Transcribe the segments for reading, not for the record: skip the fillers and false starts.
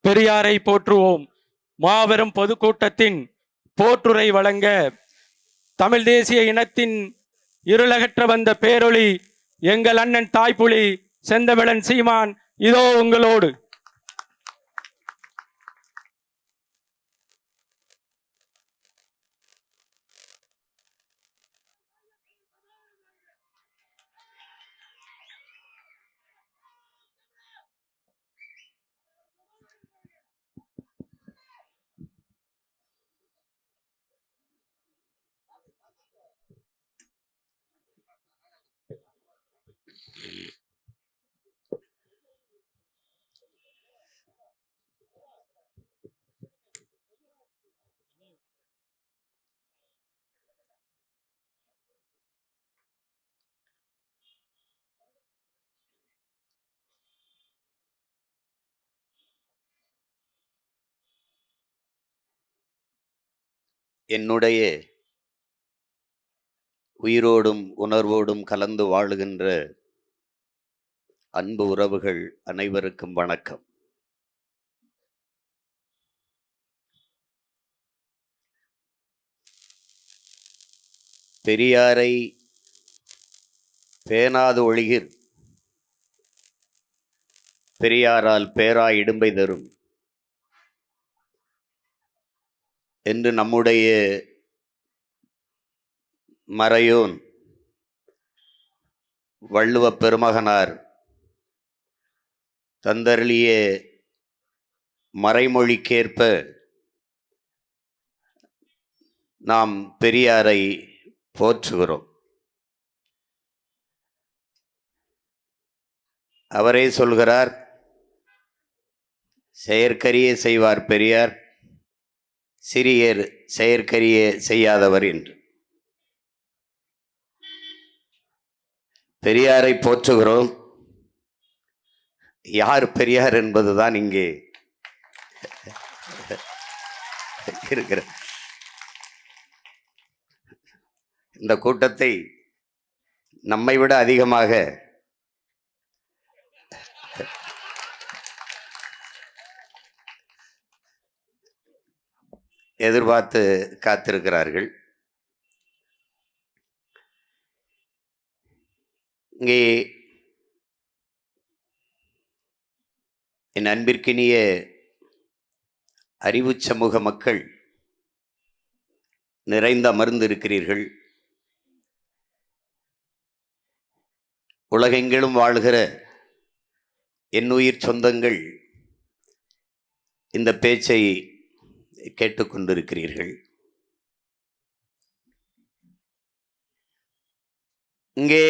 பெரியாரை போற்றுவோம் மாபெரும் பொதுக்கூட்டத்தின் போற்றுரை வழங்க தமிழ் தேசிய இனத்தின் இருளகற்ற வந்த பேரொளி எங்கள் அண்ணன் தாய்ப்புலி செந்தமிழன் சீமான் இதோ உங்களோடு. என்னுடைய உயிரோடும் உணர்வோடும் கலந்து வாழுகின்ற அன்பு உறவுகள் அனைவருக்கும் வணக்கம். பெரியாரை பேணாது ஒழிகிற் பெரியாரால் பேரா இடும்பை தரும் என்று நம்முடைய மறையோன் வள்ளுவப் பெருமகனார் தந்தருளிய மறைமொழிக்கேற்ப நாம் பெரியாரை போற்றுகிறோம். அவரே சொல்கிறார், செயற்கரிய செய்வார் பெரியார், சிறியர் செயற்கரிய செய்யாதவர் என்று. பெரியாரை போற்றுகிறோம். யார் பெரியார் என்பதுதான் இங்கே இருக்கிற இந்த கூட்டத்தை நம்மை விட அதிகமாக எதிர்பார்த்து காத்திருக்கிறார்கள். இங்கே என் அன்பிற்கினிய அறிவு சமூக மக்கள் நிறைந்து அமர்ந்திருக்கிறீர்கள். உலகெங்கிலும் வாழ்கிற என் உயிர் சொந்தங்கள் இந்த பேச்சை கேட்டுக்கொண்டிருக்கிறீர்கள். இங்கே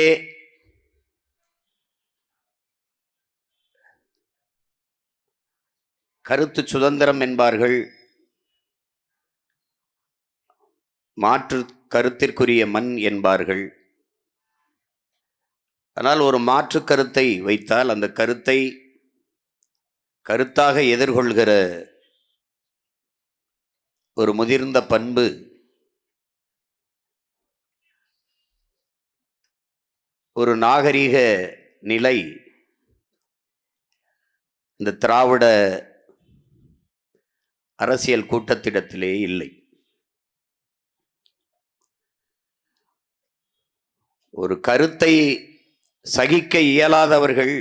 கருத்து சுதந்திரம் என்பார்கள், மாற்று கருத்திற்குரிய மண் என்பார்கள். ஆனால் ஒரு மாற்று கருத்தை வைத்தால் அந்த கருத்தை கருத்தாக எதிர்கொள்கிற ஒரு முதிர்ந்த பண்பு ஒரு நாகரிக நிலை இந்த திராவிட அரசியல் கூட்டத்திடத்திலே இல்லை. ஒரு கருத்தை சகிக்க இயலாதவர்கள்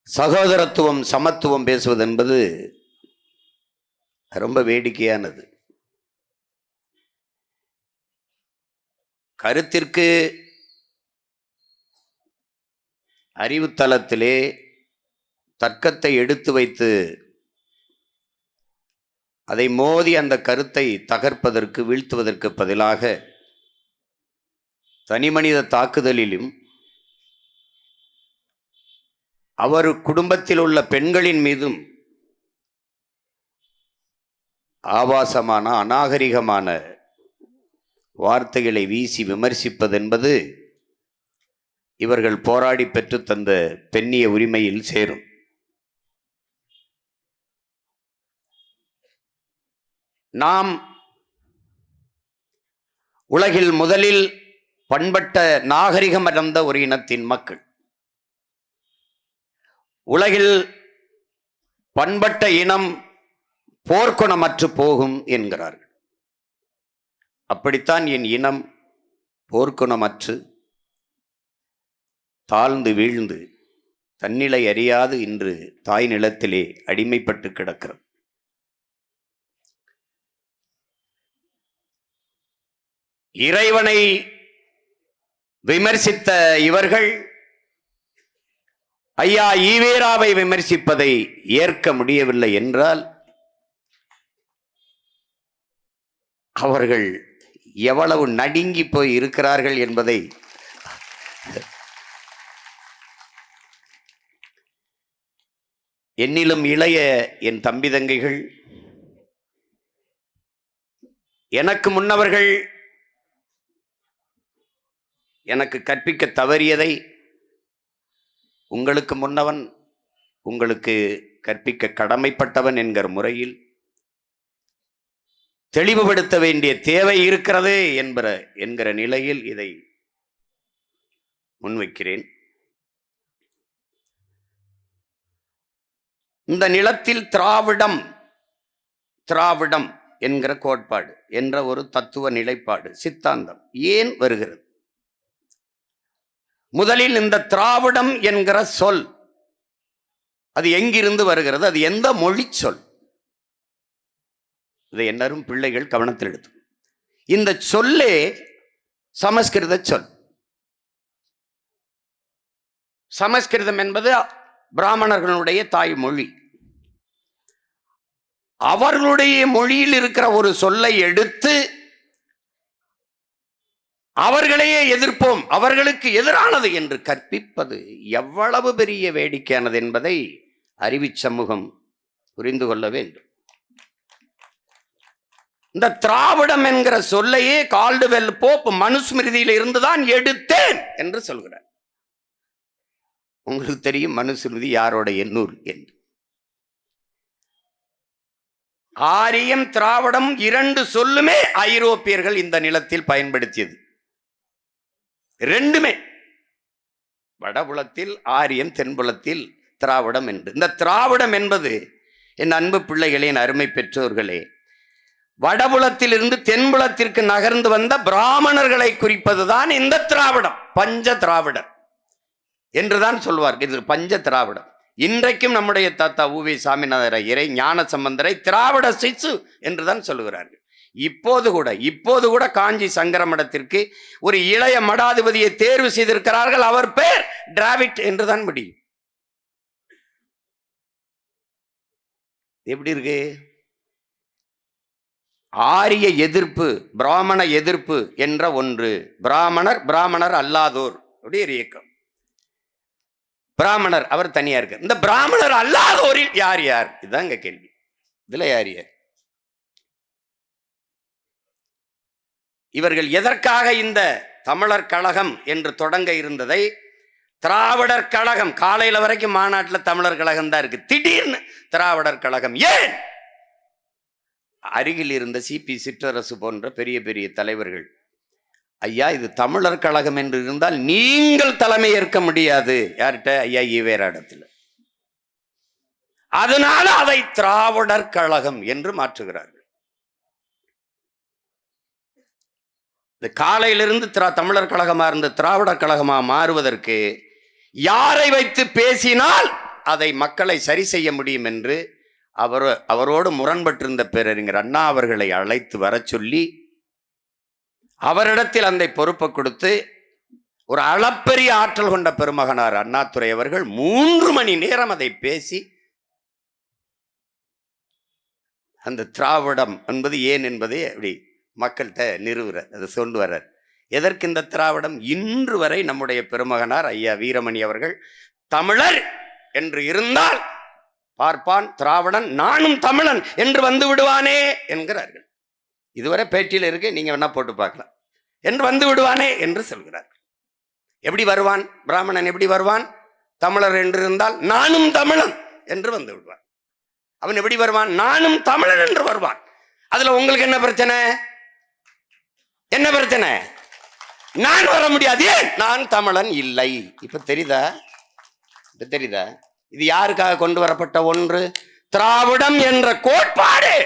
சகோதரத்துவம் சமத்துவம் பேசுவது என்பது ரொம்ப வேடிக்கையானது. கருத்திற்கு அறிவுத்தளத்திலே தர்க்கத்தை எடுத்து வைத்து அதை மோதி அந்த கருத்தை தகர்ப்பதற்கு வீழ்த்துவதற்கு பதிலாக தனிமனித தாக்குதலிலும் அவர் குடும்பத்தில் உள்ள பெண்களின் மீதும் ஆபாசமான அநாகரிகமான வார்த்தைகளை வீசி விமர்சிப்பதென்பது இவர்கள் போராடி பெற்று தந்த பெண்ணிய உரிமையில் சேரும். நாம் உலகில் முதலில் பண்பட்ட நாகரிகம் அடைந்த ஒரு இனத்தின் மக்கள். உலகில் பண்பட்ட இனம் போர்க்குணமற்று போகும் என்கிறார்கள். அப்படித்தான் என் இனம் போர்க்குணமற்று தாழ்ந்து வீழ்ந்து தன்னிலை அறியாது இன்று தாய் நிலத்திலே அடிமைப்பட்டு கிடக்கிறது. இறைவனை விமர்சித்த இவர்கள் ஐயா ஈவேராவை விமர்சிப்பதை ஏற்க முடியவில்லை என்றால் அவர்கள் எவ்வளவு நடுங்கி போய் இருக்கிறார்கள் என்பதை என்னிலும் இளைய என் தம்பி தங்கைகள், எனக்கு முன்னவர்கள் எனக்கு கற்பிக்க தவறியதை உங்களுக்கு முன்னவன் உங்களுக்கு கற்பிக்க கடமைப்பட்டவன் என்கிற முறையில் தெளிவுபடுத்த வேண்டிய தேவை இருக்கிறது என்கிற நிலையில் இதை முன்வைக்கிறேன். இந்த நிலத்தில் திராவிடம் என்கிற கோட்பாடு என்ற ஒரு தத்துவ நிலைப்பாடு சித்தாந்தம் ஏன் வருகிறது? முதலில் இந்த திராவிடம் என்கிற சொல் அது எங்கிருந்து வருகிறது? அது எந்த மொழி சொல்? இதை எல்லாரும் பிள்ளைகள் கவனத்தில் எடுத்து, இந்த சொல்லே சமஸ்கிருத சொல். சமஸ்கிருதம் என்பது பிராமணர்களுடைய தாய்மொழி. அவர்களுடைய மொழியில் இருக்கிற ஒரு சொல்லை எடுத்து அவர்களையே எதிர்ப்போம், அவர்களுக்கு எதிரானது என்று கற்பிப்பது எவ்வளவு பெரிய வேடிக்கையானது என்பதை அறிவு சமூகம் புரிந்து கொள்ள வேண்டும். இந்த திராவிடம் என்கிற சொல்லையே கால்டுவெல் போப் மனுஸ்மிருதியில் இருந்துதான் எடுத்தேன் என்று சொல்கிறார். உங்களுக்கு தெரியும் மனுஸ்மிருதி யாரோடைய நூல் என்று. ஆரியம் திராவிடம் இரண்டு சொல்லுமே ஐரோப்பியர்கள் இந்த நிலத்தில் பயன்படுத்தியது. ரெண்டுமே, வடபுலத்தில் ஆரியம், தென்புலத்தில் திராவிடம் என்று. இந்த திராவிடம் என்பது என் அன்பு பிள்ளைகளே, என் அருமை பெற்றோர்களே, வடபுலத்தில் இருந்து தென்புலத்திற்கு நகர்ந்து வந்த பிராமணர்களை குறிப்பதுதான் இந்த திராவிடம். பஞ்ச திராவிடர் என்றுதான் சொல்வார்கள். இது பஞ்ச திராவிடம். இன்றைக்கும் நம்முடைய தாத்தா உவே சாமிநாத ஐயரை, ஞான சம்பந்தரை திராவிட சிசு என்றுதான் சொல்லுகிறார்கள். இப்போது கூட காஞ்சி சங்கரமடத்திற்கு ஒரு இளைய மடாதிபதியை தேர்வு செய்திருக்கிறார்கள். அவர் பேர் டிராவிட் என்றுதான் முடியும். எப்படி இருக்கு? ஆரிய எதிர்ப்பு, பிராமண எதிர்ப்பு என்ற ஒன்று, பிராமணர் அல்லாதோர் அப்படியே இயக்கம். பிராமணர் அவர் தனியா இருக்கு. இந்த பிராமணர் அல்லாதோரில் யார் யார்? இதுதான் இங்க கேள்வி. இதுல யார் யார்? இவர்கள் எதற்காக இந்த தமிழர் கழகம் என்று தொடங்க இருந்ததை திராவிடர் கழகம், காலையில வரைக்கும் மாநாட்டில் தமிழர் கழகம் தான் இருக்கு, திடீர்னு திராவிடர் கழகம். ஏன்? அருகில் இருந்த சிபி சிற்றரசு போன்ற பெரிய பெரிய தலைவர்கள், ஐயா இது தமிழர் கழகம் என்று இருந்தால் நீங்கள் தலைமை ஏற்க முடியாது. யார்கிட்ட? ஐயா ஈவேரா இடத்துல. அதனால அதை திராவிடர் கழகம் என்று மாற்றுகிறார்கள். காலையிலிருந்து தமிழர் கழகமா இருந்த திராவிடர் கழகமா மாறுவதற்கு யாரை வைத்து பேசினால் அதை மக்களை சரி செய்ய முடியும் என்று அவரோடு முரண்பட்டிருந்த பேரறிஞர் அண்ணா அவர்களை அழைத்து வர சொல்லி அவரிடத்தில் அந்த பொறுப்பை கொடுத்து ஒரு அளப்பரிய ஆற்றல் கொண்ட பெருமகனார் அண்ணாதுரை அவர்கள் 3 மணி நேரம் அதை பேசி அந்த திராவிடம் என்பது ஏன் என்பதை அப்படி மக்கள்கிட்ட நிறுவுறார், அதை கொண்டு வர்றார். எதற்கு இந்த திராவிடம்? இன்று வரை நம்முடைய பெருமகனார் ஐயா வீரமணி அவர்கள் தமிழர் என்று இருந்தால் பார்ப்பான் திராவிடன், நானும் தமிழன் என்று வந்து விடுவானே என்கிறார்கள். இதுவரை பேட்டியில் இருக்கு, நீங்க வேணா போட்டு பார்க்கலாம். என்று வந்து விடுவானே என்று சொல்கிறார்கள். எப்படி வருவான்? பிராமணன் எப்படி வருவான்? தமிழர் என்று இருந்தால் நானும் தமிழன் என்று வந்து விடுவான். அவன் எப்படி வருவான்? நானும் தமிழன் என்று வருவான். அதுல உங்களுக்கு என்ன பிரச்சனை? என்ன பிரச்சனை? நான் வர முடியாது. ஏன்? நான் தமிழன் இல்லை. இப்ப தெரியுதா? இது யாருக்காக கொண்டு வரப்பட்ட ஒன்று? திராவிடம் என்ற கோட்பாடு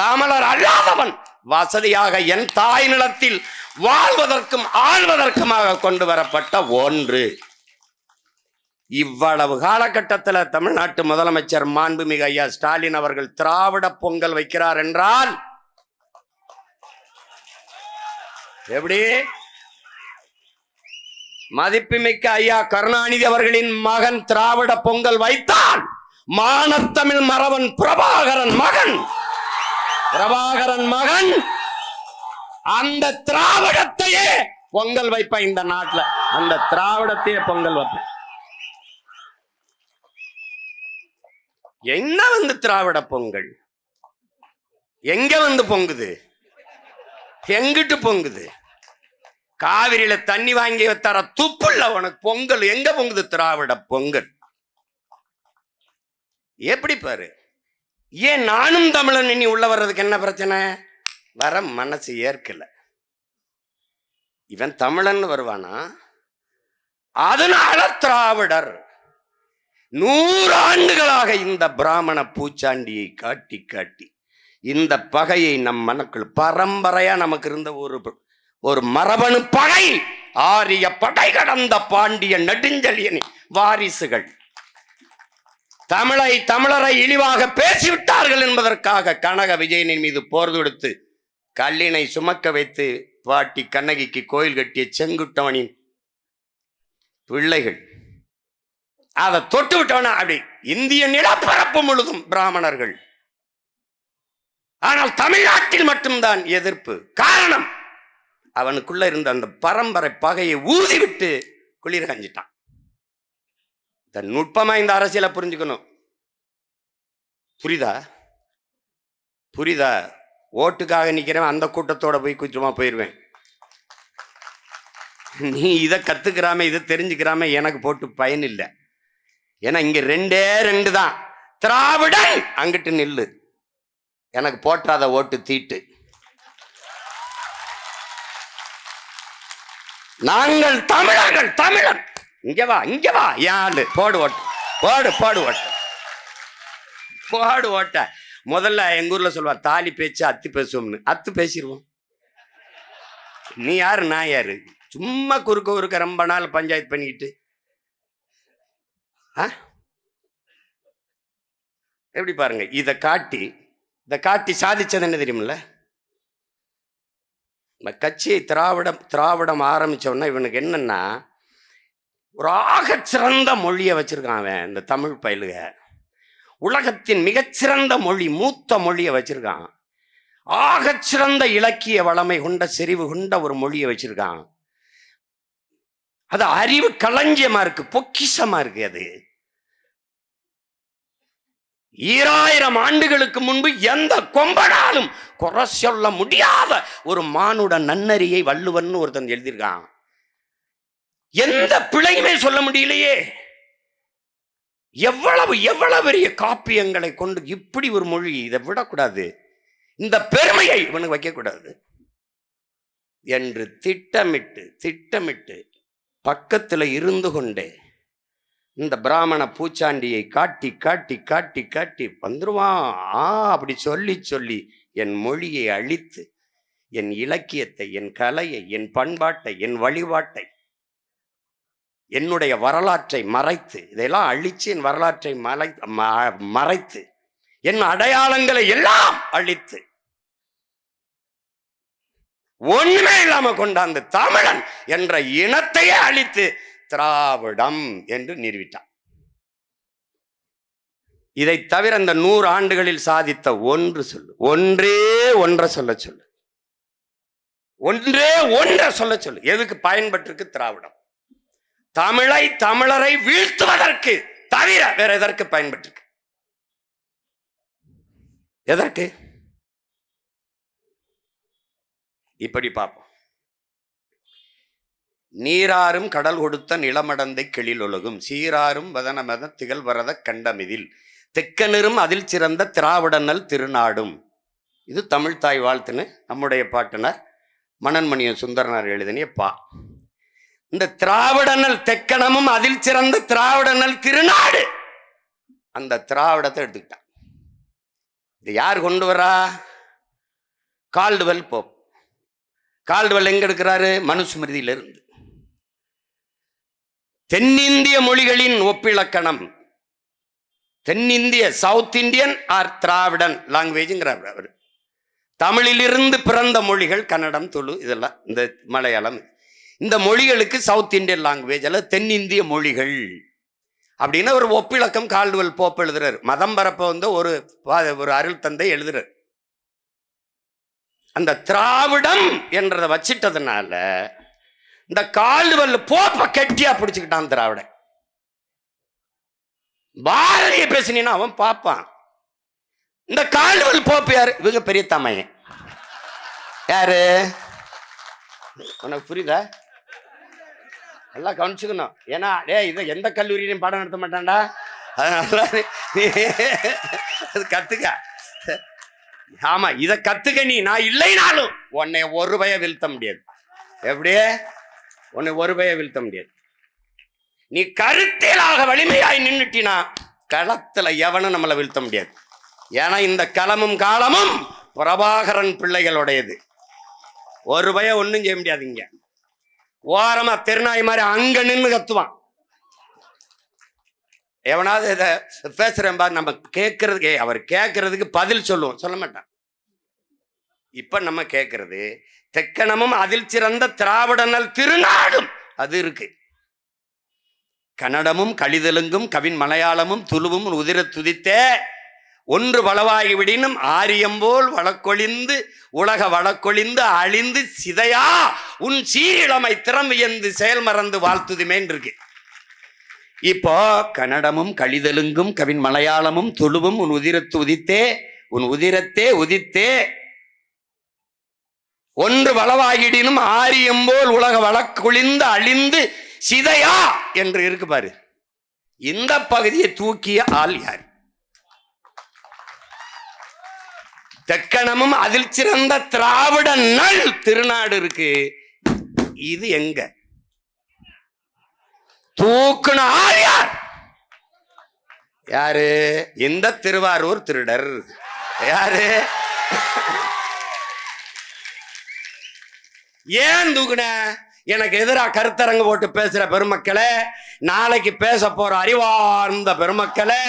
தமிழர் அல்லாதவன் வசதியாக என் தாய் நிலத்தில் வாழ்வதற்கும் ஆள்வதற்குமாக கொண்டு வரப்பட்ட ஒன்று. இவ்வளவு காலகட்டத்தில் தமிழ்நாட்டு முதலமைச்சர் மாண்புமிகு ஐயா ஸ்டாலின் அவர்கள் திராவிட பொங்கல் வைக்கிறார் என்றால் எப்படி? மதிப்புமிக்க ஐயா கருணாநிதி அவர்களின் மகன் திராவிட பொங்கல் வைத்தால் மானத்தமிழ் மறவன் பிரபாகரன் மகன் அந்த திராவிடத்தையே பொங்கல் வைப்பேன். இந்த நாட்டில் அந்த திராவிடத்தையே பொங்கல் வைப்பேன். என்ன வந்து திராவிட பொங்கல் எங்க வந்து பொங்குது? எங்கிட்டு பொங்குது? காவிரியில தண்ணி வாங்கி தர துப்புள்ள உனக்கு பொங்கல் எங்க பொங்குது? திராவிட பொங்கல். எப்படி பாரு? ஏன் நானும் தமிழன் இனி உள்ள வர்றதுக்கு என்ன பிரச்சனை? வர மனசு ஏற்கல. இவன் தமிழன் வருவானா? அதனால திராவிடர். 100 ஆண்டுகளாக இந்த பிராமண பூச்சாண்டியை காட்டி காட்டி இந்த பகையை நம் மனக்குள் பரம்பரையா நமக்கு இருந்த ஒரு மரபணு பகை. ஆரிய படை கடந்த பாண்டிய நெடுஞ்செழியனின் வாரிசுகள் தமிழரை இழிவாக பேசிவிட்டார்கள் என்பதற்காக கனக விஜயனின் மீது போர் தொடுத்து கல்லினை சுமக்க வைத்து பாட்டி கண்ணகிக்கு கோயில் கட்டிய செங்குட்டவனின் பிள்ளைகள் அதை தொட்டு விட்டவனா அப்படி இந்திய நிலப்பரப்பு முழுதும் பிராமணர்கள். ஆனால் தமிழ்நாட்டில் மட்டும்தான் எதிர்ப்பு. காரணம், அவனுக்குள்ள இருந்த அந்த பரம்பரை பகையை ஊதிவிட்டு குளிர் காஞ்சிட்டான். நுட்பமா இந்த அரசியலை புரிஞ்சுக்கணும். புரியுதா? ஓட்டுக்காக நிக்கிறவன் அந்த கூட்டத்தோட போய் குற்றமா போயிருவேன். நீ இதை கத்துக்கிறாம இதை தெரிஞ்சுக்கிறாம எனக்கு போட்டு பயன் இல்லை. ஏன்னா இங்க 2 தான். திராவிடன் அங்கிட்டு நில்லு, எனக்கு போட்டாத ஓட்டு தீட்டு. நாங்கள் தமிழர்கள், தமிழன். இங்க வா யாரு போடு ஓட்ட. முதல்ல எங்க ஊர்ல சொல்லுவா, தாலி பேச்சு அத்து பேசுவோம்னு. அத்து பேசிடுவோம். நீ யாரு நான் யாரு? சும்மா குறுக்க ரொம்ப நாள் பஞ்சாயத்து பண்ணிக்கிட்டு எப்படி பாருங்க. இதை காட்டி சாதிச்சது என்ன தெரியுமில்ல? கட்சியை திராவிடம் ஆரம்பிச்சோன்னா இவனுக்கு என்னன்னா, ஒரு ஆகச்சிறந்த மொழியை வச்சிருக்கான் அவன். இந்த தமிழ் பயிலுக உலகத்தின் மிகச்சிறந்த மொழி, மூத்த மொழியை வச்சிருக்கான். ஆகச்சிறந்த இலக்கிய வளமை கொண்ட செறிவு கொண்ட ஒரு மொழியை வச்சிருக்கான். அது அறிவு களஞ்சியமா இருக்கு, பொக்கிஷமா இருக்கு. அது 2000 ஆண்டுகளுக்கு முன்பு எந்த கொம்பனாலும் குறை சொல்ல முடியாத ஒரு மானுட நன்னறியை வள்ளுவன் ஒருத்தன் எழுதியிருக்கான். எந்த பிழையுமே சொல்ல முடியலையே. எவ்வளவு பெரிய காப்பியங்களை கொண்டு இப்படி ஒரு மொழி, இதை விடக்கூடாது, இந்த பெருமையை இவனுக்கு வைக்கக்கூடாது என்று திட்டமிட்டு பக்கத்துல இருந்து கொண்டே இந்த பிராமண பூச்சாண்டியை காட்டி வந்துருவான். அப்படி சொல்லி என் மொழியை அழித்து, என் இலக்கியத்தை, என் கலையை, என் பண்பாட்டை, என் வழிபாட்டை, என்னுடைய வரலாற்றை மறைத்து, இதெல்லாம் அழிச்சு என் வரலாற்றை மறைத்து, என் அடையாளங்களை எல்லாம் அழித்து, ஒண்ணுமே இல்லாம கொண்டாந்து தமிழன் என்ற இனத்தையே அழித்து திராவிடம் என்று நிறுவிட்டான். இதை தவிர இந்த 100 ஆண்டுகளில் சாதித்த ஒன்றே ஒன்றை சொல்ல சொல்லு. எதுக்கு பயன்பட்டிருக்கு திராவிடம்? தமிழரை வீழ்த்துவதற்கு தவிர வேற எதற்கு பயன்பட்டிருக்கு? எதற்கு? இப்படி பார்ப்போம். நீராறும் கடல் கொடுத்த நிலமடந்தை கெளிலொழுகும் சீராறும் வதனமத திகழ்வரத கண்டமிதில் தெக்கனரும் அதில் சிறந்த திராவிடனல் திருநாடும். இது தமிழ் தாய் வாழ்த்துன்னு நம்முடைய பாட்டனர் மணன்மணியன் சுந்தரனார் எழுதினிய இந்த திராவிடனல் தெக்கணமும் அதில் சிறந்த திராவிடனல் திருநாடு அந்த திராவிடத்தை எடுத்துக்கிட்டான். இது யார் கொண்டு வரா? Caldwell Pope. கால்டுவெல் எங்க எடுக்கிறாரு? மனுஸ்மிருதியிலிருந்து. தென்னிந்திய மொழிகளின் ஒப்பிலக்கணம், தென்னிந்திய சவுத் இந்தியன் ஆர் திராவிடன் லாங்குவேஜ்ங்கிறார் அவர். தமிழிலிருந்து பிறந்த மொழிகள் கன்னடம், துளு, இதெல்லாம் இந்த மலையாளம், இந்த மொழிகளுக்கு சவுத் இந்தியன் லாங்குவேஜ் அல்ல தென்னிந்திய மொழிகள் அப்படின்னு ஒரு ஒப்பிலக்கம் கால்டுவெல் போப் எழுதுறாரு. மதம் பரப்ப வந்து ஒரு அருள் தந்தை எழுதுறாரு. அந்த திராவிடம் என்றதை வச்சிட்டதுனால இந்த கால்டுவெல் போப்ப கெட்டியா பிடிச்சுக்கிட்டான் திராவிடன். பாரதிய பேசினா அவன் பார்ப்பான். இந்த கால்டுவெல் போப் யாரு? இவங்க பெரிய தமையன். யாரு? உனக்கு புரியுதா? எல்லாம் கவனிச்சுக்கணும். ஏன்னா இதை எந்த கல்லூரியிலையும் பாடம் நடத்த மாட்டான்டா. அதனால அது கத்துக்க. ஆமா, இதை கத்துக்க. நீ நான் இல்லைனாலும் உன்னை ஒரு பய வீழ்த்த முடியாது. எப்படியே உன்னை ஒரு பய வீழ்த்த முடியாது. நீ கருத்திலாக வலிமையாய் நின்னுட்டினா களத்துல எவனும் நம்மளை வீழ்த்த முடியாது. ஏன்னா இந்த களமும் காலமும் பிரபாகரன் பிள்ளைகளுடையது. ஒரு பய ஒன்னும் செய்ய முடியாதுங்க. ஓரமா திருநாய் மாதிரி அங்க நின்று கத்துவான். எவனாவது இதை பேசுறேன் பாரு, நம்ம கேட்கறதுக்கு அவர் கேட்கறதுக்கு பதில் சொல்லுவோம், சொல்ல மாட்டான். இப்ப நம்ம கேட்கறது தெக்கணமும் அதில் சிறந்த திராவிடனல் திருநாடும் அது இருக்கு. கன்னடமும் கலிதெலுங்கும் கவின் மலையாளமும் துளுவும் உதிர துதித்தே ஒன்று வளவாகி விடினும் ஆரியம்போல் வழக்கொழிந்து உலக வழக்கொழிந்து அழிந்து சிதையா உன் சீரிழமை திறம் வியந்து செயல் மறந்து வாழ்த்துதுமேன் இருக்கு. இப்போ கன்னடமும் கலிதெலுங்கும் கவின் மலையாளமும் துளுவும் உன் உதிரத்து உதித்தே உன் உதிரத்தே உதித்தே ஒன்று வளவாகிடினும் ஆரியம்போல் உலக வழக்கொழிந்து அழிந்து சிதையா என்று இருக்கு பாரு. இந்த பகுதியை தூக்கிய ஆள் யார்? தெக்கணமும் அதில் சிறந்த திராவிட நல் திருநாடு இருக்கு. இது எங்க தூக்குன ஆள் யார்? யாரு? இந்த திருவாரூர் திருடர். யாரு? ஏன் தூக்குன? எனக்கு எதிராக கருத்தரங்கு போட்டு பேசுற பெருமக்களே, நாளைக்கு பேச போற அறிவார்ந்த பெருமக்களே,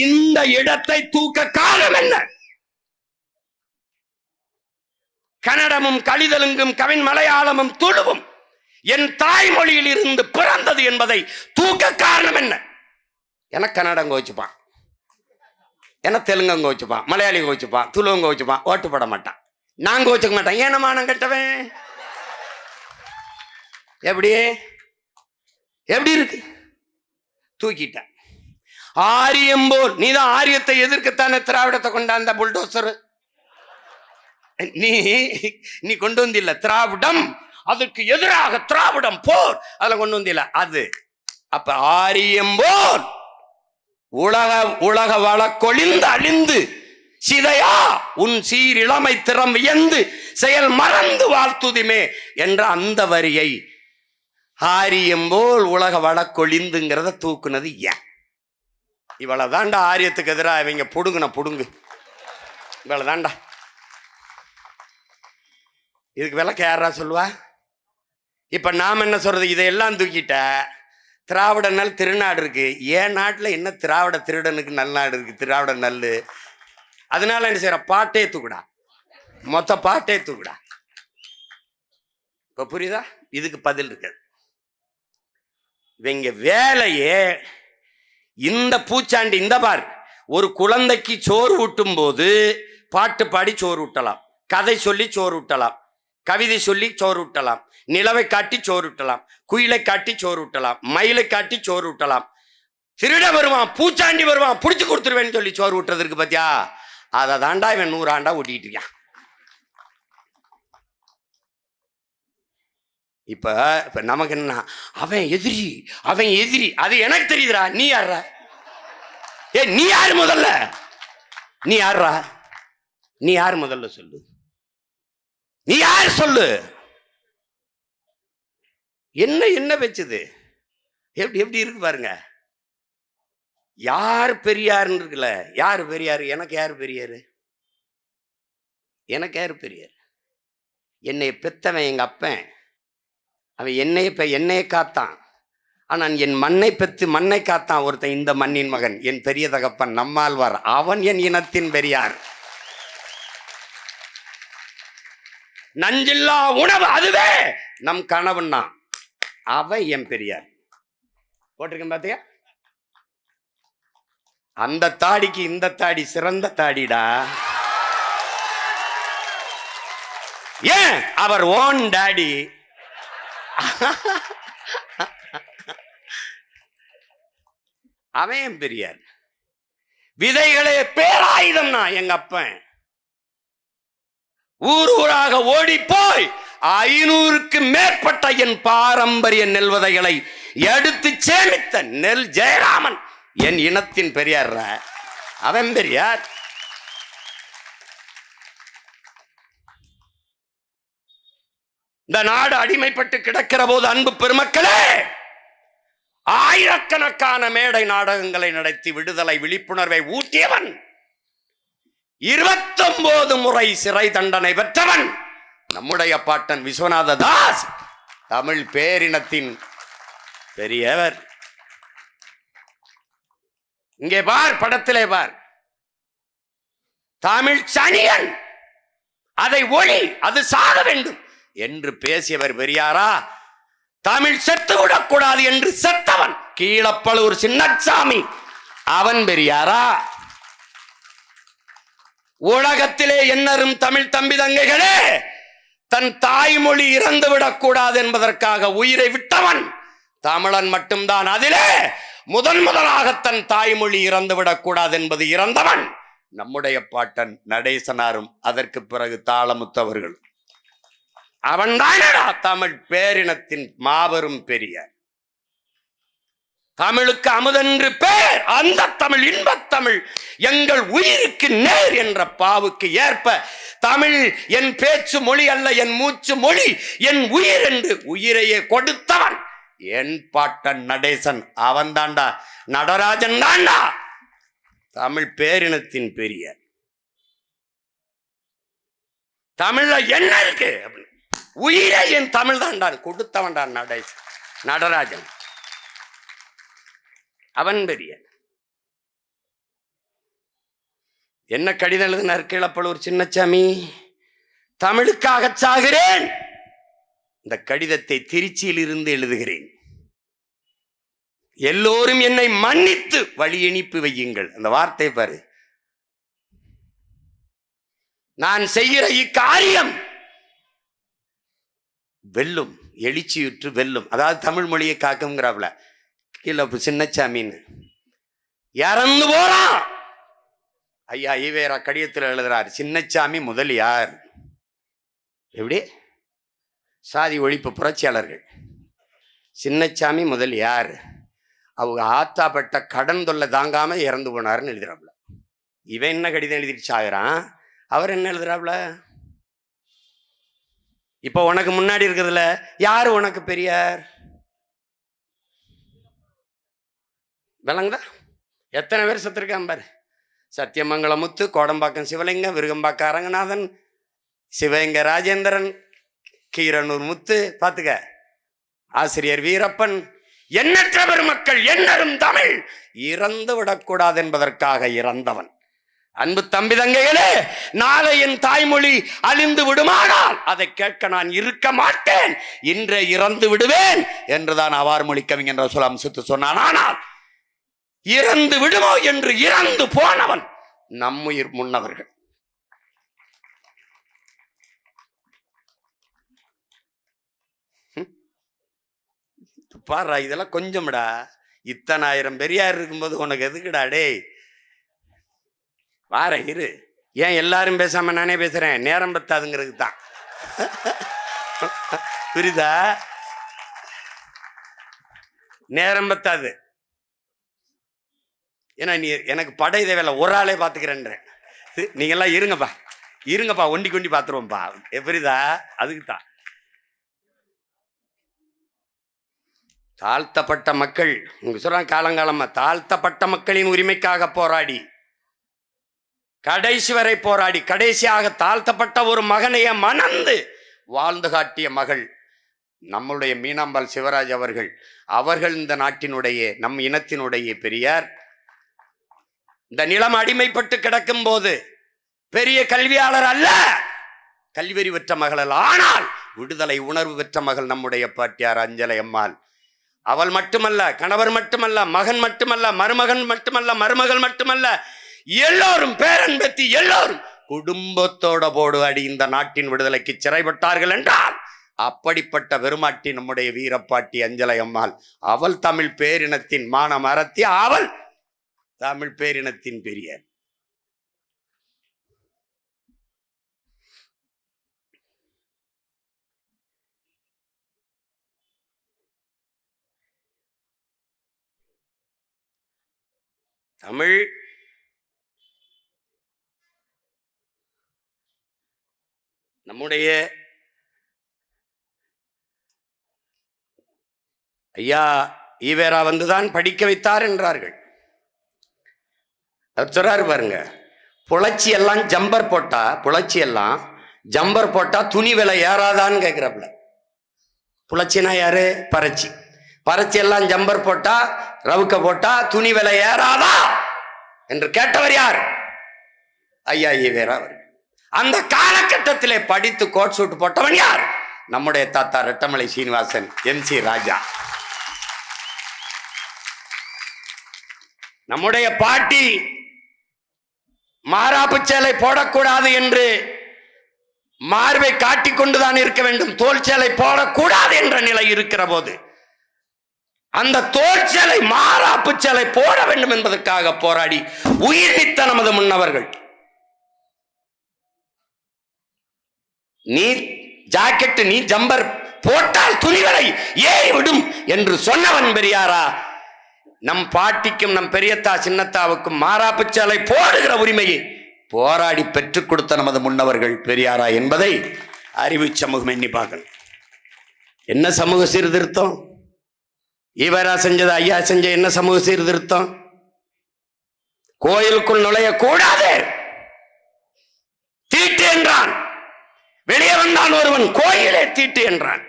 இந்த இடத்தை தூக்க காரணம் என்ன? கன்னடமும் கலிதெலுங்கும் கவின் மலையாளமும் துளுவும் என் தாய்மொழியில் இருந்து பிறந்தது என்பதை தூக்க காரணம் என்ன? என கன்னடம் கோச்சுப்பான், என தெலுங்கு கோச்சுப்பான், மலையாளி கோச்சுப்பான், துளுவங்க கோச்சுப்பான், ஓட்டு போட மாட்டான். நான் கோச்சுக்க மாட்டேன். ஏனமா நான் கட்டவன்? எப்படி எப்படி இருக்கு? தூக்கிட்டேன். ஆரியம்போல் நீதான் ஆரியத்தை எதிர்க்கத்தானே திராவிடத்தை கொண்டாந்த புல்டோசர். நீ கொண்டு வந்தில்ல திராவிடம், அதுக்கு எதிராக திராவிடம் போர் அதுல கொண்டு வந்தில்ல அது. அப்ப ஆரியம்போல் உலக வழக்கொழிந்து அழிந்து சிதையா உன் சீர் இளமை திறம் வியந்து செயல் மறந்து வாழ்த்துதுமே என்ற அந்த வரியை ஆரியம்போல் உலக வழக்கொழிந்துங்கிறத தூக்குனது ஏன்? இவ்வளவுதான்டா ஆரியத்துக்கு எதிராக இவங்க புடுங்கு. இவ்வளவுதான்டா. இதுக்கு விளக்க யாரா சொல்லுவா? இப்ப நாம என்ன சொல்றது? இதையெல்லாம் தூக்கிட்ட திராவிட நல் திருநாடு இருக்கு. ஏன் நாட்டுல என்ன திராவிட திருடனுக்கு நல்ல நாடு இருக்கு? திராவிட நல்லு. அதனால என்ன செய்யற? பாட்டே தூக்குடா, மொத்த பாட்டே தூக்குடா. இப்ப புரியுதா? இதுக்கு பதில் இருக்கு. இவங்க வேலையே இந்த பூச்சாண்டி. இந்த பார், ஒரு குழந்தைக்கு சோறு ஊட்டும் போது பாட்டு பாடி சோறு ஊட்டலாம், கதை சொல்லி சோறு ஊட்டலாம், கவிதை சொல்லி சோறு ஊட்டலாம், நிலவை காட்டி சோறு ஊட்டலாம், குயிலை காட்டி சோறு ஊட்டலாம், மயிலை காட்டி சோறு ஊட்டலாம். திருட வருவான், பூச்சாண்டி வருவான், புடிச்சு கொடுத்துருவேன்னு சொல்லி சோறு ஊட்டுறதுக்கு பத்தியா? அதை தாண்டா இவன் 100 ஆண்டா ஊட்டிக்கிட்டு இருக்கான். இப்ப நமக்கு என்ன? அவன் எதிரி. அது எனக்கு தெரியுதுடா. நீ யாரா? நீ யாரு முதல்ல? நீ யாரா? நீ யாரு முதல்ல சொல்லு. நீ யாரு சொல்லு. என்ன வச்சது? எப்படி இருக்கு பாருங்க. யார் பெரியார்னு இருக்குல்ல, யார் பெரியார்? எனக்கு யார் பெரியார்? எனக்கு யார் பெரியார்? என்னை பெத்தவன் எங்க அப்பன். அவன் என்னைய காத்தான். ஆனால் என் மண்ணை பெற்று மண்ணை காத்தான் ஒருத்தன், இந்த மண்ணின் மகன், என் பெரிய தகப்பன் நம்மாழ்வார். அவன் என் இனத்தின் பெரியார். நஞ்சில்லா உணவு அதுவே நம் கனவுன்னா அவன் என் பெரியார். போட்டிருக்கேன் பாத்தியா? அந்த தாடிக்கு இந்த தாடி சிறந்த தாடிடா. ஏன்? அவர் ஓன் டாடி. அவன் பெரியார். விதைகளே பேராயுதம்னா எங்க அப்பன். ஊர் ஊராக ஓடி போய் 500க்கு மேற்பட்ட என் பாரம்பரிய நெல் விதைகளை எடுத்து சேமித்த நெல் ஜெயராமன் என் இனத்தின் பெரியார். அவன் பெரியார். இந்த நாடு அடிமைப்பட்டு கிடக்கிற போது அன்பு பெருமக்களே, ஆயிரக்கணக்கான மேடை நாடகங்களை நடத்தி விடுதலை விழிப்புணர்வை ஊட்டியவன், 29 முறை சிறை தண்டனை பெற்றவன் நம்முடைய பாட்டன் விஸ்வநாத தாஸ், தமிழ் பேரினத்தின் பெரியவர். இங்கே பார், படத்திலே பார், தமிழ் சனியன், அதை ஒளி, அது சாக வேண்டும் என்று பேசியவர் பெரியாரா? தமிழ் செத்துவிடக்கூடாது என்று செத்தவன் கீழப்பழுவூர் சின்னசாமி, அவன் பெரியாரா? உலகத்திலே என்னரும் தமிழ் தம்பி தங்கைகளே, தன் தாய்மொழி இறந்துவிடக் கூடாது என்பதற்காக உயிரை விட்டவன் தமிழன் மட்டும்தான். அதிலே முதலாக தன் தாய்மொழி இறந்துவிடக் கூடாது என்பது இறந்தவன் நம்முடைய பாட்டன் நடேசனாரும் அதற்கு பிறகு தாளமுத்தவர்கள். அவன்தானடா தமிழ் பேரினத்தின் மாபெரும் பெரியார். தமிழுக்கு அமுதென்று பேர். அந்த தமிழ், இன்பத்தமிழ், எங்கள் உயிருக்கு நேர் என்ற பாவுக்கு ஏற்ப தமிழ் என் பேச்சு மொழி அல்ல, என் மூச்சு மொழி, என் உயிர் என்று உயிரையே கொடுத்தவன் என் பாட்டன் நடேசன். அவன் தாண்டா, நடராஜன் தாண்டா தமிழ் பேரினத்தின் பெரியார். தமிழ்ல என்ன இருக்கு? உயிரை என் தமிழ் தாண்டான் கொடுத்தவன்டான் நடேசன், நடராஜன். அவன் பெரியார். என்ன கடிதம் எழுதினார் கீழப்பழுவூர் சின்னசாமி? தமிழுக்காக சாகிறேன். இந்த கடிதத்தை திருச்சியில் இருந்து எழுதுகிறேன். எல்லோரும் என்னை மன்னித்து வழி அனுப்பி வையுங்கள். அந்த வார்த்தை பாரு. நான் செய்கிற இக்காரியம் வெல்லும், எழுச்சியுற்று வெல்லும். அதாவது தமிழ் மொழியை காக்குங்கிறாப்ல கீழே சின்னசாமின்னு. இறந்து போறான். ஐயா ஈவேரா கடிதத்தில் எழுதுறார், சின்னசாமி முதலியார். எப்படி? சாதி ஒழிப்பு புரட்சியாளர்கள். சின்னசாமி முதலியார் அவங்க ஆத்தாப்பட்ட கடன் தொல்லை தாங்காம இறந்து போனாருன்னு எழுதுறாப்ல. இவன் என்ன கடிதம் எழுதிட்டு சாகுறான், அவர் என்ன எழுதுறாப்ல? இப்போ உனக்கு முன்னாடி இருக்கிறதுல யாரு உனக்கு பெரியார்? விளங்குதா? எத்தனை பேர் செத்துருக்கான் பாரு. சத்தியமங்கலமுத்து, கோடம்பாக்கம் சிவலிங்கம், விருகம்பாக்கம் அரங்கநாதன், சிவகங்கை ராஜேந்திரன், கீரனூர் முத்து, பார்த்துக்க, ஆசிரியர் வீரப்பன், எண்ணற்ற பெருமக்கள். எண்ணரும் தமிழ் இறந்து விடக்கூடாது என்பதற்காக இறந்தவன். அன்பு தம்பி தங்கைகளே, நாளை என் தாய்மொழி அழிந்து விடுமானால் அதை கேட்க நான் இருக்க மாட்டேன், இன்றே இறந்து விடுவேன் என்றுதான் அவார் மொழி கவிஞர் ரசூல் அம்சத்து சொன்னான். ஆனால் இறந்து விடுமோ என்று இறந்து போனவன் நம்முயிர் முன்னவர்கள். பாரா, இதெல்லாம் கொஞ்சம்டா. இத்தனை ஆயிரம் பெரியார் இருக்கும்போது உனக்கு எதுக்குடா? டே வார இரு. ஏன் எல்லாரும் பேசாம நானே பேசுறேன்? நேரம் பத்தாதுங்கிறது தான். புரியுதா? நேரம் பத்தாது. ஏன்னா நீ எனக்கு படை தேவையில்ல, ஒரு ஆளே பார்த்துக்கிறேன். நீங்க எல்லாம் இருங்கப்பா, ஒண்டி கொண்டி பார்த்துருவோம்ப்பா. புரியுதா? அதுக்கு தான் தாழ்த்தப்பட்ட மக்கள் சொல்றாங்க, காலங்காலமா தாழ்த்தப்பட்ட மக்களின் உரிமைக்காக போராடி கடைசி வரை போராடி கடைசியாக தாழ்த்தப்பட்ட ஒரு மகனைய மணந்து வாழ்ந்து காட்டிய மகள் நம்முடைய மீனாம்பாள் சிவராஜ் அவர்கள் இந்த நாட்டினுடைய நம் இனத்தினுடைய பெரியார். இந்த நிலம் அடிமைப்பட்டு கிடக்கும் போது பெரிய கல்வியாளர் அல்ல, கல்வியறி பெற்ற மகள் அல்ல, ஆனால் விடுதலை உணர்வு பெற்ற மகள் நம்முடைய பாட்டியார் அஞ்சலை அம்மாள். அவள் மட்டுமல்ல, கணவர் மட்டுமல்ல, மகன் மட்டுமல்ல, மருமகன் மட்டுமல்ல, மருமகள் மட்டுமல்ல, எல்லோரும் பேரன் பத்தி எல்லோரும் குடும்பத்தோட போடுவாடி இந்த நாட்டின் விடுதலைக்கு சிறைப்பட்டார்கள் என்றால் அப்படிப்பட்ட பெருமாட்டி நம்முடைய வீரப்பாட்டி அஞ்சலை அம்மாள். அவள் தமிழ் பேரினத்தின் மான மரத்தி, அவள் தமிழ் பேரினத்தின் பெரியார். தமிழ் நம்முடைய ஐயா ஈவேரா வந்துதான் படிக்க வைத்தார் என்றார்கள். அவர் சொல்றாரு பாருங்க, புலச்சி எல்லாம் ஜம்பர் போட்டா, புலச்சி எல்லாம் ஜம்பர் போட்டா துணி விலை ஏறாதான்னு கேட்கிறாப்புல. புலச்சினா யாரு? பறச்சி. பறச்சி எல்லாம் ஜம்பர் போட்டா, ரவுக்க போட்டா துணி விலை ஏறாதா என்று கேட்டவர் யார்? ஐயா ஈவேரா அவர்கள். அந்த காலகட்டத்திலே படித்து கோட் சூட் போட்டவன் யார்? நம்முடைய தாத்தா ரெட்டமலை சீனிவாசன், MC ராஜா. நம்முடைய பாட்டி மாறாப்பு சேலை போடக்கூடாது என்று மார்பை காட்டிக் கொண்டுதான் இருக்க வேண்டும், தோல் சேலை போடக்கூடாது என்ற நிலை இருக்கிற போது அந்த தோல் சேலை மாறாப்பு சேலை போட வேண்டும் என்பதற்காக போராடி உயிர் நீத்த நமது முன்னவர்கள். நீ ஜாக்கெட், நீ ஜம்பர் போட்டால் துணிகளை ஏறி விடும் என்று சொன்னவன் பெரியாரா? நம் பாட்டிக்கும் நம் பெரியத்தா சின்னத்தாவுக்கும் மாறாப்பு சேலை போடுகிற உரிமையை போராடி பெற்றுக் கொடுத்த நமது முன்னவர்கள் பெரியாரா என்பதை அறிவு சமூகம் எண்ணி பார்க்கணும். என்ன சமூக சீர்திருத்தம் ஈவரா செஞ்சது? ஐயா செஞ்ச என்ன சமூக சீர்திருத்தம்? கோயிலுக்குள் நுழைய கூடாது தீட்டு என்றான். வெளியே வந்தான் ஒருவன், கோயிலே தீட்டு என்றான்.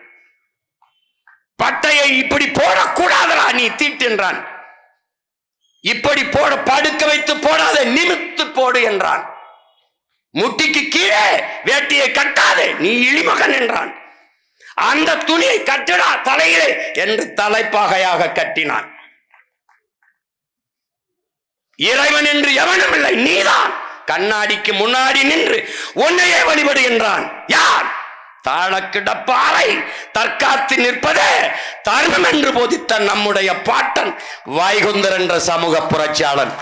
பட்டையை இப்படி போடக்கூடாதா, நீ தீட்டு என்றான். இப்படி போட, படுக்க வைத்து போடாத, நிமித்து போடு என்றான். முட்டிக்கு கீழே வேட்டியை கட்டாதே, நீ இழிமகன் என்றான். அந்த துணியை கட்டிடா தலையிலே என்று தலைப்பாகையாக கட்டினான். இறைவன் என்று எவனும் இல்லை, நீதான் கண்ணாடிக்கு முன்னாடி நின்று உன்னையே வழிபடு என்றான். யார்? தாளக்கிடப்பாறை தற்காத்து நிற்பதே தர்மம் என்று போதித்த நம்முடைய பாட்டன் வைகுந்தர் என்ற சமூக புரட்சியாளன்,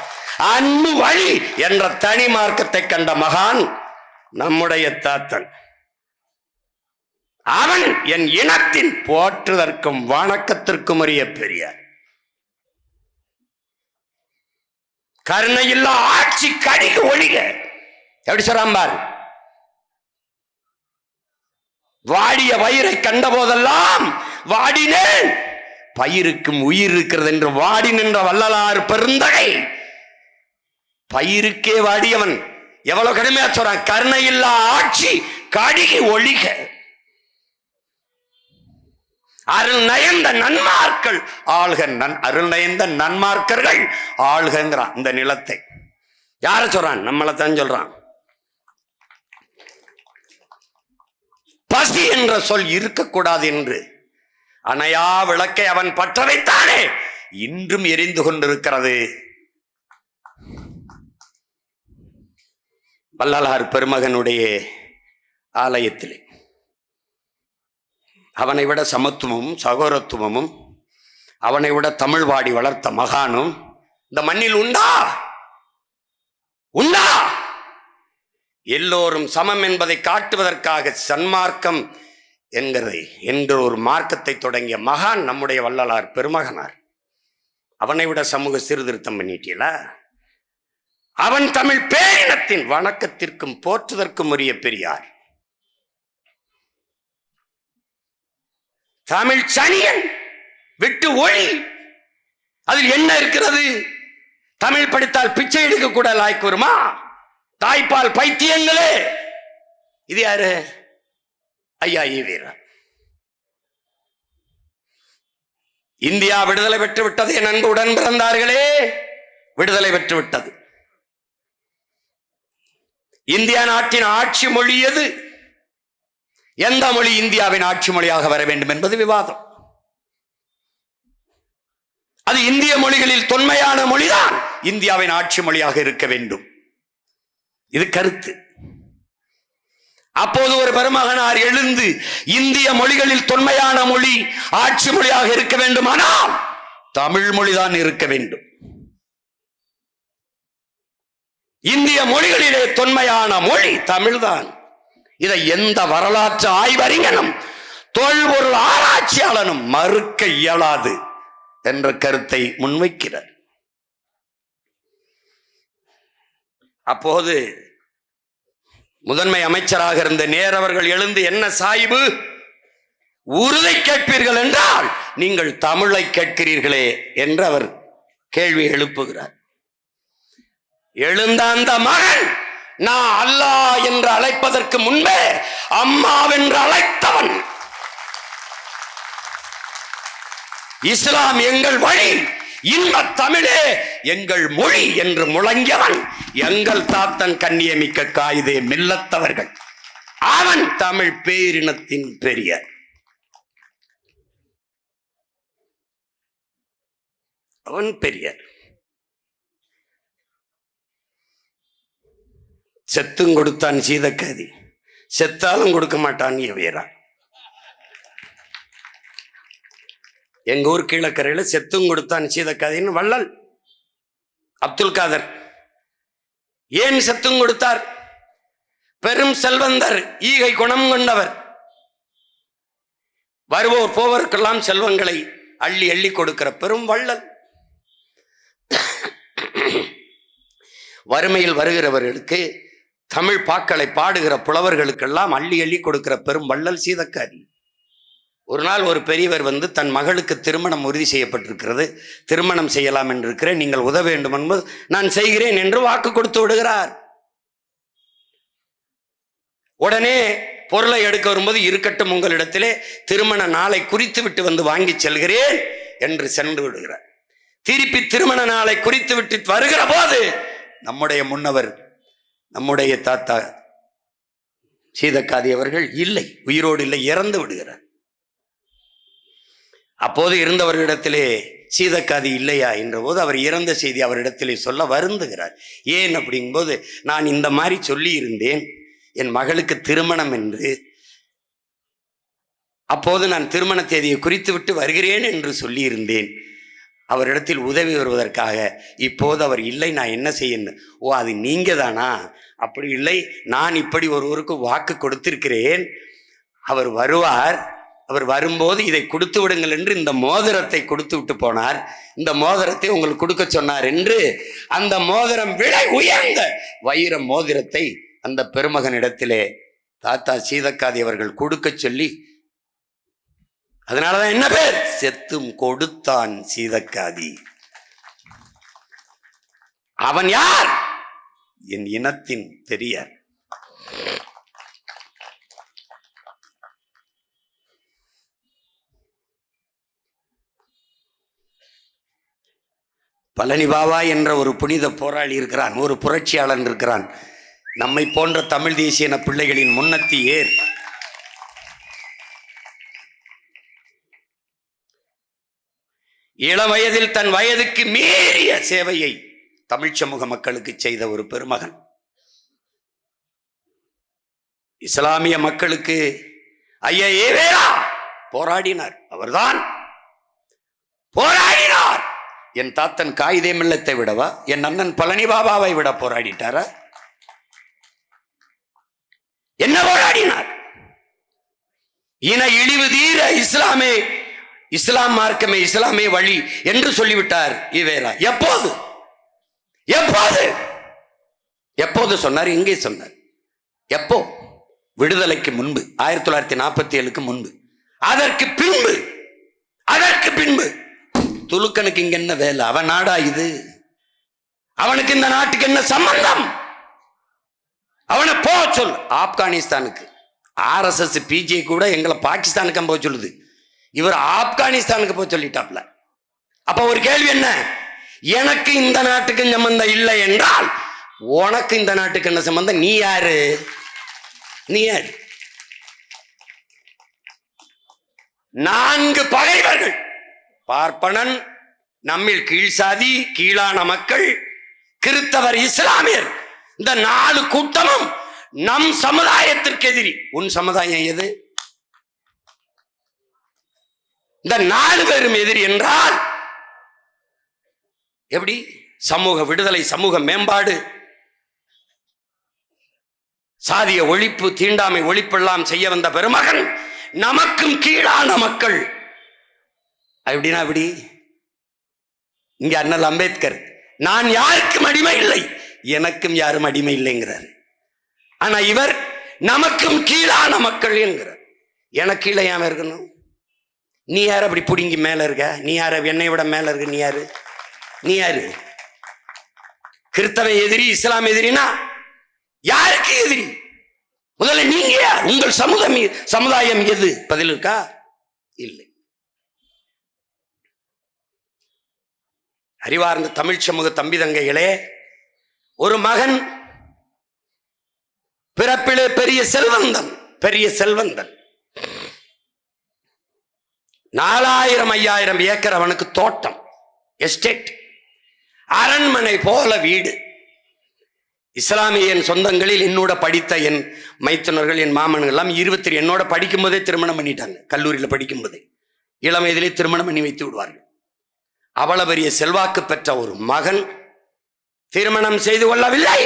அன்பு வழி என்ற தனி மார்க்கத்தை கண்ட மகான் நம்முடைய தாத்தன். அவன் என் இனத்தின் போற்றுதற்கும் வணக்கத்திற்கும் உரிய பெரியார். கருணையில்லா ஆட்சி கடிகு ஒழிக. எப்படி சொல்றாம்பார்? வாடிய வயிறை கண்ட போதெல்லாம் வாடினேன், பயிருக்கும் உயிர் இருக்கிறது என்று வாடி நின்ற வள்ளலார் பெருந்தகை. பயிருக்கே வாடியவன் எவ்வளவு கடுமையா சொல்றான், கருணையில்லா ஆட்சி கடிகு ஒழிக. அருள் நயந்த நன்மார்கள் ஆள்க, அருள் நயந்த நன்மார்க்கர்கள் ஆள்கிறான் இந்த நிலத்தை. யார சொல்றான்? நம்மளைத்தான் சொல்றான். பசி என்ற சொல் இருக்கக்கூடாது என்று அணையா விளக்கை அவன் பற்ற வைத்தானே, இன்றும் எரிந்து கொண்டிருக்கிறது. வள்ளலார் பெருமகனுடைய ஆலயத்திலே அவனை விட சமத்துவமும் சகோதரத்துவமும், அவனை விட தமிழ் வாடி வளர்த்த மகானும் இந்த மண்ணில் உண்டா? உண்டா? எல்லோரும் சமம் என்பதை காட்டுவதற்காக சன்மார்க்கம் என்கிற ஒரு மார்க்கத்தை தொடங்கிய மகான் நம்முடைய வள்ளலார் பெருமகனார். அவனை விட சமூக சீர்திருத்தம் பண்ணிட்டீல? அவன் தமிழ் பேரினத்தின் வணக்கத்திற்கும் போற்றுதற்கும் உரிய பெரியார். தமிழ் சனியன் விட்டு ஒழி. அதில் என்ன இருக்கிறது? தமிழ் படித்தால் பிச்சை எடுக்க கூட லாய்க்கு வருமா? தாய்ப்பால் பைத்தியங்களே. இது யாரு? ஐயா ஈவேரா. இந்தியா விடுதலை பெற்று விட்டது. என் அன்பு உடன் பிறந்தார்களே, விடுதலை பெற்று விட்டது. இந்தியா நாட்டின் ஆட்சி மொழி எது? எந்த மொழி இந்தியாவின் ஆட்சி மொழியாக வர வேண்டும் என்பது விவாதம். அது இந்திய மொழிகளில் தொன்மையான மொழிதான் இந்தியாவின் ஆட்சி மொழியாக இருக்க வேண்டும். இது கருத்து. அப்போது ஒரு பெருமகனார் எழுந்து இந்திய மொழிகளில் தொன்மையான மொழி ஆட்சி மொழியாக இருக்க வேண்டுமானால் தமிழ் மொழிதான் இருக்க வேண்டும். இந்திய மொழிகளிலே தொன்மையான மொழி தமிழ்தான். இதை எந்த வரலாற்று ஆய்வறிஞனும் தொல்பொருள் ஆராய்ச்சியாளனும் மறுக்க இயலாது என்ற கருத்தை முன்வைக்கிறார். அப்போது முதன்மை அமைச்சராக இருந்த நேரு அவர்கள் எழுந்து, என்ன சாய்பு, உறுதி கேட்பீர்கள் என்றால் நீங்கள் தமிழை கேட்கிறீர்களே என்று அவர் கேள்வி எழுப்புகிறார். எழுந்த அந்த மகன், நான் அல்லாஹ் என்று அழைப்பதற்கு முன்பே அம்மாவென்று அழைத்தவன், இஸ்லாம் எங்கள் வழி, இன்ப தமிழே எங்கள் மொழி என்று முழங்கியவன் எங்கள் தாத்தன் கண்ணியமிக்க காயிதே மில்லத்தவர்கள். அவன் தமிழ் பேரினத்தின் பெரியர். அவன் பெரியர். செத்தும் கொடுத்தான் சீதக்காதி, செத்தாலும் கொடுக்க மாட்டான் ஈவேரா. எங்க ஊர் கீழக்கரையில செத்தும் கொடுத்தான் சீதக்காதின்னு வள்ளல் அப்துல் காதர். ஏன் செத்தும் கொடுத்தார்? பெரும் செல்வந்தர், ஈகை குணம் கொண்டவர். வருவோர் போவருக்கெல்லாம் செல்வங்களை அள்ளி அள்ளி கொடுக்கிற பெரும் வள்ளல். வறுமையில் வருகிறவர்களுக்கு, தமிழ் பாக்களை பாடுகிற புலவர்களுக்கெல்லாம் அள்ளி அள்ளி கொடுக்கிற பெரும் வள்ளல் சீதக்காதி. ஒரு நாள் ஒரு பெரியவர் வந்து, தன் மகளுக்கு திருமணம் உறுதி செய்யப்பட்டிருக்கிறது, திருமணம் செய்யலாம் என்று இருக்கிறேன், நீங்கள் உதவ வேண்டும் என்பது, நான் செய்கிறேன் என்று வாக்கு கொடுத்து விடுகிறார். உடனே பொருளை எடுக்க வரும்போது, இருக்கட்டும் உங்களிடத்திலே, திருமண நாளை குறித்து விட்டு வந்து வாங்கி செல்கிறேன் என்று சென்று விடுகிறார். திருப்பி திருமண நாளை குறித்து விட்டு வருகிற போது நம்முடைய முன்னவர், நம்முடைய தாத்தா சீதக்காதி அவர்கள் இல்லை, உயிரோடு இல்லை, இறந்து விடுகிறார். அப்போது இருந்தவர்களிடத்திலே சீதக்காதி இல்லையா என்ற போது அவர் இறந்த செய்தி அவரிடத்திலே சொல்ல வருந்துகிறார். ஏன் அப்படிங்கும்போது, நான் இந்த மாதிரி சொல்லி இருந்தேன் என் மகளுக்கு திருமணம் என்று, அப்போது நான் திருமண தேதியை குறித்து விட்டு வருகிறேன் என்று சொல்லி இருந்தேன், அவரிடத்தில் உதவி வருவதற்காக. இப்போது அவர் இல்லை, நான் என்ன செய்யணும்? ஓ, அது நீங்க தானா? அப்படி இல்லை, நான் இப்படி ஒருவருக்கு வாக்கு கொடுத்திருக்கிறேன், அவர் வருவார், அவர் வரும்போது இதை கொடுத்து விடுங்கள் என்று இந்த மோதிரத்தை கொடுத்து விட்டு போனார், இந்த மோதிரத்தை உங்களுக்கு கொடுக்க சொன்னார் என்று அந்த மோதிரம் விலை உயர்ந்த வைர மோதிரத்தை அந்த பெருமகனிடத்திலே தாத்தா சீதக்காதி அவர்கள் கொடுக்க சொல்லி, அதனாலதான் என்ன பேர்? செத்தும் கொடுத்தான் சீதக்காதி. அவன் யார்? என் இனத்தின் பெரியர். பழனி பாபா என்ற ஒரு புனித போராளி இருக்கிறான், ஒரு புரட்சியாளன் இருக்கிறான். நம்மை போன்ற தமிழ் தேசிய பிள்ளைகளின் முன்னத்தி ஏர். இளம் வயதில் தன் வயதுக்கு மீறிய சேவையை தமிழ் சமூக மக்களுக்கு செய்த ஒரு பெருமகன். இஸ்லாமிய மக்களுக்கு ஐயா ஈவேரா போராடினார். அவர்தான் போராடினார். என் தாத்தன் காயிதே மில்லத்தை விடவா, என் அண்ணன் பழனி பாபாவை விட போராடிட்டாரா? என்ன போராடினார்? இன இழிவு தீர இஸ்லாமே, இஸ்லாம் மார்க்கமே, இஸ்லாமே வழி என்று சொல்லிவிட்டார் ஈவேரா. எப்போது எப்போது எப்போது சொன்னார்? எங்கே சொன்னார்? எப்போ? விடுதலைக்கு முன்பு, 1947க்கு முன்பு. அதற்கு பின்பு அதற்கு பின்பு துலுக்கனுக்கு இங்க என்ன வேலை? அவன் நாடா இது? அவனுக்கு இந்த நாட்டுக்கு என்ன சம்பந்தம்? அவனை போ சொல் ஆப்கானிஸ்தானுக்கு. RSS PJ கூட எங்களை பாகிஸ்தானுக்கு போக சொல்லுது, இவர் ஆப்கானிஸ்தானுக்கு போக சொல்லிட்டாப்ல. அப்ப ஒரு கேள்வி என்ன? எனக்கு இந்த நாட்டுக்கு சம்பந்தம் இல்லை என்றால் உனக்கு இந்த நாட்டுக்கு என்ன சம்பந்தம்? நீ யாரு? நீ யாரு? 4 பகைவர்கள்: பார்ப்பனன், நம்மில் கீழ் சாதி, கீழான மக்கள், கிறிஸ்தவர், இஸ்லாமியர். இந்த 4 கூட்டமும் நம் சமுதாயத்திற்கு எதிரி. உன் சமுதாயம் எது? இந்த 4 பேரும் எதிரி என்றால் எப்படி? சமூக விடுதலை, சமூக மேம்பாடு, சாதிய ஒழிப்பு, தீண்டாமை ஒழிப்பெல்லாம் செய்ய வந்த பெருமகன் நமக்கும் கீழான மக்கள். அப்படின்னா அப்படி இங்க அண்ணல் அம்பேத்கர் நான் யாருக்கும் அடிமை இல்லை, எனக்கும் யாரும் அடிமை இல்லைங்கிறார். ஆனா இவர் நமக்கும் கீழான மக்கள் என்கிறார். எனக்கு கீழே ஏன் இருக்கணும்? நீ யார் அப்படி புடிங்கி மேல இருக்க? நீ யார என்னை விட மேல இருக்க? நீ யாரு? நீ யாரு? கிறிஸ்தவ எதிரி, இஸ்லாம் எதிரினா யாருக்கு எதிரி? முதல்ல நீங்க யார்? உங்கள் சமுதாயம் எது? பதில் இருக்கா? இல்லை. அறிவார்ந்த தமிழ் சமூக தம்பி தங்கைகளே, ஒரு மகன் பிறப்பிலே பெரிய செல்வந்தன், பெரிய செல்வந்தன். 4000-5000 ஏக்கர் அவனுக்கு தோட்டம், எஸ்டேட், அரண்மனை போல வீடு. இஸ்லாமிய என் சொந்தங்களில் என்னோட படித்த என் மைத்துனர்கள், என் மாமன்கள் எல்லாம் 22 என்னோட படிக்கும் போதே திருமணம் பண்ணிட்டாங்க. கல்லூரியில் படிக்கும் போதே இளம் வயதிலே திருமணம் பண்ணி வைத்து விடுவார்கள். அவ்வளவு பெரிய செல்வாக்கு பெற்ற ஒரு மகன் திருமணம் செய்து கொள்ளவில்லை.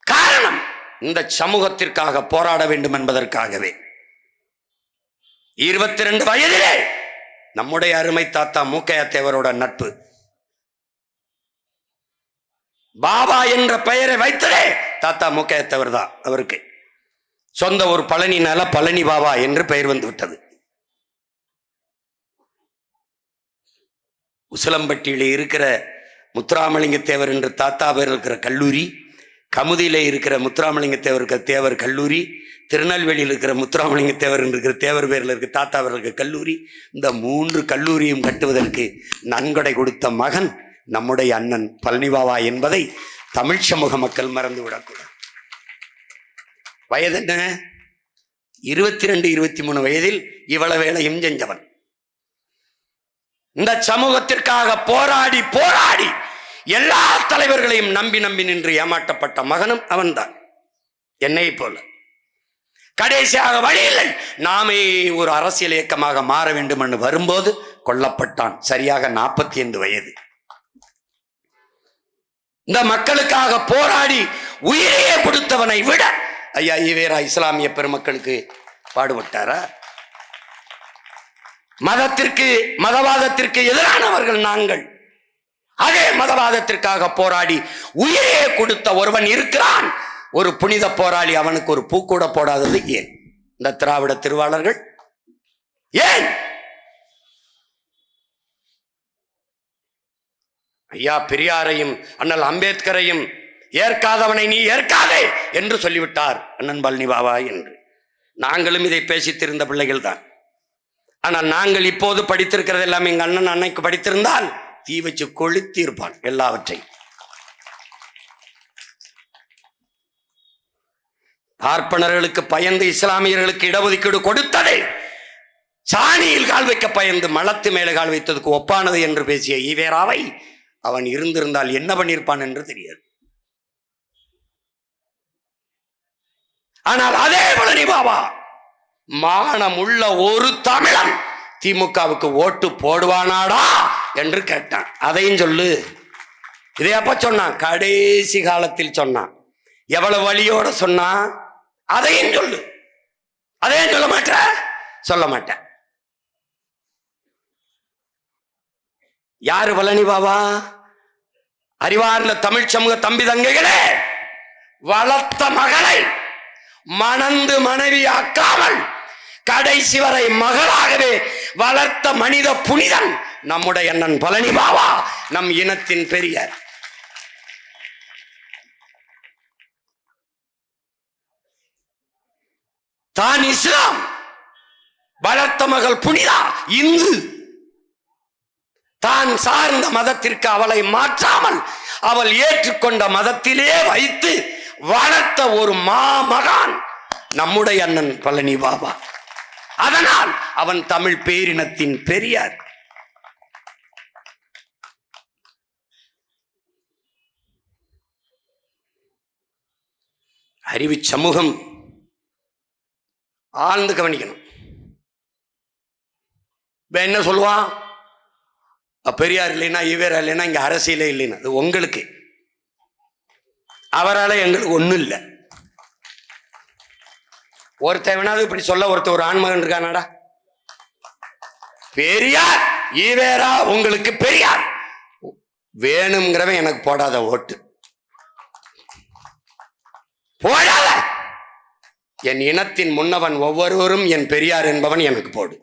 காரணம், இந்த சமூகத்திற்காக போராட வேண்டும் என்பதற்காகவே. 22 வயதிலே நம்முடைய அருமை தாத்தா மூக்கையா தேவரோட நட்பு. பாபா என்ற பெயரை வைத்ததே தாத்தா மூக்கையா தேவர் தான். அவருக்கு சொந்த ஒரு பழனினால பழனி பாபா என்று பெயர் வந்து விட்டது. உசிலம்பட்டியில இருக்கிற முத்துராமலிங்க தேவர் என்ற தாத்தா பேர் இருக்கிற கல்லூரி, கமுதியில இருக்கிற முத்துராமலிங்க தேவர் தேவர் கல்லூரி, திருநெல்வேலியில் இருக்கிற முத்துராமலிங்க தேவர் இருக்கிற தேவர் பேரில் இருக்க தாத்தா பேர் இருக்க கல்லூரி, இந்த 3 கல்லூரியும் கட்டுவதற்கு நன்கொடை கொடுத்த மகன் நம்முடைய அண்ணன் பழனி பாபா என்பதை தமிழ் சமூக மக்கள் மறந்து விடக்கூடாது. வயது என்ன? 22-23 வயதில் இவ்வளவு வேலையும் செஞ்சவன். இந்த சமூகத்திற்காக போராடி போராடி எல்லா தலைவர்களையும் நம்பி நம்பி நின்று ஏமாற்றப்பட்ட மகனும் அவன்தான், என்னை போல. கடைசியாக வழி இல்லை, நாமே ஒரு அரசியல் இயக்கமாக மாற வேண்டும் என்று வரும்போது கொல்லப்பட்டான். சரியாக 45 வயது. இந்த மக்களுக்காக போராடி உயிரையே கொடுத்தவனை விட ஐயா ஈவேரா இஸ்லாமிய பெருமக்களுக்கு பாடுபட்டாரா? மதத்திற்கு, மதவாதத்திற்கு எதிரானவர்கள் நாங்கள். அதே மதவாதத்திற்காக போராடி உயிரையே கொடுத்த ஒருவன் இருக்கிறான், ஒரு புனித போராளி. அவனுக்கு ஒரு பூ கூட போடாதது ஏன்? இந்த திராவிட திருவாளர்கள் ஏன்? ஐயா பெரியாரையும் அண்ணல் அம்பேத்கரையும் ஏற்காதவனை நீ ஏற்காதே என்று சொல்லிவிட்டார் அண்ணன் பழனி பாபா என்று. நாங்களும் இதை பேசித்திருந்த பிள்ளைகள் தான். ஆனால் நாங்கள் இப்போது படித்திருக்கிறது எல்லாம் எங்க அண்ணன் அன்னைக்கு படித்திருந்தால் தீ வச்சு கொளுத்தி இருப்பான் எல்லாவற்றையும். பார்ப்பனர்களுக்கு பயந்து இஸ்லாமியர்களுக்கு இடஒதுக்கீடு கொடுத்ததை சாணியில் கால் வைக்க பயந்து மலத்து மேலே கால் வைத்ததுக்கு ஒப்பானது என்று பேசிய ஈவேராவை அவன் இருந்திருந்தால் என்ன பண்ணியிருப்பான் என்று தெரியாது. ஆனால் அதே பழனி பாபா மானம் உள்ள ஒரு தமிழன் திமுகவுக்கு ஓட்டு போடுவானாடா என்று கேட்டான். அதையும் சொல்லு. இதை அப்ப சொன்னான், கடைசி காலத்தில் சொன்னான். எவ்வளவு வழியோட சொன்னான், அதையும் சொல்லு. அதையும் சொல்ல மாட்ட? சொல்ல மாட்டேன். யாரு பழனி பாபா? அறிவார்ந்த தமிழ் சமூக தம்பி தங்கைகளே, வளர்த்த மகளை மணந்து மனைவி ஆக்காமல் கடைசி வரை மகளாகவே வளர்த்த மனித புனிதன் நம்முடைய அண்ணன் பழனி பாபா, நம் இனத்தின் பெரியார். தான் இஸ்லாம் வளர்த்த மகள் புனிதா இந்து. தான் சார்ந்த மதத்திற்கு அவளை மாற்றாமல் அவள் ஏற்றுக்கொண்ட மதத்திலே வைத்து வளர்த்த ஒரு மாமகான் நம்முடைய அண்ணன் பழனி பாபா. அதனால் அவன் தமிழ் பேரினத்தின் பெரியார். அறிவு சமூகம் ஆழ்ந்து கவனிக்கணும். என்ன சொல்லுவான், பெரியார் இல்லைன்னா இவர் இல்லைன்னா இங்க அரசியலே இல்லைன்னா, அது உங்களுக்கு. அவரால் எங்களுக்கு ஒன்றும் இல்லை. ஒருத்தன் வேணாவது இப்படி சொல்ல, ஒருத்தர் ஒரு ஆண்மகன் இருக்கானாடா, பெரியார் ஈவேரா உங்களுக்கு பெரியார் வேணுங்கிறவன் எனக்கு போடாத ஓட்டு, போடாத. என் இனத்தின் முன்னவன் ஒவ்வொருவரும் என் பெரியார் என்பவன் எனக்கு போடு.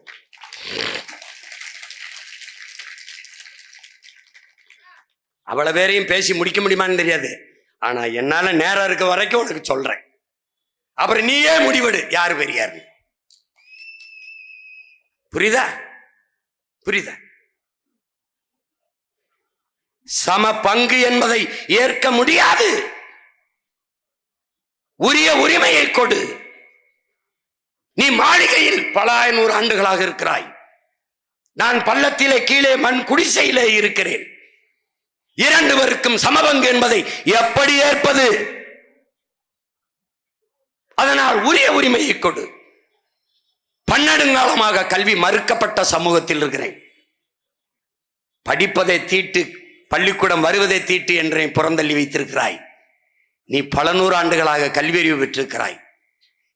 அவ்வளவு பேரையும் பேசி முடிக்க முடியுமான்னு தெரியாது, ஆனா என்னால நேரம் இருக்க வரைக்கும் உனக்கு சொல்றேன். அப்புறம் நீயே முடிவெடு யாரு பெரியார். புரியுதா? புரியுதா? சம பங்கு என்பதை ஏற்க முடியாது. உரிய உரிமையை கொடு. நீ மாளிகையில் பல 500 ஆண்டுகளாக இருக்கிறாய், நான் பள்ளத்திலே கீழே மண் குடிசையிலே இருக்கிறேன். 2 பேருக்கும் சமபங்கு என்பதை எப்படி ஏற்பது? அதனால் உரிய உரிமையை கொடு. பன்னெடுங்காலமாக கல்வி மறுக்கப்பட்ட சமூகத்தில் இருக்கிறேன். படிப்பதை தீட்டு, பள்ளிக்கூடம் வருவதை தீட்டு என்றே புறந்தள்ளி வைத்திருக்கிறாய். நீ பல 100 ஆண்டுகளாக கல்வியறிவு பெற்றிருக்கிறாய்.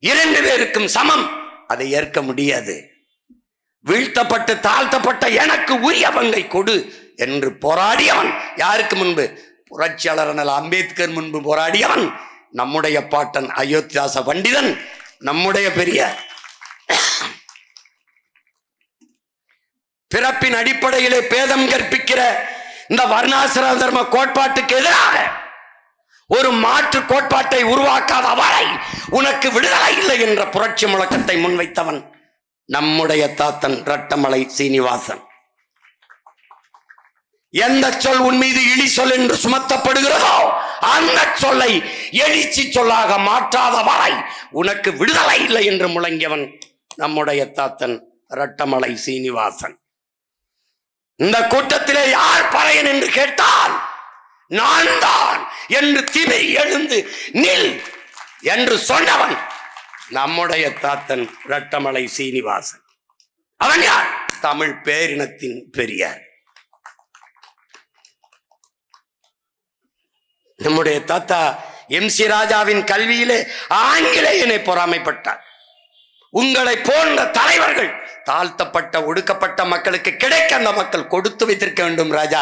2 பேருக்கும் சமம், அதை ஏற்க முடியாது. வீழ்த்தப்பட்டு தாழ்த்தப்பட்ட எனக்கு உரிய பங்கை கொடு என்று போராடியவன் யாருக்கு முன்பு? புரட்சியாளர் அம்பேத்கர் முன்பு போராடியவன் நம்முடைய பாட்டன் அயோத்திதாச பண்டிதன், நம்முடைய பெரியார். பிறப்பின் அடிப்படையிலே பேதம் கற்பிக்கிற இந்த வர்ணாசிரம தர்ம கோட்பாட்டுக்கு எதிராக ஒரு மாற்று கோட்பாட்டை உருவாக்காத வரை உனக்கு விடுதலை இல்லை என்ற புரட்சி முழக்கத்தை முன்வைத்தவன் நம்முடைய தாத்தன் ரட்டமலை சீனிவாசன். எந்த சொல் உன் மீது இழி சொல் என்று சுமத்தப்படுகிறதோ அந்த சொல்லை எழுச்சி சொல்லாக மாற்றாத வரை உனக்கு விடுதலை இல்லை என்று முழங்கியவன் நம்முடைய தாத்தன் ரட்டமலை சீனிவாசன். இந்த கூட்டத்திலே யார் பறையன் என்று கேட்டால் நான் தான் என்று திமிரி எழுந்து நில் என்று சொன்னவன் நம்முடைய தாத்தன் ரட்டமலை சீனிவாசன். அவன் யார்? தமிழ் பேரினத்தின் பெரியார். நம்முடைய தாத்தா MC ராஜாவின் கல்வியிலே ஆங்கிலேயனை பொறாமைப்பட்டார். உங்களை போன்ற தலைவர்கள் தாழ்த்தப்பட்ட ஒடுக்கப்பட்ட மக்களுக்கு கிடைக்க அந்த மக்கள் கொடுத்து வைத்திருக்க வேண்டும் ராஜா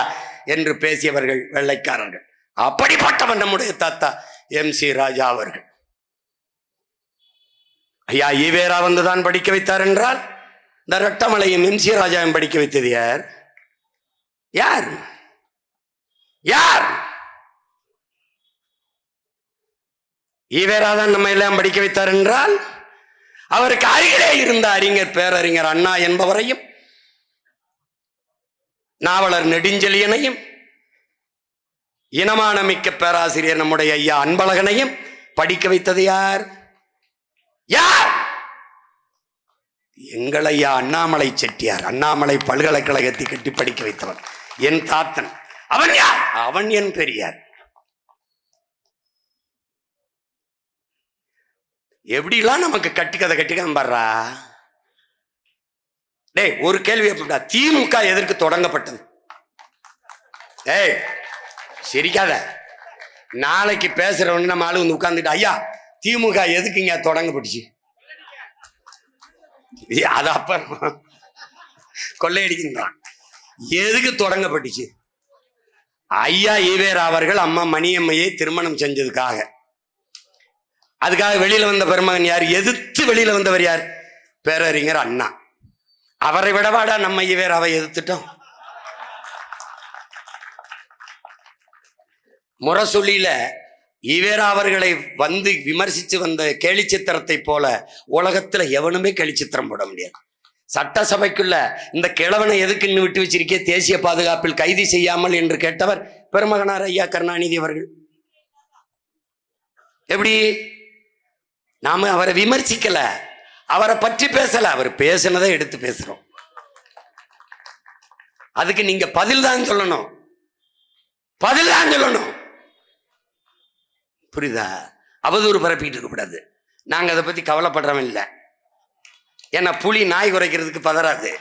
என்று பேசியவர்கள் வெள்ளைக்காரர்கள். அப்படிப்பட்டவன் நம்முடைய தாத்தா MC ராஜா அவர்கள். ஐயா ஈவேரா வந்துதான் படிக்க வைத்தார் என்றால் இந்த ரட்டமலையும் MC ராஜாவும் படிக்க வைத்தது யார்? யார்? யார்? ஈவேரா தான் நம்ம எல்லாம் படிக்க வைத்தார் என்றால் அவருக்கு அருகிலே இருந்த அறிஞர் பேரறிஞர் அண்ணா என்பவரையும் நாவலர் நெடுஞ்செழியனையும் இனமான மிக்க பேராசிரியர் நம்முடைய ஐயா அன்பழகனையும் படிக்க வைத்தது யார்? யார்? எங்கள் ஐயா அண்ணாமலை செட்டியார், அண்ணாமலை பல்கலைக்கழகத்தை கட்டி படிக்க வைத்தவன் என் தாத்தன். அவன் யார்? அவன் என் பெரியார். எப்படிலாம் நமக்கு கட்டுக்கதை கட்டிக்கம்பா. டேய் ஒரு கேள்வி எப்படிடா, திமுக எதற்கு தொடங்கப்பட்டது? ஏய் சிரிக்காத. நாளைக்கு பேசுறவன் நம்ம ஆளு வந்து உட்கார்ந்துட்டு ஐயா திமுக எதுக்குங்க தொடங்கப்பட்டுச்சு? அது அப்புறம் கொள்ளையடிக்கின்றான். எதுக்கு தொடங்கப்பட்டுச்சு? ஐயா ஈவேரா அவர்கள் அம்மா மணியம்மையை திருமணம் செஞ்சதுக்காக. அதுக்காக வெளியில வந்த பெருமகன் யார்? எதிர்த்து வெளியில வந்தவர் யார்? பேரறிஞர் அண்ணா. அவரை விடவாடா நம்ம ஈவேராவை எதிர்த்துட்டோம். முரசொலியில ஈவேரா அவர்களை வந்து விமர்சித்து வந்த கேலிச்சித்திரத்தை போல உலகத்துல எவனுமே கேலிச்சித்திரம் போட முடியாது. சட்டசபைக்குள்ள இந்த கிழவனை எதுக்குன்னு விட்டு வச்சிருக்கே, தேசிய பாதுகாப்பில் கைது செய்யாமல் என்று கேட்டவர் பெருமகனார் ஐயா கருணாநிதி அவர்கள். எப்படி? நாம அவரை விமர்சிக்கல, அவரை பற்றி பேசல, அவர் பேசினதை எடுத்து பேசுறோம். அதுக்கு நீங்க பதில் தான் சொல்லணும், பதில் தான் சொல்லணும். புரியுதா? அவதூறு பரப்பிட்டு இருக்க கூடாது. நாங்க அதை பத்தி கவலைப்படுறவன் இல்லை. ஏன்னா புலி நாய் குறைக்கிறதுக்கு பதறாது.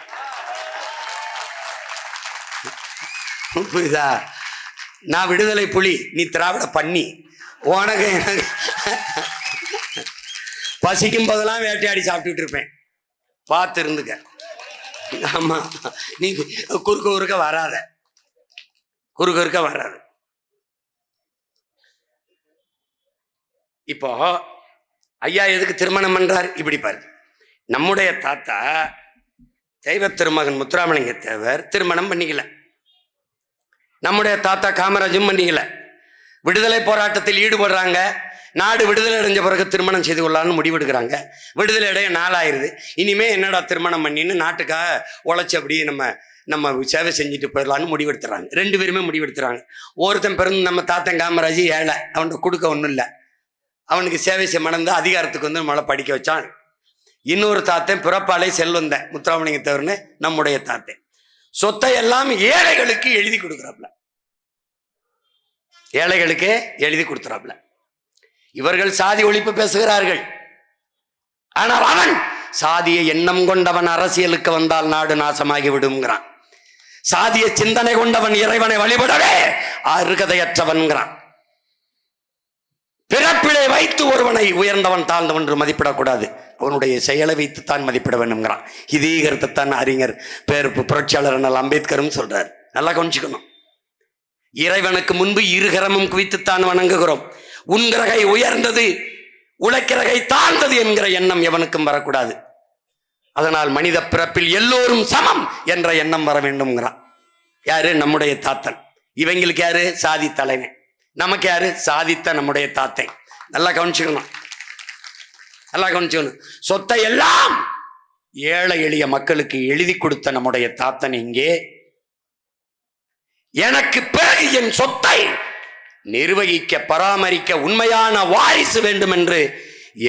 புரியுதா? நான் விடுதலை புலி, நீ திராவிட பண்ணி. உனக்கு பசிக்கும் போதெல்லாம் வேட்டையாடி சாப்பிட்டுட்டு இருப்பேன், பார்த்து இருந்துக்க. ஆமா, நீ குறுக்க வராத, குறுக்க வராது. இப்போ ஐயா எதுக்கு திருமணம் பண்றார்? இப்படி பாரு, நம்முடைய தாத்தா தெய்வ திருமகன் முத்துராமலிங்க தேவர் திருமணம் பண்ணிக்கல. நம்முடைய தாத்தா காமராஜும் பண்ணிக்கல. விடுதலை போராட்டத்தில் ஈடுபடுறாங்க. நாடு விடுதலை அடைஞ்ச பிறகு திருமணம் செய்து கொள்ளலான்னு முடிவெடுக்கிறாங்க. விடுதலை அடைய நாளாயிருது. இனிமே என்னடா திருமணம் பண்ணின்னு நாட்டுக்காக உழைச்சி அப்படியே நம்ம சேவை செஞ்சுட்டு போயிடலான்னு முடிவெடுத்துறாங்க. ரெண்டு பேருமே முடிவெடுத்துறாங்க. ஒருத்தன் பிறந்து நம்ம தாத்தன் காமராஜ் ஏழை, அவன்கிட்ட கொடுக்க ஒன்றும் இல்லை, அவனுக்கு சேவை செய்ய மணந்து அதிகாரத்துக்கு வந்து நம்மளை படிக்க வச்சான். இன்னொரு தாத்தன் பிறப்பாலே செல்வந்த முத்துராமலிங்க தேவர்னு நம்முடைய தாத்தன் சொத்தை எல்லாம் ஏழைகளுக்கு எழுதி கொடுக்குறாப்ல, ஏழைகளுக்கு எழுதி கொடுத்துறாப்ல. இவர்கள் சாதி ஒழிப்பு பேசுகிறார்கள். ஆனால் அவன் சாதிய எண்ணம் கொண்டவன் அரசியலுக்கு வந்தால் நாடு நாசமாகி விடுங்கிறான். சாதிய சிந்தனை கொண்டவன் இறைவனை வழிபடவே அருகதையற்றவன்கிறான். பிறப்பிலை வைத்து ஒருவனை உயர்ந்தவன் தாழ்ந்தவன் என்று மதிப்பிடக்கூடாது, அவனுடைய செயலை வைத்து தான் மதிப்பிட வேண்டும்ங்கிறான். இதே கருத்தைத்தான் அறிஞர் புரட்சியாளர் அண்ணல் அம்பேத்கரும் சொல்றார். நல்லா கவனிச்சுக்கணும். இறைவனுக்கு முன்பு இருகரமும் குவித்துத்தான் வணங்குகிறோம். உன்கிரகை உயர்ந்தது, உழைக்கிறகை தாழ்ந்தது என்கிற எண்ணம் எவனுக்கும் வரக்கூடாது. அதனால் மனித பிறப்பில் எல்லோரும் சமம் என்ற எண்ணம் வர வேண்டும்ங்கிறான். யாரு? நம்முடைய தாத்தன். இவங்களுக்கு யாரு? சாதி தலைவன். நமக்கு யாரு? சாதித்த நம்முடைய தாத்தை. நல்லா கவனிச்சுக்கணும், நல்லா கவனிச்சுக்கணும். சொத்தை எல்லாம் ஏழை எளிய மக்களுக்கு எழுதி கொடுத்த நம்முடைய தாத்தன் இங்கே எனக்கு பிறகு என் சொத்தை நிர்வகிக்க பராமரிக்க உண்மையான வாரிசு வேண்டும் என்று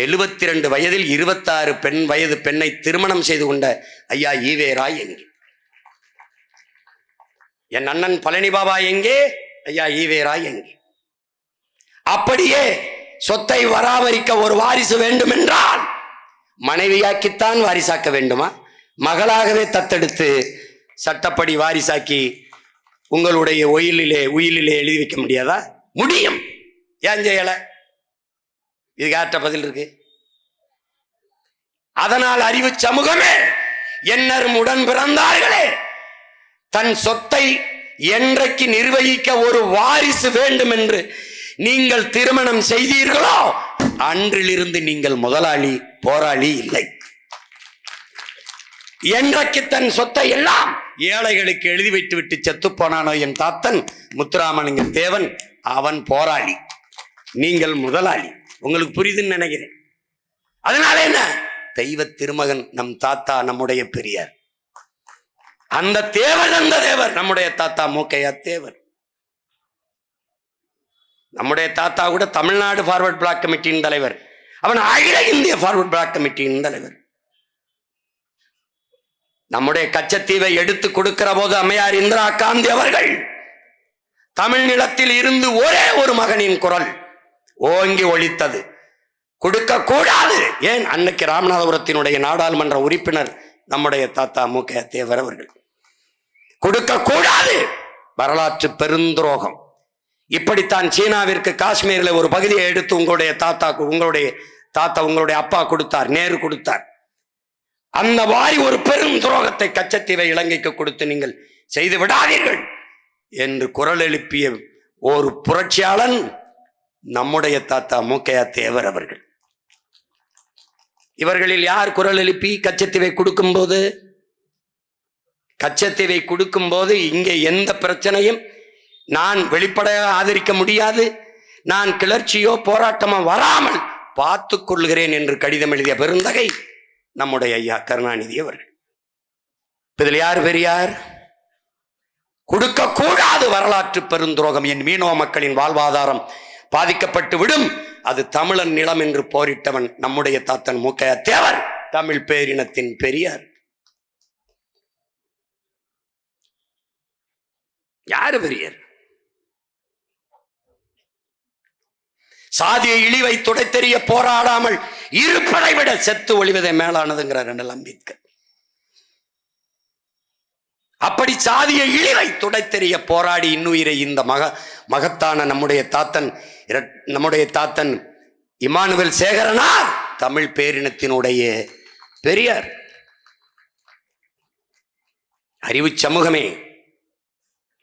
72 வயதில் 26 வயது பெண்ணை திருமணம் செய்து கொண்ட ஐயா ஈவேரா எங்கே? என் அண்ணன் பழனி பாபா எங்கே? ஐயா ஈவேரா எங்கே? அப்படியே சொத்தை பராமரிக்க ஒரு வாரிசு வேண்டும் என்றால் மனைவியாக்கித்தான் வாரிசாக்க வேண்டுமா? மகளாகவே தத்தெடுத்து சட்டப்படி வாரிசாக்கி உங்களுடைய உயிலிலே எழுதி வைக்க முடியாதா? முடியும். ஏன் செய்யல? இதுக்கு ஆற்ற பதில் இருக்கு. அதனால் அறிவு சமூகமே, என்னரும் உடன் பிறந்தார்களே, தன் சொத்தை என்றைக்கு நிர்வகிக்க ஒரு வாரிசு வேண்டும் என்று நீங்கள் திருமணம் செய்தீர்களோ அன்றிலிருந்து நீங்கள் முதலாளி, போராளி இல்லை. என்றைக்கு தன் சொத்தை எல்லாம் ஏழைகளுக்கு எழுதி வைத்து விட்டு செத்து போனானோ என் தாத்தன் முத்துராமலிங்க தேவன், அவன் போராளி, நீங்கள் முதலாளி. உங்களுக்கு புரியுதுன்னு நினைக்கிறேன். அதனால என்ன? தெய்வ திருமகன் நம் தாத்தா, நம்முடைய பெரியார். அந்த தேவர், அந்த தேவர் நம்முடைய தாத்தா மூக்கையா தேவர். நம்முடைய தாத்தா கூட தமிழ்நாடு ஃபார்வர்ட் பிளாக் கமிட்டியின் தலைவர், அவன் அகில இந்திய ஃபார்வர்ட் பிளாக் கமிட்டியின் தலைவர். நம்முடைய கச்சத்தீவை எடுத்து கொடுக்கிற போது அம்மையார் இந்திரா காந்தி அவர்கள் தமிழ் நிலத்தில் இருந்து ஒரே ஒரு மகனின் குரல் ஓங்கி ஒலித்தது. கொடுக்க கூடாது. ஏன்? அன்னைக்கு ராமநாதபுரத்தினுடைய நாடாளுமன்ற உறுப்பினர் நம்முடைய தாத்தா மூக்கையா தேவர் அவர்கள். கொடுக்க கூடாது, வரலாற்று பெருந்துரோகம். இப்படித்தான் சீனாவிற்கு காஷ்மீரில் ஒரு பகுதியை எடுத்து உங்களுடைய அப்பா கொடுத்தார், நேரு கொடுத்தார். அந்த வாரி ஒரு பெரும் துரோகத்தை கச்சத்தீவை இலங்கைக்கு கொடுத்து நீங்கள் செய்து விடாதீர்கள் என்று குரல் எழுப்பிய ஒரு புரட்சியாளன் நம்முடைய தாத்தா மூக்கையா தேவர் அவர்கள். இவர்களில் யார் குரல் எழுப்பி கச்சத்தீவை கொடுக்கும் போது இங்கே எந்த பிரச்சனையும் நான் வெளிப்படையாக ஆதரிக்க முடியாது, நான் கிளர்ச்சியோ போராட்டமோ வராமல் பார்த்துக் கொள்கிறேன் என்று கடிதம் எழுதிய பெருந்தகை நம்முடைய ஐயா கருணாநிதி அவர்கள். இதில் யார் பெரியார்? கொடுக்க கூடாது வரலாற்று பெருந்துரோகம், என் மீனவ மக்களின் வாழ்வாதாரம் பாதிக்கப்பட்டு விடும், அது தமிழன் நிலம் என்று போரிட்டவன் நம்முடைய தாத்தன் மூக்கைய தேவர், தமிழ் பேரினத்தின் பெரியார். யாரு பெரியார்? சாதிய இழிவை துடைத்தெறிய போராடாமல் இருப்பதை விட செத்து ஒளிவதை மேலானதுங்கிறார் அண்ணல் அம்பேத்கர். அப்படி சாதிய இழிவை துடைத்தெறிய போராடி இன்னுயிரை இந்த மகத்தான நம்முடைய தாத்தன் இமானுவேல் சேகரனார் தமிழ் பேரினத்தினுடைய பெரியார். அறிவு சமூகமே,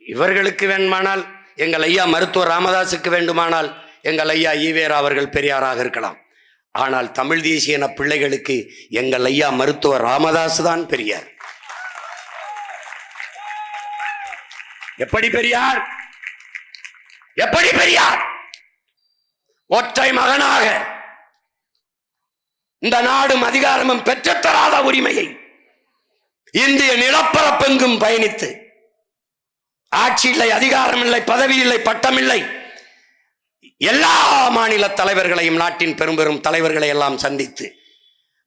இவர்களுக்கு வேண்டுமானால், எங்கள் ஐயா மருத்துவர் ராமதாசுக்கு வேண்டுமானால் எங்கள் ஐயா ஈவேரா அவர்கள் பெரியாராக இருக்கலாம். ஆனால் தமிழ் தேசிய பிள்ளைகளுக்கு எங்கள் ஐயா மருத்துவர் ராமதாஸ் தான் பெரியார். எப்படி பெரியார்? ஒற்றை மகனாக இந்த நாடும் அதிகாரமும் பெற்றுத்தராத உரிமையை இந்திய நிலப்பரப்பெங்கும் பயணித்து, ஆட்சி இல்லை, அதிகாரம் இல்லை, பதவி இல்லை, பட்டம் இல்லை, எல்லா மாநில தலைவர்களையும் நாட்டின் பெரும் தலைவர்களை எல்லாம் சந்தித்து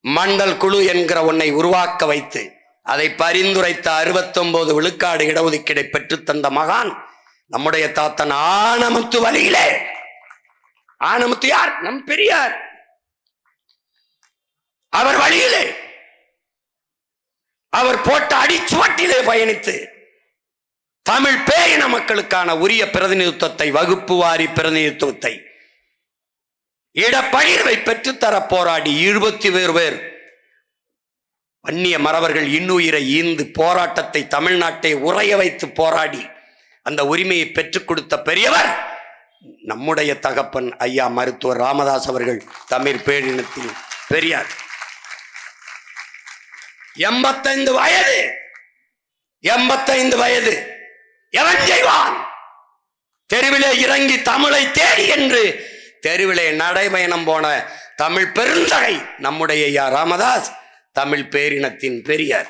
மண்டல் குழு என்கிற ஒன்றை உருவாக்க வைத்து அதை பரிந்துரைத்த 69 விழுக்காடு இடஒதுக்கீடை பெற்றுத்தந்த மகான் நம்முடைய தாத்தன் ஆனமுத்து வழியிலே. ஆனமுத்து யார்? நம் பெரியார். அவர் வழியிலே, அவர் போட்ட அடிச்சுவட்டிலே பயணித்து தமிழ் பேரின மக்களுக்கான உரிய பிரதிநிதித்துவத்தை, வகுப்பு வாரி பிரதிநிதித்துவத்தை, இடப்பகிர்வை பெற்றுத்தர போராடி 20 பேர் வன்னிய மறவர்கள் இன்னுயிரை ஈந்து போராட்டத்தை தமிழ்நாட்டை உறைய வைத்து போராடி அந்த உரிமையை பெற்றுக் கொடுத்த பெரியவர் நம்முடைய தகப்பன் ஐயா மருத்துவர் ராமதாஸ் அவர்கள், தமிழ் பேரினத்தின் பெரியார். 85 வயது எவன் செய்வான்? தெருவிலே இறங்கி தமிழை தேடி என்று தெருவிலே நடைபயணம் போன தமிழ் பெருந்தகை நம்முடைய ஐயா ராமதாஸ், தமிழ் பேரினத்தின் பெரியார்.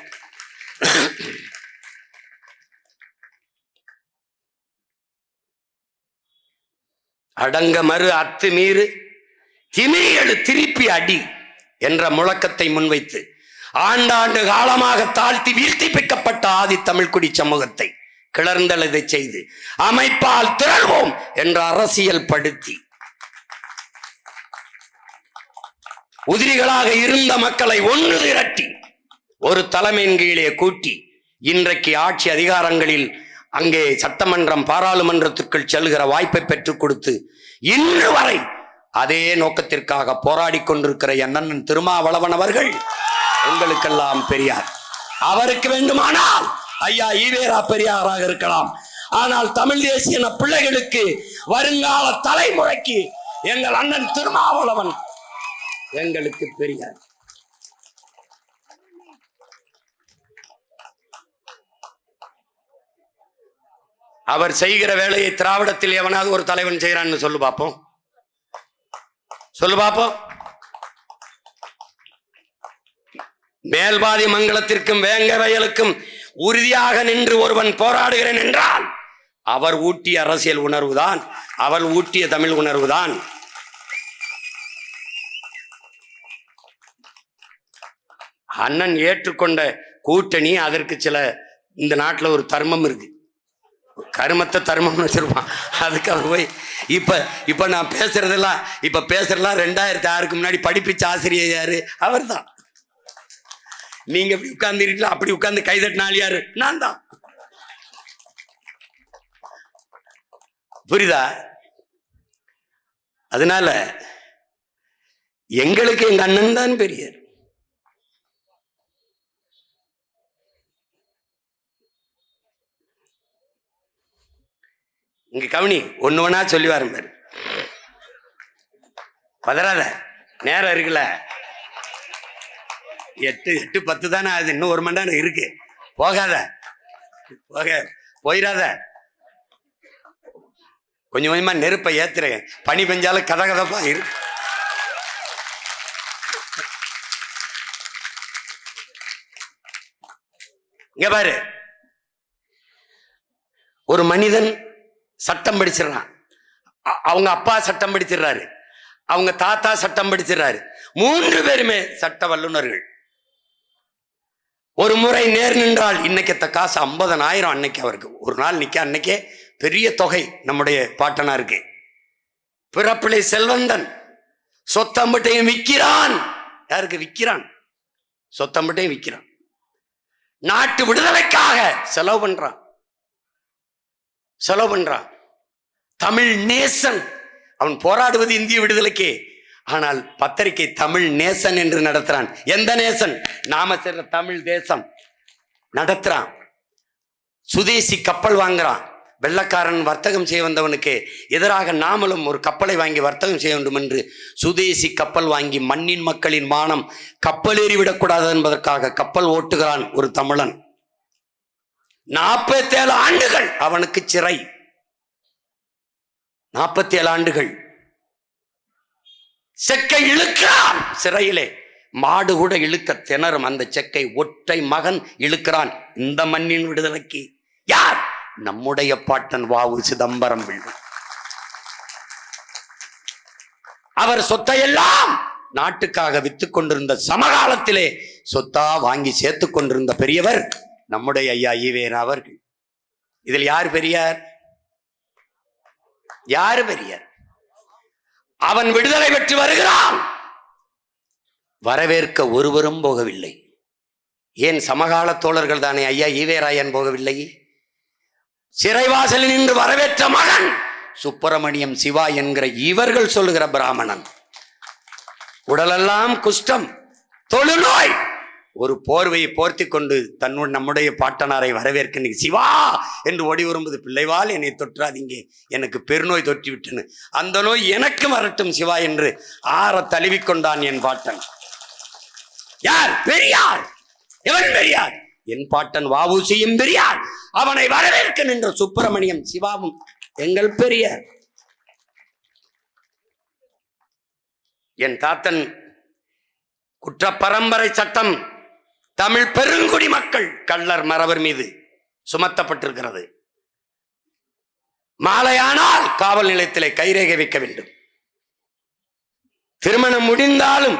அடங்க மறு அத்துமீறு திமிரியடு திருப்பி அடி என்ற முழக்கத்தை முன்வைத்து ஆண்டாண்டு காலமாக தாழ்த்தி வீழ்த்தி பிக்கப்பட்ட ஆதி தமிழ்குடி சமூகத்தை கிளர்ந்தெழுதை செய்து அமைப்பால் திரள்வோம் என்ற அரசியல் படுத்தி உதிரிகளாக இருந்த மக்களை ஒன்று திரட்டி ஒரு தலைமையின் கீழே கூட்டி இன்றைக்கு ஆட்சி அதிகாரங்களில் அங்கே சட்டமன்றம் பாராளுமன்றத்திற்குள் செல்கிற வாய்ப்பை பெற்றுக் கொடுத்து இன்று வரை அதே நோக்கத்திற்காக போராடி கொண்டிருக்கிற அண்ணன் திருமாவளவன் அவர்கள் உங்களுக்கெல்லாம் பெரியார். அவருக்கு வேண்டுமானால் ஐயா ஈவேரா பெரியாராக இருக்கலாம். ஆனால் தமிழ் தேசிய பிள்ளைகளுக்கு, வருங்கால தலைமுறைக்கு எங்கள் அண்ணன் திருமாவளவன் எங்களுக்கு பெரியார். அவர் செய்கிற வேலையை திராவிடத்தில் எவனாவது ஒரு தலைவன் செய்யறான்னு சொல்லு பார்ப்போம். மேல்பாதி மங்கலத்திற்கும் வேங்க வயலுக்கும் உறுதியாக நின்று ஒருவன் போராடுகிறேன் என்றால் அவர் ஊட்டிய அரசியல் உணர்வுதான், அவர் ஊட்டிய தமிழ் உணர்வுதான். அண்ணன் ஏற்றுக்கொண்ட கூட்டணி, அதற்கு சில இந்த நாட்டில் ஒரு தர்மம் இருக்கு, கருமத்தை தர்மம்னு வச்சிருப்பான். அதுக்கு அவர் போய் இப்ப நான் பேசுறதெல்லாம் 2006க்கு முன்னாடி படிப்பிச்ச ஆசிரியர் யாரு? அவர் தான். நீங்க எப்படி உட்கார்ந்து அப்படி உட்கார்ந்து கைதட்டினாள் யாரு? நான் தான். புரியுதா? அதனால எங்களுக்கு எங்க அண்ணன் தான் பெரியார். இங்க கவனி, ஒண்ணு சொல்லி பாரு, பதறாத, நேரம் இருக்குல்ல. 8 10 தானே ஆகுது, இன்னும் 1 மணி நேரம் இருக்கு. போகாத, போயிடாத. கொஞ்சம் கொஞ்சமா நெருப்பை ஏத்துறேன். பனி பெஞ்சாலும் கதகதப்பா இருக்கு. இங்க பாரு, ஒரு மனிதன் சட்டம் படிச்சிடறான். அவங்க அப்பா சட்டம் படிச்சிடறாரு, அவங்க தாத்தா சட்டம் படிச்சிடறாரு. 3 பேருமே சட்ட வல்லுநர்கள். ஒரு முறை நேர் நின்றால் இன்னைக்கு காசு 50,000. அன்னைக்கு அவருக்கு ஒரு நாள் நிக்க, அன்னைக்கே பெரிய தொகை நம்முடைய பாட்டனாருக்கு. பிறப்பிலை செல்வந்தன், சொத்தம்பட்டையும் விற்கிறான். யாருக்கு விற்கிறான்? சொத்தம்பட்டையும் விற்கிறான். நாட்டு விடுதலைக்காக செலவு பண்றான். தமிழ் நேசன். அவன் போராடுவது இந்திய விடுதலைக்கு. ஆனால் பத்திரிகை தமிழ் நேசன் என்று நடத்துறான். எந்த நேசன்? நாம சேர்ந்த தமிழ் தேசம் நடத்துறான். சுதேசி கப்பல் வாங்குறான். வெள்ளக்காரன் வர்த்தகம் செய்ய வந்தவனுக்கு எதிராக நாமளும் ஒரு கப்பலை வாங்கி வர்த்தகம் செய்ய வேண்டும் என்று சுதேசி கப்பல் வாங்கி மண்ணின் மக்களின் மானம் கப்பலேறி விடக்கூடாது என்பதற்காக கப்பல் ஓட்டுகிறான் ஒரு தமிழன். 47 ஆண்டுகள் அவனுக்கு சிறை. 47 ஆண்டுகள் செக்கை இழுக்கிறான் சிறையிலே. மாடு கூட இழுக்க திணறும் அந்த செக்கை ஒற்றை மகன் இழுக்கிறான். இந்த மண்ணின் விடுதலைக்கு யார்? நம்முடைய பாட்டன் வாவு சிதம்பரம் பிள்ளை. அவர் சொத்தையெல்லாம் நாட்டுக்காக வித்துக் கொண்டிருந்த சமகாலத்திலே சொத்தா வாங்கி சேர்த்து கொண்டிருந்த பெரியவர் நம்முடைய ஐயா ஈவேரா அவர்கள். இதில் யார் பெரியார்? யாரு பெரியார்? அவன் விடுதலை பெற்று வருகிறான். வரவேற்க ஒருவரும் போகவில்லை. ஏன்? சமகால தோழர்கள் தானே. ஐயா ஈவேராயன் போகவில்லை. சிறைவாசலில் நின்று வரவேற்ற மகன் சுப்பிரமணியம் சிவா என்கிற இவர்கள் சொல்லுகிற பிராமணன். உடலெல்லாம் குஷ்டம், தொழுநோய். ஒரு போர்வையை போர்த்தி கொண்டு நம்முடைய பாட்டனாரை வரவேற்க சிவா என்று ஓடி வரும்போது, பிள்ளைவால் என்னை தொற்றாதீங்க, எனக்கு பெருநோய் தொற்றி விட்டனு, அந்த நோய் எனக்கு வரட்டும் சிவா என்று ஆற தழுவிக்கொண்டான் என் பாட்டன். யார்? பெரியார். எவன் பெரியார்? என் பாட்டன் வ.உ.சியும் பெரியார். அவனை வரவேற்க நின்ற சுப்பிரமணியம் சிவாவும் எங்கள் பெரியார். என் தாத்தன் குற்ற பரம்பரை சட்டம் தமிழ் பெருங்குடி மக்கள் கள்ளர் மறவர் மீது சுமத்தப்பட்டிருக்கிறது. மாலையானால் காவல் நிலையத்திலே கைரேகை வைக்க வேண்டும். திருமணம் முடிந்தாலும்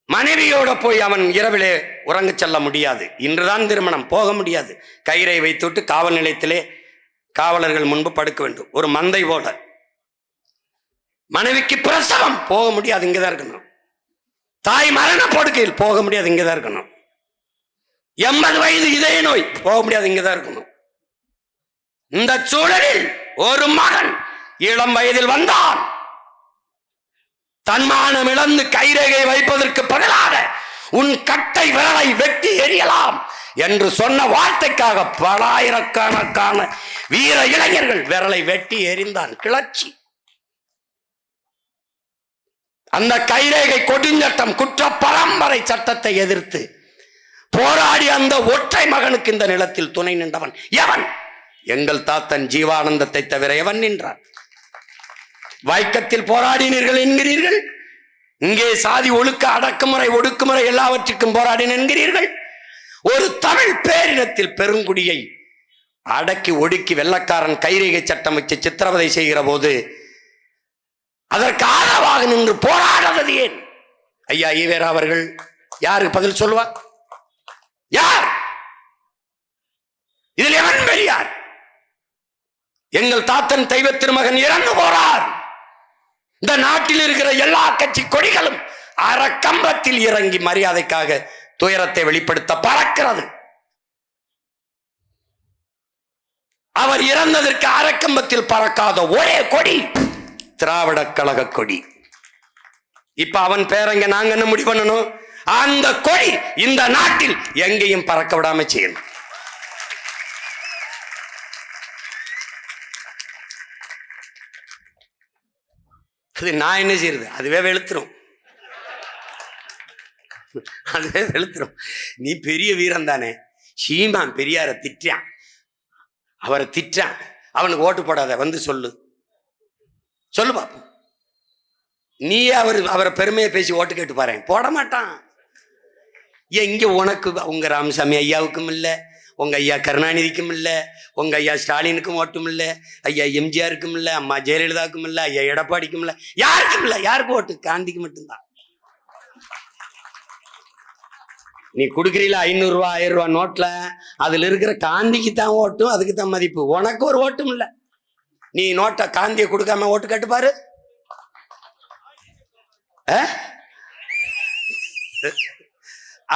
மனைவியோட போய் அவன் இரவிலே உறங்க செல்ல முடியாது. இன்றுதான் திருமணம், போக முடியாது. கைரேகை வைத்துவிட்டு காவல் நிலையத்திலே காவலர்கள் முன்பு படுக்க வேண்டும். ஒரு மந்தை போல. மனைவிக்கு பிரசவம், போக முடியாது, இங்கதான் இருக்கணும். தாய் மரண படுக்கையில், போக முடியாது, இங்கதான் இருக்கணும். 80 வயது இதய நோய், போக முடியாது, இங்கதான் இருக்கணும். இந்த சூழலில் ஒரு மகன் இளம் வயதில் வந்தான். தன்மானம் இழந்து கைரேகை வைப்பதற்கு பதிலாக உன் கட்டை விரலை வெட்டி எறியலாம் என்று சொன்ன வார்த்தைக்காக பலாயிரக்கணக்கான வீர இளைஞர்கள் விரலை வெட்டி எறிந்தான். கிளர்ச்சி. அந்த கைரேகை கொடுஞ்சட்டம், குற்ற பரம்பரை சட்டத்தை எதிர்த்து போராடி அந்த ஒற்றை மகனுக்கு இந்த நிலத்தில் துணை நின்றவன் எவன்? எங்கள் தாத்தன் ஜீவானந்தத்தை தவிர எவன் நின்றான்? வைக்கத்தில் போராடினீர்கள் என்கிறீர்கள், இங்கே சாதி ஒழுக்க அடக்குமுறை ஒடுக்குமுறை எல்லாவற்றுக்கும் போராடின என்கிறீர்கள். ஒரு தமிழ் பேரினத்தில் பெருங்குடியை அடக்கி ஒடுக்கி வெள்ளக்காரன் கைரேகை சட்டம் வச்சு சித்திரவதை செய்கிற போது அதற்கு ஆதரவாக நின்று போராடுவது ஏன்? ஐயா ஈவேரா அவர்கள் யாருக்கு பதில் சொல்லுவார்? யார்? இதில் எவன் பெரியார்? எங்கள் தாத்தன் தெய்வ திருமகன் இறந்து போறார். இந்த நாட்டில் இருக்கிற எல்லா கட்சி கொடிகளும் அறக்கம்பத்தில் இறங்கி மரியாதைக்காக துயரத்தை வெளிப்படுத்த பறக்கிறது. அவர் இறந்ததற்கு அறக்கம்பத்தில் பறக்காத ஒரே கொடி திராவிட கழக கொடி. இப்ப அவன் பேரங்க நாங்க என்ன முடிவு பண்ணணும்? அந்த கொடி இந்த நாட்டில் எங்கேயும் பறக்க விடாம செய்யணும். அது நான் என்ன செய்யறது? அதுவே வெளுத்துரும். அது வெளுத்துரும். நீ பெரிய வீரன் தானே. சீமான் பெரியார திட்டான், அவரை திட்டான், அவனுக்கு ஓட்டு போடாத, வந்து சொல்லு பாப்போம். நீ அவரை பெருமையை பேசி ஓட்டு கேட்டு பாரு, போட மாட்டான். ஏன் இங்க உனக்கு உங்க ராமசாமி ஐயாவுக்கும் இல்லை, உங்க ஐயா கருணாநிதிக்கும் இல்லை, உங்க ஐயா ஸ்டாலினுக்கும் ஓட்டும் இல்லை, ஐயா எம்ஜிஆருக்கும் இல்லை, அம்மா ஜெயலலிதாவுக்கும் இல்லை, ஐயா எடப்பாடிக்கும் இல்லை, யாருக்கும் இல்லை. யாருக்கு ஓட்டு? காந்திக்கு மட்டும்தான். நீ கொடுக்குறீல 500 ரூபா 1000 ரூபா நோட்ல, அதுல இருக்கிற காந்திக்கு தான் ஓட்டும், அதுக்கு தான் மதிப்பு. உனக்கு ஒரு ஓட்டும் இல்லை. நீ நோட்டை காந்தியை கொடுக்காம ஓட்டு கேட்டு பாரு.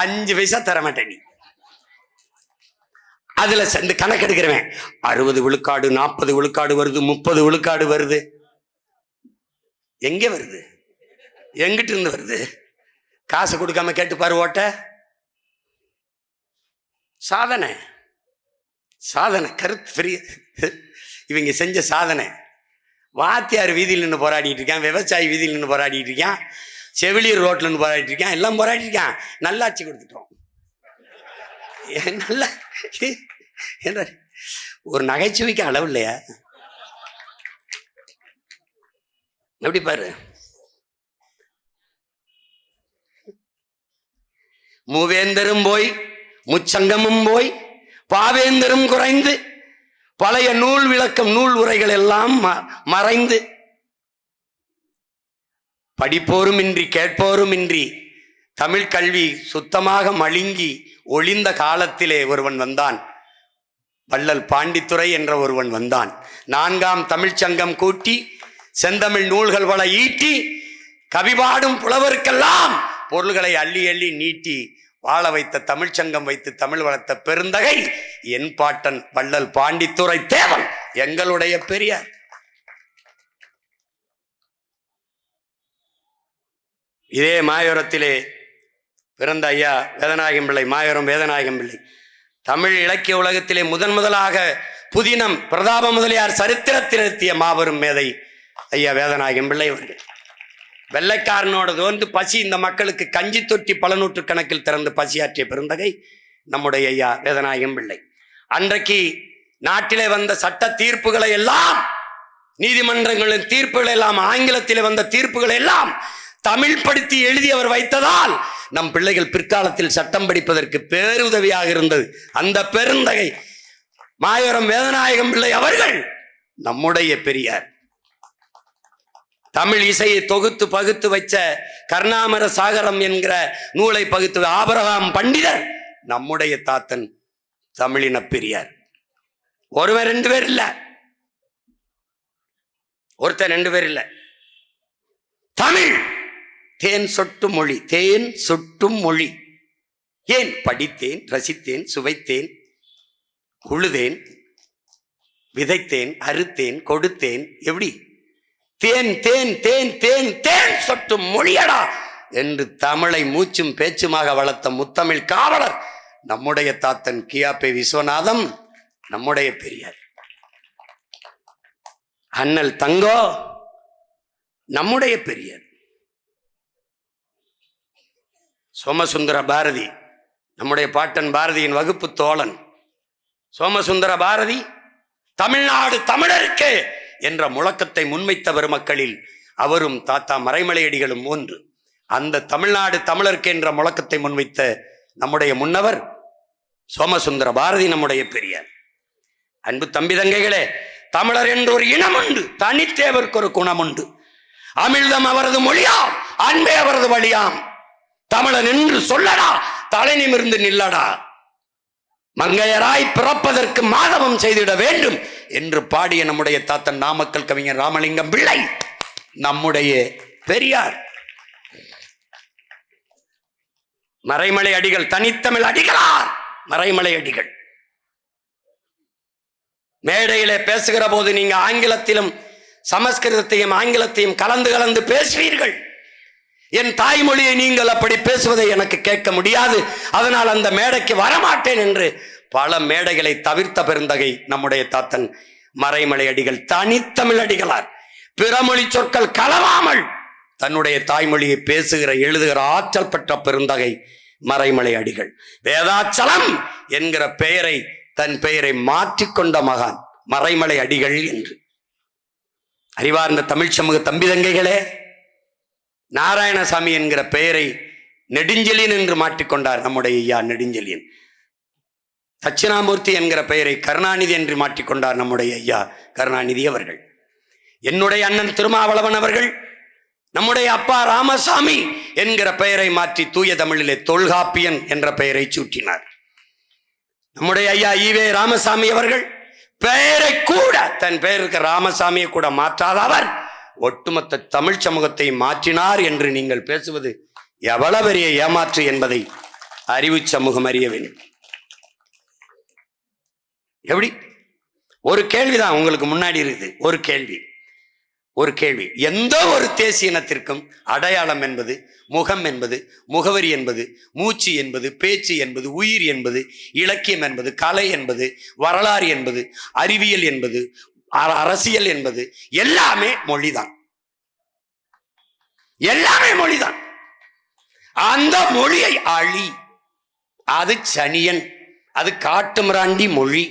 5 பைசா தர மாட்டேன் நீ. அதுல இந்த கணக்கு எடுக்கிறவன் 60 விழுக்காடு 40 விழுக்காடு வருது, 30 விழுக்காடு வருது. எங்க வருது? எங்கிட்டு இருந்து வருது? காசு கொடுக்காம கேட்டு பாரு ஓட்ட. சாதனை சாதனை கருத்து பெரிய இவங்க செஞ்ச சாதனை. வாத்தியார் வீதியில் நின்று போராடிட்டு இருக்கான், விவசாயி வீதியில் நின்று போராடிட்டு இருக்கான், செவிலியர் ரோட்ல நின்று போராடிட்டு இருக்கான், எல்லாம் போராடி இருக்கான். நல்லாட்சி கொடுத்துட்டோம். நல்ல என்ன ஒரு நகைச்சுவைக்கு அளவு இல்லையா? எப்படி பாரு. மூவேந்தரும் போய் முச்சங்கமும் போய் பாவேந்தரும் குறைந்து பழைய நூல் விளக்கம் நூல் உரைகள் எல்லாம் மறைந்து படிப்போரும் இன்றி கேட்போரும் இன்றி தமிழ் கல்வி சுத்தமாக மழுங்கி ஒளிந்த காலத்திலே ஒருவன் வந்தான். வள்ளல் பாண்டித்துரை என்ற ஒருவன் வந்தான். 4ஆம் தமிழ்ச்சங்கம் கூட்டி செந்தமிழ் நூல்கள் பல ஈட்டி கவிபாடும் புலவருக்கெல்லாம் பொருள்களை அள்ளி அள்ளி நீட்டி வாழ வைத்த தமிழ்ச்சங்கம் வைத்து தமிழ் வளர்த்த பெருந்தகை என் பாட்டன் வள்ளல் பாண்டித்துரை தேவன், எங்களுடைய பெரியார். இதே மாயோரத்திலே பிறந்த ஐயா வேதநாயகம் பிள்ளை, மாயோரம் வேதநாயகம் பிள்ளை, தமிழ் இலக்கிய உலகத்திலே முதலாக புதினம் பிரதாப முதலியார் சரித்திரத்தில் நிறுத்திய மாபெரும் மேதை ஐயா வேதநாயகம் பிள்ளை அவர்கள். வெள்ளைக்காரனோட தோன்று பசி இந்த மக்களுக்கு கஞ்சி தொட்டி பல நூற்று கணக்கில் திறந்து பசியாற்றிய பெருந்தகை நம்முடைய ஐயா வேதநாயகம் பிள்ளை. அன்றைக்கு நாட்டிலே வந்த சட்ட தீர்ப்புகளை எல்லாம், நீதிமன்றங்களின் தீர்ப்புகளை எல்லாம், ஆங்கிலத்திலே வந்த தீர்ப்புகளை எல்லாம் தமிழ் படுத்தி எழுதி அவர் வைத்ததால் நம் பிள்ளைகள் பிற்காலத்தில் சட்டம் படிப்பதற்கு பேருதவியாக இருந்தது. அந்த பெருந்தகை மாயோரம் வேதநாயகம் பிள்ளை அவர்கள் நம்முடைய பெரியார். தமிழ் இசையை தொகுத்து பகுத்து வச்ச கர்ணாமர சாகரம் என்கிற நூலை பகுத்து ஆபிரகாம் பண்டிதர் நம்முடைய தாத்தன் தமிழின பெரியார். ஒருவர் 2 பேர் இல்ல, ஒருத்தர் 2 பேர் இல்ல. தமிழ் தேன் சொட்டும் மொழி, தேன் சொட்டும் மொழி. ஏன் படித்தேன், ரசித்தேன், சுவைத்தேன், உழுதேன், விதைத்தேன், அறுத்தேன், கொடுத்தேன். எப்படி? தேன் தேன் தேன் தேன் தேன் சொட்டும் மொழியடா என்று தமிழை மூச்சும் பேச்சுமாக வளர்த்த முத்தமிழ் காவலர் நம்முடைய தாத்தன் கியாபே விஸ்வநாதம், நம்முடைய பெரியார். அண்ணல் தங்கோ நம்முடைய பெரியார். சோமசுந்தர பாரதி நம்முடைய பாட்டன் பாரதியின் வகுப்பு தோழன். சோமசுந்தர பாரதி தமிழ்நாடு தமிழருக்கு என்ற முழக்கத்தை முன்வைத்த பெருமக்களில் அவரும் தாத்தா மறைமலையடிகளும் ஒன்று. அந்த தமிழ்நாடு தமிழருக்கு என்ற முழக்கத்தை முன்வைத்த நம்முடைய முன்னவர் சோமசுந்தர பாரதி நம்முடைய பெரியார். அன்பு தம்பி தங்கைகளே, தமிழர் என்ற ஒரு இனம் உண்டு, தனித்தேவருக்கு ஒரு குணம் உண்டு. அமிழ்தம் அவரது மொழியாம், அன்பே அவரது வழியாம். தமிழன் என்று சொல்லடா, தலை நிமிர்ந்து நில்லடா. மங்கையராய் பிறப்பதற்கு மாதவம் செய்திட வேண்டும் என்று பாடிய நம்முடைய தாத்தன் நாமக்கல் கவிஞர் ராமலிங்கம் பிள்ளை நம்முடைய பெரியார். மறைமலை அடிகள் தனித்தமிழ் அடிகளார். மறைமலை அடிகள் மேடையிலே பேசுகிற போது நீங்க ஆங்கிலத்திலும் சமஸ்கிருதத்தையும் ஆங்கிலத்தையும் கலந்து கலந்து பேசுவீர்கள். என் தாய்மொழியை நீங்கள் அப்படி பேசுவதை எனக்கு கேட்க முடியாது, அதனால் அந்த மேடைக்கு வரமாட்டேன் என்று பல மேடைகளை தவிர்த்த பெருந்தகை நம்முடைய தாத்தன் மறைமலை அடிகள் தனித்தமிழ் அடிகளார். பிறமொழி சொற்கள் கலவாமல் தன்னுடைய தாய்மொழியை பேசுகிற எழுதுகிற ஆற்றல் பெற்ற பெருந்தகை மறைமலை அடிகள். வேதாச்சலம் என்கிற பெயரை தன் பெயரை மாற்றிக்கொண்ட மகான் மறைமலை அடிகள் என்று. அறிவார்ந்த தமிழ் சமூக தம்பி தங்கைகளே, நாராயணசாமி என்கிற பெயரை நெடுஞ்செழியன் என்று மாற்றிக்கொண்டார் நம்முடைய ஐயா நெடுஞ்செழியன். தட்சிணாமூர்த்தி என்கிற பெயரை கருணாநிதி என்று மாற்றிக்கொண்டார் நம்முடைய ஐயா கருணாநிதி அவர்கள். என்னுடைய அண்ணன் திருமாவளவன் அவர்கள் நம்முடைய அப்பா ராமசாமி என்கிற பெயரை மாற்றி தூய தமிழிலே தொல்காப்பியன் என்ற பெயரை சூட்டினார். நம்முடைய ஐயா ஈவே ராமசாமி அவர்கள் பெயரை கூட தன் பெயருக்கு ராமசாமியை கூட மாற்றாத அவர் ஒட்டுமொத்த தமிழ் சமூகத்தை மாற்றினார் என்று நீங்கள் பேசுவது எவ்வளவு பெரிய ஏமாற்று என்பதை அறிவு சமூகம் அறிய வேண்டும். எப்படி? ஒரு கேள்விதான் உங்களுக்கு முன்னாடி இருக்குது. ஒரு கேள்வி. எந்த ஒரு தேசிய இனத்திற்கும் அடையாளம் என்பது, முகம் என்பது, முகவரி என்பது, மூச்சு என்பது, பேச்சு என்பது, உயிர் என்பது, இலக்கியம் என்பது, கலை என்பது, வரலாறு என்பது, அறிவியல் என்பது, அரசியல் என்பது எல்லாமே மொழிதான். எல்லாமே மொழிதான். அந்த மொழியை அழி, அது சனியன், அது காட்டுமிராண்டி மொழி,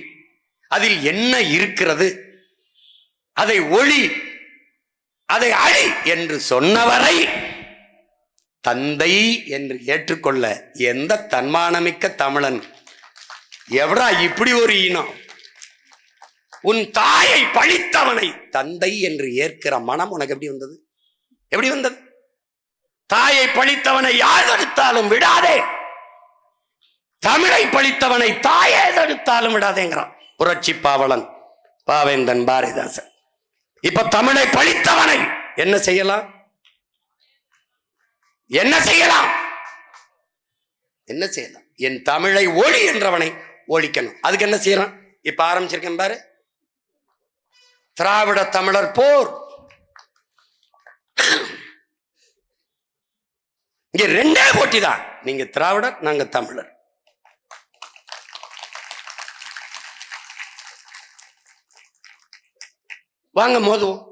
அதில் என்ன இருக்கிறது, அதை ஒளி, அதை அழி என்று சொன்னவரை தந்தை என்று ஏற்றுக்கொள்ள எந்த தன்மானமிக்க தமிழன் எவரா இப்படி ஒரு இனம்? உன் தாயை பழித்தவனை தந்தை என்று ஏற்கிற மனம் உனக்கு எப்படி வந்தது? எப்படி வந்தது? தாயை பழித்தவனை யார் தடுத்தாலும் விடாதே, தமிழை பழித்தவனை தாயே தடுத்தாலும் விடாதேங்கிறான் புரட்சி பாவலன் பாவேந்தன் பாரதிதாசன். இப்ப தமிழை பழித்தவனை என்ன செய்யலாம்? என்ன செய்யலாம்? என்ன செய்யலாம்? என் தமிழை ஒளி என்றவனை ஒழிக்கணும். அதுக்கு என்ன செய்யலாம்? இப்ப ஆரம்பிச்சிருக்கேன் பாரு, திராவிட தமிழர் போர். இங்க ரெண்டே போட்டி தான். நீங்க திராவிடர், நாங்க தமிழர். வாங்க மோதுவோம்.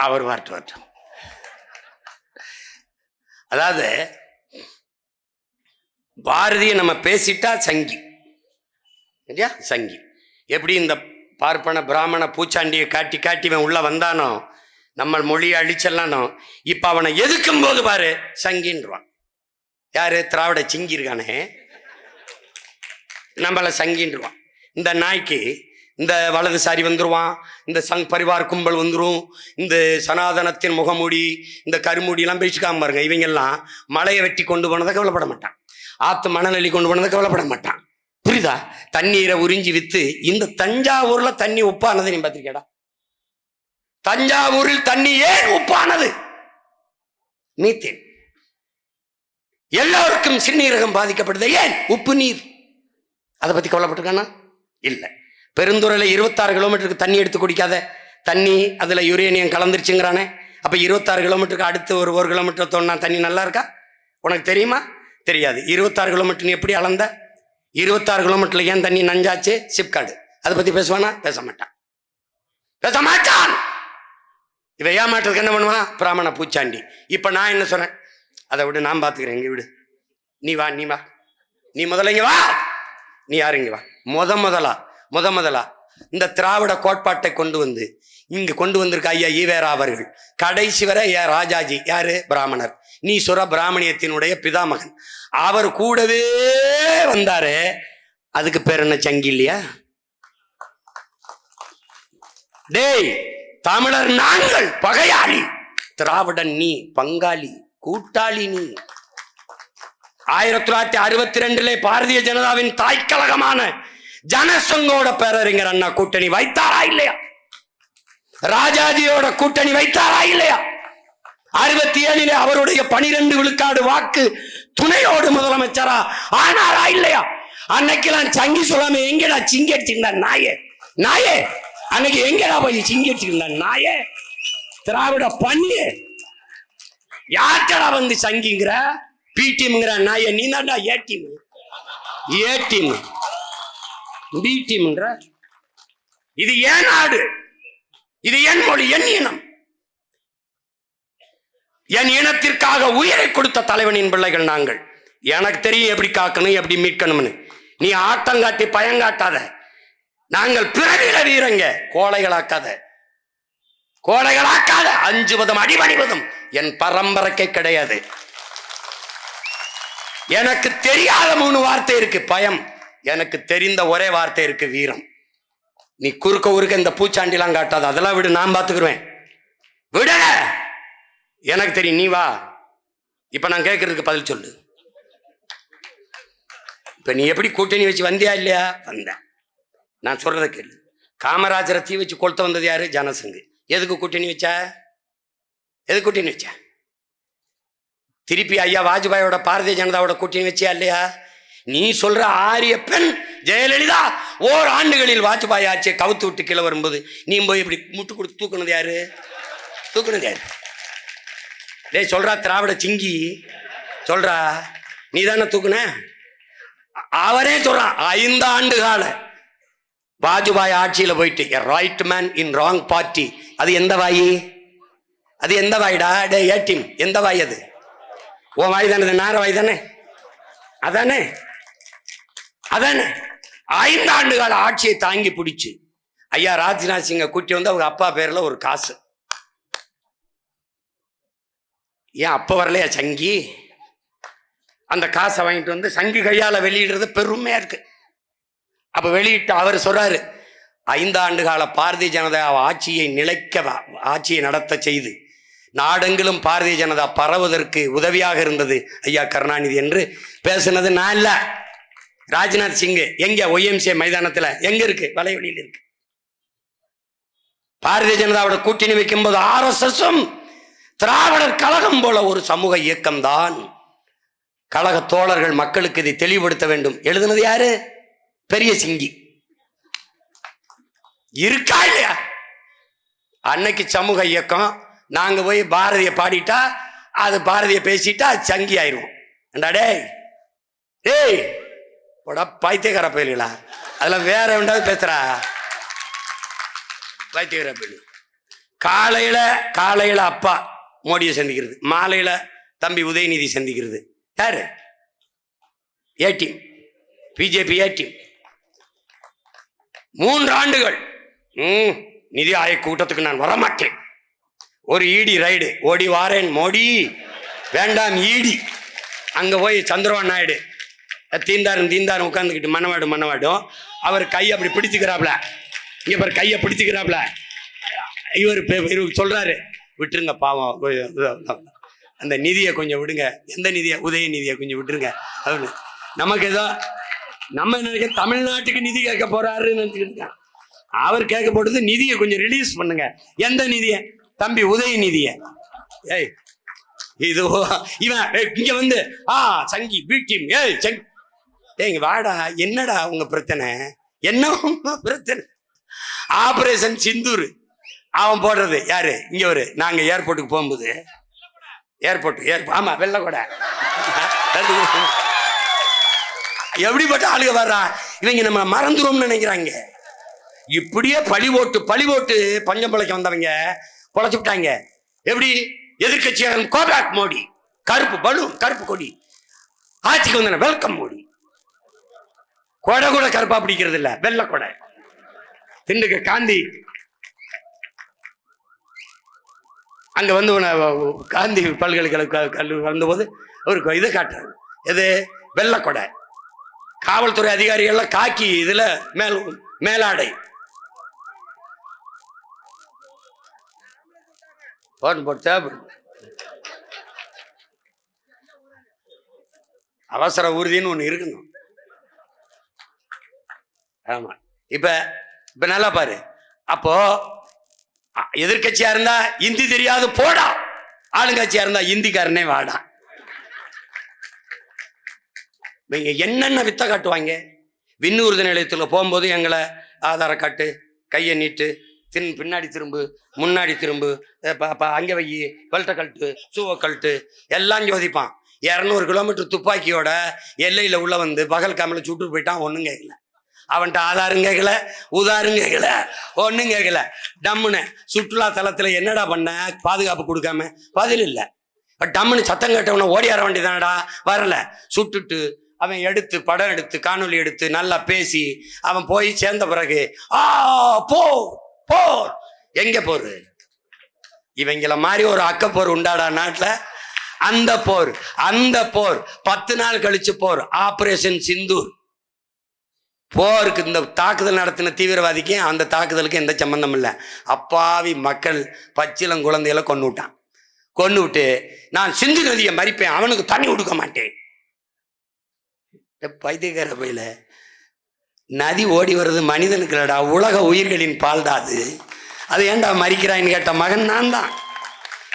அவர் வரட்டும். அதாவது பாரதிய நம்ம பேசிட்டா சங்கி, சங்கி. எப்படி இந்த பார்ப்பன பிராமண பூச்சாண்டியை காட்டி காட்டி உள்ள வந்தானோ, நம்ம மொழியை அழிச்சல்லானோ, இப்ப அவனை எதுக்கும் போது பாரு சங்கின்றான். யாரு? திராவிட சிங்கி இருக்கானே, நம்மள சங்கின்றான். இந்த நாய்க்கு இந்த வலதுசாரி வந்துருவான், இந்த சங் பரிவார் கும்பல் வந்துடும், இந்த சனாதனத்தின் முகமூடி, இந்த கருமூடியெல்லாம் பேசிக்காம பாருங்க. இவங்கெல்லாம் மலையை வெட்டி கொண்டு போனதை கவலைப்பட மாட்டான், ஆத்து மணல் அள்ளி கொண்டு போனதை கவலைப்பட மாட்டான். புரியுதா? தண்ணீரை உறிஞ்சி வித்து. இந்த தஞ்சாவூர்ல தண்ணி உப்பானது நீ பார்த்திருக்கேடா? தஞ்சாவூரில் தண்ணி ஏன் உப்பானது? மீத்தேன். எல்லோருக்கும் சிறுநீரகம் பாதிக்கப்படுது, ஏன்? உப்பு நீர். அதை பத்தி கவலைப்பட்டிருக்கானா? இல்லை. பெருந்துறையில 26 கிலோமீட்டருக்கு தண்ணி எடுத்து குடிக்காத தண்ணி, அதுல யுரேனியம் கலந்துருச்சுங்கிறானே. அப்ப 26 கிலோமீட்டருக்கு அடுத்து ஒரு கிலோமீட்டர் தோணுனா தண்ணி நல்லா இருக்கா? உனக்கு தெரியுமா? தெரியாது. 26 கிலோமீட்டர் நீ எப்படி அளந்த? 26 கிலோமீட்டர்ல ஏன் தண்ணி நஞ்சாச்சு? சிப்காடு. அதை பத்தி பேசுவானா? பேச மாட்டான், பேச மாட்டான். இவ ஏமாற்றத்துக்கு என்ன பண்ணுவான்? பிராமண பூச்சாண்டி. இப்ப நான் என்ன சொல்றேன்? அதை விடு, நான் பாத்துக்கிறேன், இங்க விடு, நீ வா, நீ வா, நீ முதல்ல இங்க வா, நீ யாரு இங்க வா. முதலா இந்த திராவிட கோட்பாட்டை கொண்டு வந்து இங்க கொண்டு வந்திருக்க ஐயா ஈவேரா அவர்கள். கடைசி வரை ராஜாஜி யாரு? பிராமணர். நீ சொல்ற பிராமணியத்தினுடைய பிதாமகன். அவர் கூடவே வந்தாரு. அதுக்கு பேர் என்ன? சங்கி இல்லையா? டேய், தமிழர் நாங்கள் பகையாளி, திராவிடன் நீ பங்காளி, கூட்டாளி நீ. 1962 பாரதிய ஜனதாவின் தாய்க்கழகமான ஜனசங்கோட பேரறிஞர் அண்ணா கூட்டணி வைத்தாரா இல்லையா? ராஜாஜியோட கூட்டணி வைத்தாரா இல்லையா? 67 அவருடைய 12 விழுக்காடு வாக்கு துணையோடு முதலமைச்சரா ஆனாரா இல்லையா? அன்னைக்கெல்லாம் சங்கி சொல்லாம எங்கடா சிங்கி அடிச்சுக்கிட்டா நாயே? அன்னைக்கு எங்கடா போய் சிங்கி அடிச்சுக்கிட்டா நாயே? திராவிட பண்ணியே யார்கடா வந்து சங்கிங்கிற? பிடிஎம்ங்கிற நாய நீ தான்டா ஏ டீம் பி டீம்ன்ற. இது ஏன் நாடு? இது என் மொழி, என் இனம். என் இனத்திற்காக உயிரை கொடுத்த தலைவனின் பிள்ளைகள் நாங்கள். எனக்கு தெரியும் எப்படி காக்கணும், எப்படி மீட்கணும்னு. நீ ஆட்டங்காட்டி பயங்காட்டாத. நாங்கள் பிறவில வீரங்க, கோழைகளாக்காத, கோழைகளாக்காத. அஞ்சுவதும் அடிபணிவதும் என் பரம்பரைக்கே கிடையாது. எனக்கு தெரியாத 3 வார்த்தை இருக்கு, பயம். எனக்கு தெரிந்த ஒரே வார்த்தை இருக்கு, வீரம். நீ குறுக்க இந்த பூச்சாண்டிலாம் காட்டாத, அதெல்லாம் விடு, நான் பார்த்துக்குருவேன். விட, எனக்கு தெரியும், நீ வா. இப்ப நான் கேட்கறதுக்கு பதில் சொல்லு. இப்ப நீ எப்படி கூட்டணி வச்சு வந்தியா இல்லையா? வந்த. நான் சொல்றத கேளு. காமராஜரை தீ வச்சு கொளுத்த வந்தது யாரு? ஜனசங்கு. எதுக்கு கூட்டணி வச்ச? எதுக்கு கூட்டணி வச்ச? திருப்பி ஐயா வாஜ்பாயோட பாரதிய ஜனதாவோட கூட்டணி வச்சியா இல்லையா? நீ சொல்ற ஆரிய பெண் ஜெயலலிதா ஓராண்டுகளில் வாஜ்பாய் ஆட்சியை கவுத்து விட்டு கீழே வரும்போது நீ போய் இப்படி முட்டு கொடுத்து தூக்குனது யாரு? தூக்குனது யாரு? டேய் சொல்றா, திராவிட சிங்கி சொல்றா, நீ தானே தூக்குன? அவரே சொல்றான், 5 ஆண்டு கால வாஜ்பாய் ஆட்சியில போயிட்டு right man in wrong party. அது எந்த வாயி? அது எந்த வாய்டா? டே ஏடிம், எந்த வாய் அது? உன் வாய் தானே, நேர வாய் தானே, அதானே அதானே. 5 ஆண்டு கால ஆட்சியை தாங்கி பிடிச்சு ஐயா ராஜ்நாத் சிங்கை கூட்டி வந்து அவங்க அப்பா பேர்ல ஒரு காசு. ஏன் அப்ப வரலையா சங்கி? அந்த காசை வாங்கிட்டு வந்து சங்கி கையால வெளியிடுறது பெருமையா இருக்கு. அப்ப வெளியிட்டு அவர் சொல்றாரு, 5 ஆண்டு கால பாரதிய ஜனதா ஆட்சியை ஆட்சியை நடத்த செய்து நாடெங்கிலும் பாரதிய ஜனதா பரவுவதற்கு உதவியாக இருந்தது ஐயா கருணாநிதி என்று பேசுனது நான் இல்ல, ராஜ்நாத் சிங். எங்க? OMC மைதானத்துல எங்க இருக்கு? வலைவெளியில் இருக்கு. பாரதிய ஜனதாவோட கூட்டணி வைக்கும் போது RSSம் திராவிடர் கழகம் போல ஒரு சமூக இயக்கம் தான். கழக தோழர்கள் மக்களுக்கு இதை தெளிவுபடுத்த வேண்டும். எழுதுனது யாரு? பெரிய சிங்கி. இருக்கா இல்லையா? அன்னைக்கு சமூக இயக்கம். நாங்க போய் பாரதிய பாடிட்டா, அது பாரதிய பேசிட்டா சங்கி ஆயிரும். டேய் டேய் பைத்தியக்கார பயிலுங்களா, அதெல்லாம் வேற வேண்டாவது பேசுறா. பைத்தியக்கார பயிலு. காலையில அப்பா மோடியை சந்திக்கிறது, மாலையில தம்பி உதயநிதி சந்திக்கிறது. யாரு? ATM, BJP ATM. 3 ஆண்டுகள் நிதி ஆயோக் கூட்டத்துக்கு நான் வரமாட்டேன். ஒரு ஈடி ரைடு, ஓடி வாரேன் மோடி, வேண்டாம் ஈடி. அங்க போய் சந்திரபாபு நாயுடு தீந்தாரும் உட்கார்ந்துக்கிட்டு மன்னவாடும். அவர் கையை அப்படி பிடிச்சுக்கிறாப்ல, இங்க பாரு கையை பிடிச்சுக்கிறாப்ல. இவர் சொல்றாரு, விட்டுருங்க பாவம், அந்த நிதியை கொஞ்சம் விடுங்க. எந்த நிதியை? உதயநிதியை கொஞ்சம் விட்டுருங்க அப்படின்னு. நமக்கு ஏதோ நம்ம நினைக்க தமிழ்நாட்டுக்கு நிதி கேட்க போறாருன்னு நினைச்சுக்கிட்டு அவர் கேட்க போடுறது நிதியை கொஞ்சம் ரிலீஸ் பண்ணுங்க. எந்த நிதியை? தம்பி உதயநிதியை. ஏய் இது இவன் இங்க வந்து சங்கி பீட்டிம். ஏய் சங்கி, ஏங்க வாடா, என்னடா உங்க பிரச்சனை? என்ன பிரச்சனை? ஆபரேஷன் சிந்தூர் அவன் போடுறது யாரு? இங்க ஒரு நாங்க ஏர்போர்ட்டுக்கு போகும்போது, ஆமா வெள்ள கூட எப்படிப்பட்ட ஆளுக வர்றா, இவங்க நம்ம மறந்துருவோம்னு நினைக்கிறாங்க. இப்படியே பழி ஓட்டு பஞ்சம் பிழைக்க வந்தவங்க பொழைச்சு விட்டாங்க. எப்படி? எதிர்கட்சியாக கோபேக் மோடி, கருப்பு பலூன், கருப்பு கொடி. ஆட்சிக்கு வந்த வெல்கம் மோடி. கொடை கூட கருப்பா பிடிக்கிறது இல்ல, வெள்ள கொடை. திண்டுக்க காந்தி அங்க வந்து காந்தி பல்கலைக்கழக கல்லூரி வந்தபோது அவருக்கு இதை காட்டுறாரு. எது? வெள்ள கொடை. காவல்துறை அதிகாரிகள் காக்கி இதுல மேலாடை போட்டு அவசர ஊர்தின்னு ஒண்ணு இருக்கணும். ஆமா. இப்ப நல்லா பாரு. அப்போ எதிர்கட்சியா இருந்தா இந்தி தெரியாது போடா, ஆளுங்கட்சியா இருந்தா இந்திக்காரனே வாடா. இவங்க என்னென்ன வித்த காட்டுவாங்க. விண்ணூர்தி நிலையத்தில் போகும்போது எங்களை ஆதார காட்டு, கையை நீட்டு, பின்னாடி திரும்பு, முன்னாடி திரும்பு, அங்கே வை, பெல்ட்டை கழட்டு, சூவை கழட்டு, எல்லாம் ஜோதிப்பான். 200 கிலோமீட்டர் துப்பாக்கியோட எல்லையில உள்ள வந்து பகல் காமல சுட்டு போயிட்டான். ஒன்றும் கேட்கல. அவன்கிட்ட ஆதாரம் கேட்கல, உதாரும் கேட்கல, ஒன்றும் கேட்கல. டம்முன்னு சுற்றுலா தலத்தில் என்னடா பண்ண, பாதுகாப்பு கொடுக்காம? பதில் இல்லை. டம்முன்னு சத்தம் கேட்டவன ஓடியார வேண்டியதானடா, வரல. சுட்டுட்டு அவன் எடுத்து படம் எடுத்து காணொலி எடுத்து நல்லா பேசி அவன் போய் சேர்ந்த பிறகு போர் போர். எங்க போர்? இவங்கள மாதிரி ஒரு அக்கப்போர் உண்டாடா நாட்டுல? அந்த போர் 10 நாள் கழிச்சு போர், ஆபரேஷன் சிந்தூர். போருக்கு இந்த தாக்குதல் நடத்தின தீவிரவாதிக்கு அந்த தாக்குதலுக்கு எந்த சம்பந்தம் இல்லை. அப்பாவி மக்கள் பச்சிலம் குழந்தைகளை கொண்டு விட்டான். கொண்டு விட்டு நான் சிந்து நதியை மறிப்பேன், அவனுக்கு தண்ணி கொடுக்க மாட்டேன். பைத்தியக்கார பையில, நதி ஓடி வருது மனிதனுக்கு இல்லடா, உலக உயிர்களின் பால்டாது. அது ஏன்டா மறிக்கிறான்னு கேட்ட மகன் நான் தான்.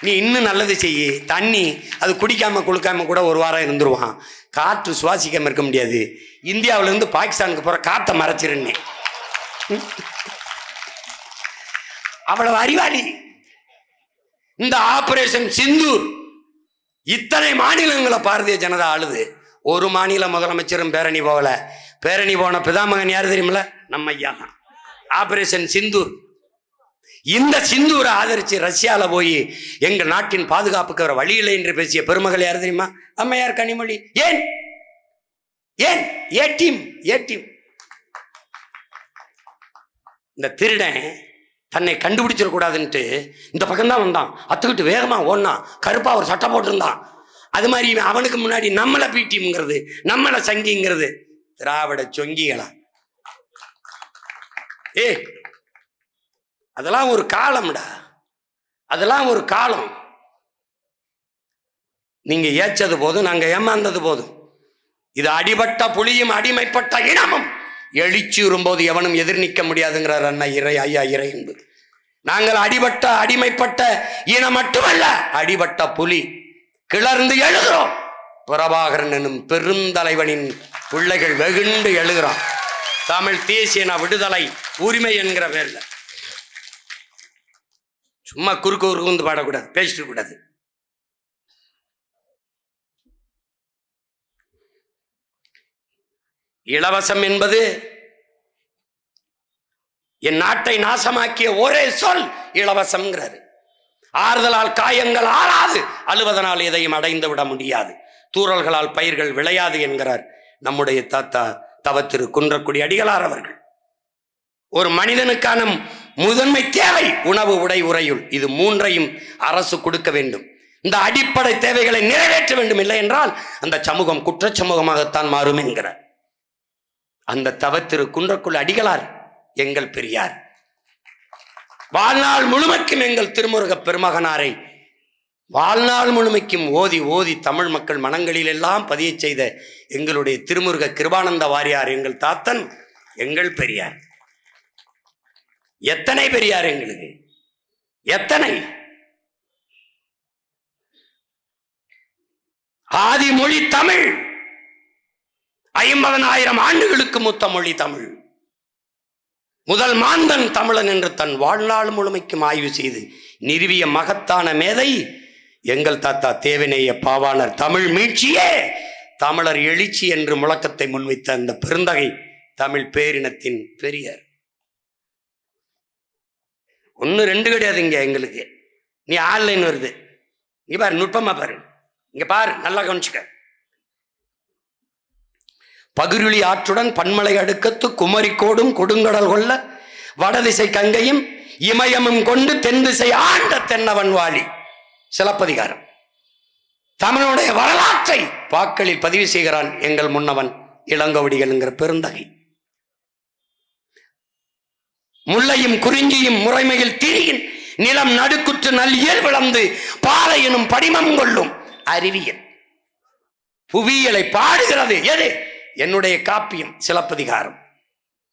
நீ இன்னும் நல்லது செய்யி, தண்ணி அது குடிக்காம குளுக்காம கூட ஒரு வாரம் இருந்துருவான். காற்று சுவாசிக்காம இருக்க முடியாது. இந்தியாவிலிருந்து பாகிஸ்தானுக்கு போற காற்றை மறைச்சிருந்தேன். அவ்வளவு அறிவாளி. இந்த ஆபரேஷன் சிந்தூர் இத்தனை மாநிலங்களை பாரதிய ஜனதா ஆளுது. ஒரு மாநில முதலமைச்சரும் பேரணி போகல. பேரணி போன பிதாமகன் யாரு தெரியுமில்ல? நம்ம ஐயா தான். ஆபரேஷன் சிந்தூர். இந்த சிந்தூரை ஆதரிச்சு ரஷ்யால போய் எங்க நாட்டின் பாதுகாப்புக்கு வர வழி இல்லை என்று பேசிய பெருமகள் யாரு தெரியுமா? அம்மையார் கனிமொழி. ஏன் ஏன் ஏ டீம் இந்த திருடன் தன்னை கண்டுபிடிச்சிடக்கூடாதுன்ட்டு இந்த பக்கம்தான் வந்தான். அத்துக்கிட்டு வேகமா ஓடனான். கருப்பா ஒரு சட்டை போட்டிருந்தான். அது மாதிரி அவனுக்கு முன்னாடி நம்மளை பிடிம்ங்கிறது, நம்மளை சங்கிங்கிறது. திராவிட சொங்கிகளா? அதெல்லாம் ஒரு காலம்டா, அதெல்லாம் ஒரு காலம். நீங்க ஏச்சது போதும், நாங்க ஏமாந்தது போதும். இது அடிபட்ட புலியும் அடிமைப்பட்ட இனமும் எழுச்சியுறும்போது எவனும் எதிர் நிற்க முடியாதுங்கிறார் அண்ணா ஐயா இறை என்பது. நாங்கள் அடிபட்ட அடிமைப்பட்ட இனம் மட்டுமல்ல, அடிபட்ட புலி. கிளர்ந்து எழுகிறோம். பிரபாகரன் என்னும் பெருந்தலைவனின் பிள்ளைகள் வெகுண்டு எழுகிறான். தமிழ் தேசிய விடுதலை உரிமை என்கிற பேர்ல. சும்மா குறுக்கு பாடக்கூடாது, பேசிட்டு கூடாது. இலவசம் என்பது என் நாட்டை நாசமாக்கிய ஒரே சொல் இலவசம்ங்கிறாரு. ஆறுதலால் காயங்கள் ஆறாது, அழுவதனால் எதையும் அடைந்து விட முடியாது, தூறல்களால் பயிர்கள் விளையாது என்கிறார் நம்முடைய தாத்தா தவத்திரு குன்றக்குடி அடிகளார் அவர்கள். ஒரு மனிதனுக்கான முதன்மை தேவை உணவு, உடை, உறையுள். இது மூன்றையும் அரசு கொடுக்க வேண்டும். இந்த அடிப்படை தேவைகளை நிறைவேற்ற வேண்டும். இல்லை என்றால் அந்த சமூகம் குற்ற சமூகமாகத்தான் மாறும் என்கிறார் அந்த தவத்திரு குன்றக்குடி அடிகளார் எங்கள் பெரியார். வாழ்நாள் முழுமைக்கும் எங்கள் திருமுருக பெருமகனாரை வாழ்நாள் முழுமைக்கும் ஓதி ஓதி தமிழ் மக்கள் மனங்களில் எல்லாம் பதிய செய்த எங்களுடைய திருமுருக கிருபானந்த வாரியார் எங்கள் தாத்தன், எங்கள் பெரியார். எத்தனை பெரியார் எங்களுக்கு, எத்தனை! ஆதி மொழி தமிழ், 50,000 ஆண்டுகளுக்கு மூத்த மொழி தமிழ். முதல் மாந்தன் தமிழன் என்று தன் வாழ்நாள் முழுமைக்கும் ஆய்வு செய்து நிறுவிய மகத்தான மேதை எங்கள் தாத்தா தேவநேய பாவாணர். தமிழ் மீட்சியே தமிழர் எழுச்சி என்று முழக்கத்தை முன்வைத்த அந்த பெருந்தகை தமிழ் பேரினத்தின் பெரியார். 1 2 கிடையாது இங்க எங்களுக்கு. நீ ஆன்லைன் வருது, நீ பாரு, நுட்பமா பாரு, இங்க பாரு, நல்லா கவனிச்சுக்க. பகிருளி ஆற்றுடன் பன்மலை அடுக்கத்து குமரி கோடும் கொடுங்கடல் கொள்ள வடதிசை கங்கையும் இமயமும் கொண்டு தென் திசை ஆண்ட தென்னவன் வாழி. சிலப்பதிகாரம். தமிழுடைய வரலாற்றை பாக்களில் பதிவு செய்கிறான் எங்கள் முன்னவன் இளங்கோவடிகள் என்கிற பெருந்தகை. முல்லையும் குறிஞ்சியும் முறைமையில் திரியின் நிலம் நடுக்குற்று நல்லியல் விளந்து பாலை எனும் படிமம் கொள்ளும் அறிவியல் புவியியலை பாடுகிறது. எது? என்னுடைய காப்பியம் சிலப்பதிகாரம்.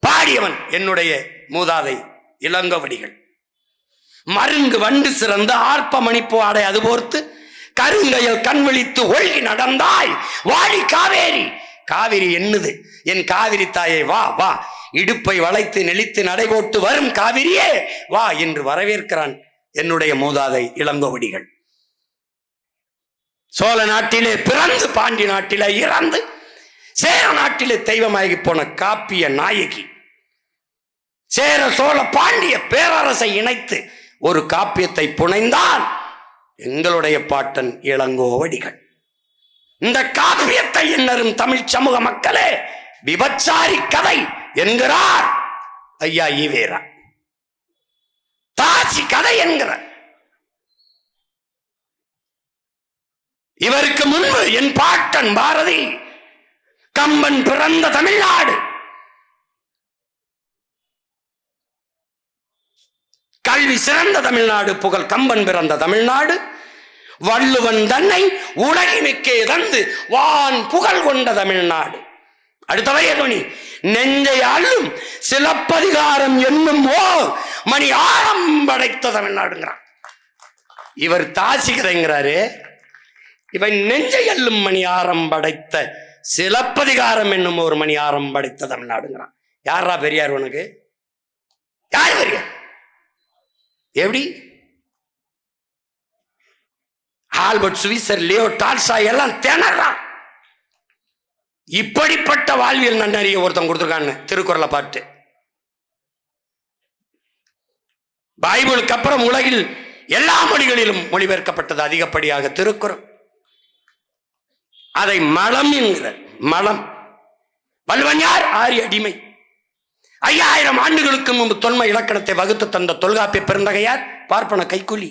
பாடியவன் என்னுடைய மூதாதை இளங்கோவடிகள். மருங்கு வண்டு சிறந்த ஆர்ப்ப மணிப்பு ஆடை அது போர்த்து கருங்கையில் கண் விழித்து ஒழுகி நடந்தாய் வாடி காவேரி. காவிரி என்னது? என் காவிரி தாயை வா வா, இடுப்பை வளைத்து நெளித்து நடைபோட்டு வரும் காவிரியே வா என்று வரவேற்கிறான் என்னுடைய மூதாதை இளங்கோவடிகள். சோழ நாட்டிலே பிறந்து பாண்டி நாட்டிலே இறந்து சேர நாட்டிலே தெய்வமாகி போன காப்பிய நாயகி. சேர சோழ பாண்டிய பேரரசை இணைத்து ஒரு காப்பியத்தை புனைந்தால் எங்களுடைய பாட்டன் இளங்கோவடிகள். இந்த காப்பியத்தை இன்னரும் தமிழ் சமூக மக்களே விபச்சாரி கதை என்கிறார் ஐயா ஈவேரா. தாசி கதை என்கிறார். இவருக்கு முன்பு என் பாட்டன் பாரதி, கம்பன் பிறந்த தமிழ்நாடு, கல்வி சிறந்த தமிழ்நாடு, புகழ் கம்பன் பிறந்த தமிழ்நாடு, வள்ளுவன் தன்னை உலகினுக்கே தந்து வான் புகழ் கொண்ட தமிழ்நாடு. அடுத்தவரை நெஞ்சை அள்ளும் சிலப்பதிகாரம் என்னும் ஓர் மணி ஆரம் படைத்த தமிழ்நாடுங்கிறான். இவர் தாசி கதைங்கிறாரு, இவன் நெஞ்சை அள்ளும் மணி ஆரம் படைத்த சிலப்பதிகாரம் என்னும் ஒரு மணி ஆரம் படைத்த தமிழ்நாடுங்கிறான். யாரா பெரியார் உனக்கு? யார் பெரியார்? எப்படி? ஆல்பர்ட் சுவிசர், லியோ டால்ஸ்டாய் எல்லாம் திணறான். இப்படிப்பட்ட வாழ்வியல் நன்னறிய ஒருத்தன் கொடுத்துருக்கான்னு திருக்குறளை பார்த்து. பைபிளுக்கு அப்புறம் உலகில் எல்லா மொழிகளிலும் மொழிபெயர்க்கப்பட்டது அதிகப்படியாக திருக்குறள். அதை மலம் என்கிறார். மலம். வள்ளுவன் யார்? ஆரிய அடிமை. 5000 ஆண்டுகளுக்கு முன்பு தொன்மை இலக்கணத்தை வகுத்து தந்த தொல்காப்பிய பெருந்தகையார் பார்ப்பன கைக்கூலி.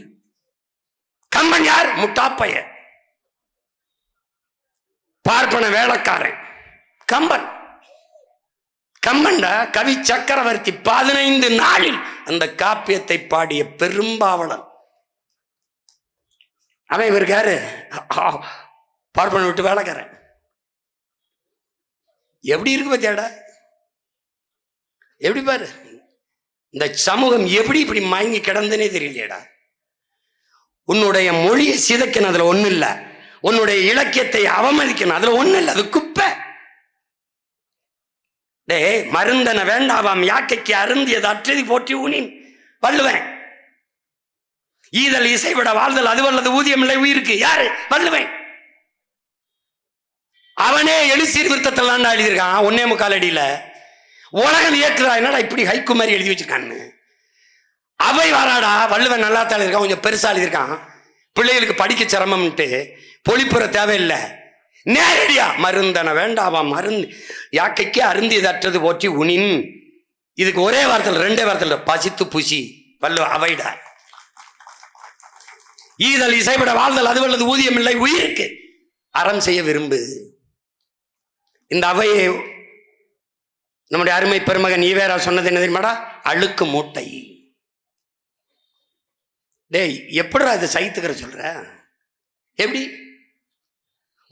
கம்பன் யார்? முட்டாப்பைய பார்ப்பன வேளக்காரன். கம்பன் கம்பன்டா கவி சக்கரவர்த்தி 15 நாளில் அந்த காப்பியத்தை பாடிய பெரும்பாவலன். அவன் இவருக்கு யாரு? பார்ப்பன விட்டு வேலைக்காரன். எப்படி இருக்கு பத்தியாடா? எப்படி பாரு, இந்த சமூகம் எப்படி இப்படி மயங்கி கிடந்துனே தெரியலையடா. உன்னுடைய மொழியை சிதைக்கணும், அதுல ஒண்ணு இல்ல. உன்னுடைய இலக்கியத்தை அவமதிக்கணும், அதுல ஒண்ணு இல்ல. அது குப்பை. டே மருந்தன வேண்டாவாம் யாக்கைக்கு அருந்தியது அற்றதி போற்றி ஊனின் வள்ளுவன். ஈதல் இசைவிட வாழ்தல் அது வல்லது ஊதியம் இல்லை உயிருக்கு. யாரு? வள்ளுவன். அவனே எழுசீர் விருத்தத்தில் எழுதியிருக்கான் 1.25 அடியில. உலகம் இயக்குறா என்னடா இப்படி ஹைக்கு மாதிரி எழுதி வச்சிருக்கான்னு. அவை வாராடா, வள்ளுவன் நல்லா தான் எழுதியிருக்கான், கொஞ்சம் பெருசா எழுதியிருக்கான். பிள்ளைகளுக்கு படிக்க சிரமம்ட்டு பொழிப்புற தேவையில்லை. நேரடியா மருந்தன வேண்டாவாம் மருந்து யாக்கைக்கு அருந்தியதற்றது போற்றி உனின். இதுக்கு ஒரே வார்த்தையில் 2 வார்த்தையில் பசித்து புசி. வள்ளுவ அவைடா. ஈதல் இசைவிட வாழ்தல் அது வல்லது ஊதியம் இல்லை உயிருக்கு. அறம் செய்ய விரும்பு. இந்த அவையை நம்முடைய அருமை பெருமகன் ஈவேரா சொன்னது என்ன தெரியுமாடா? அழுக்கு மூட்டை. டேய் எப்படிடா இது சைத்துக்கிற சொல்ற? எப்படி?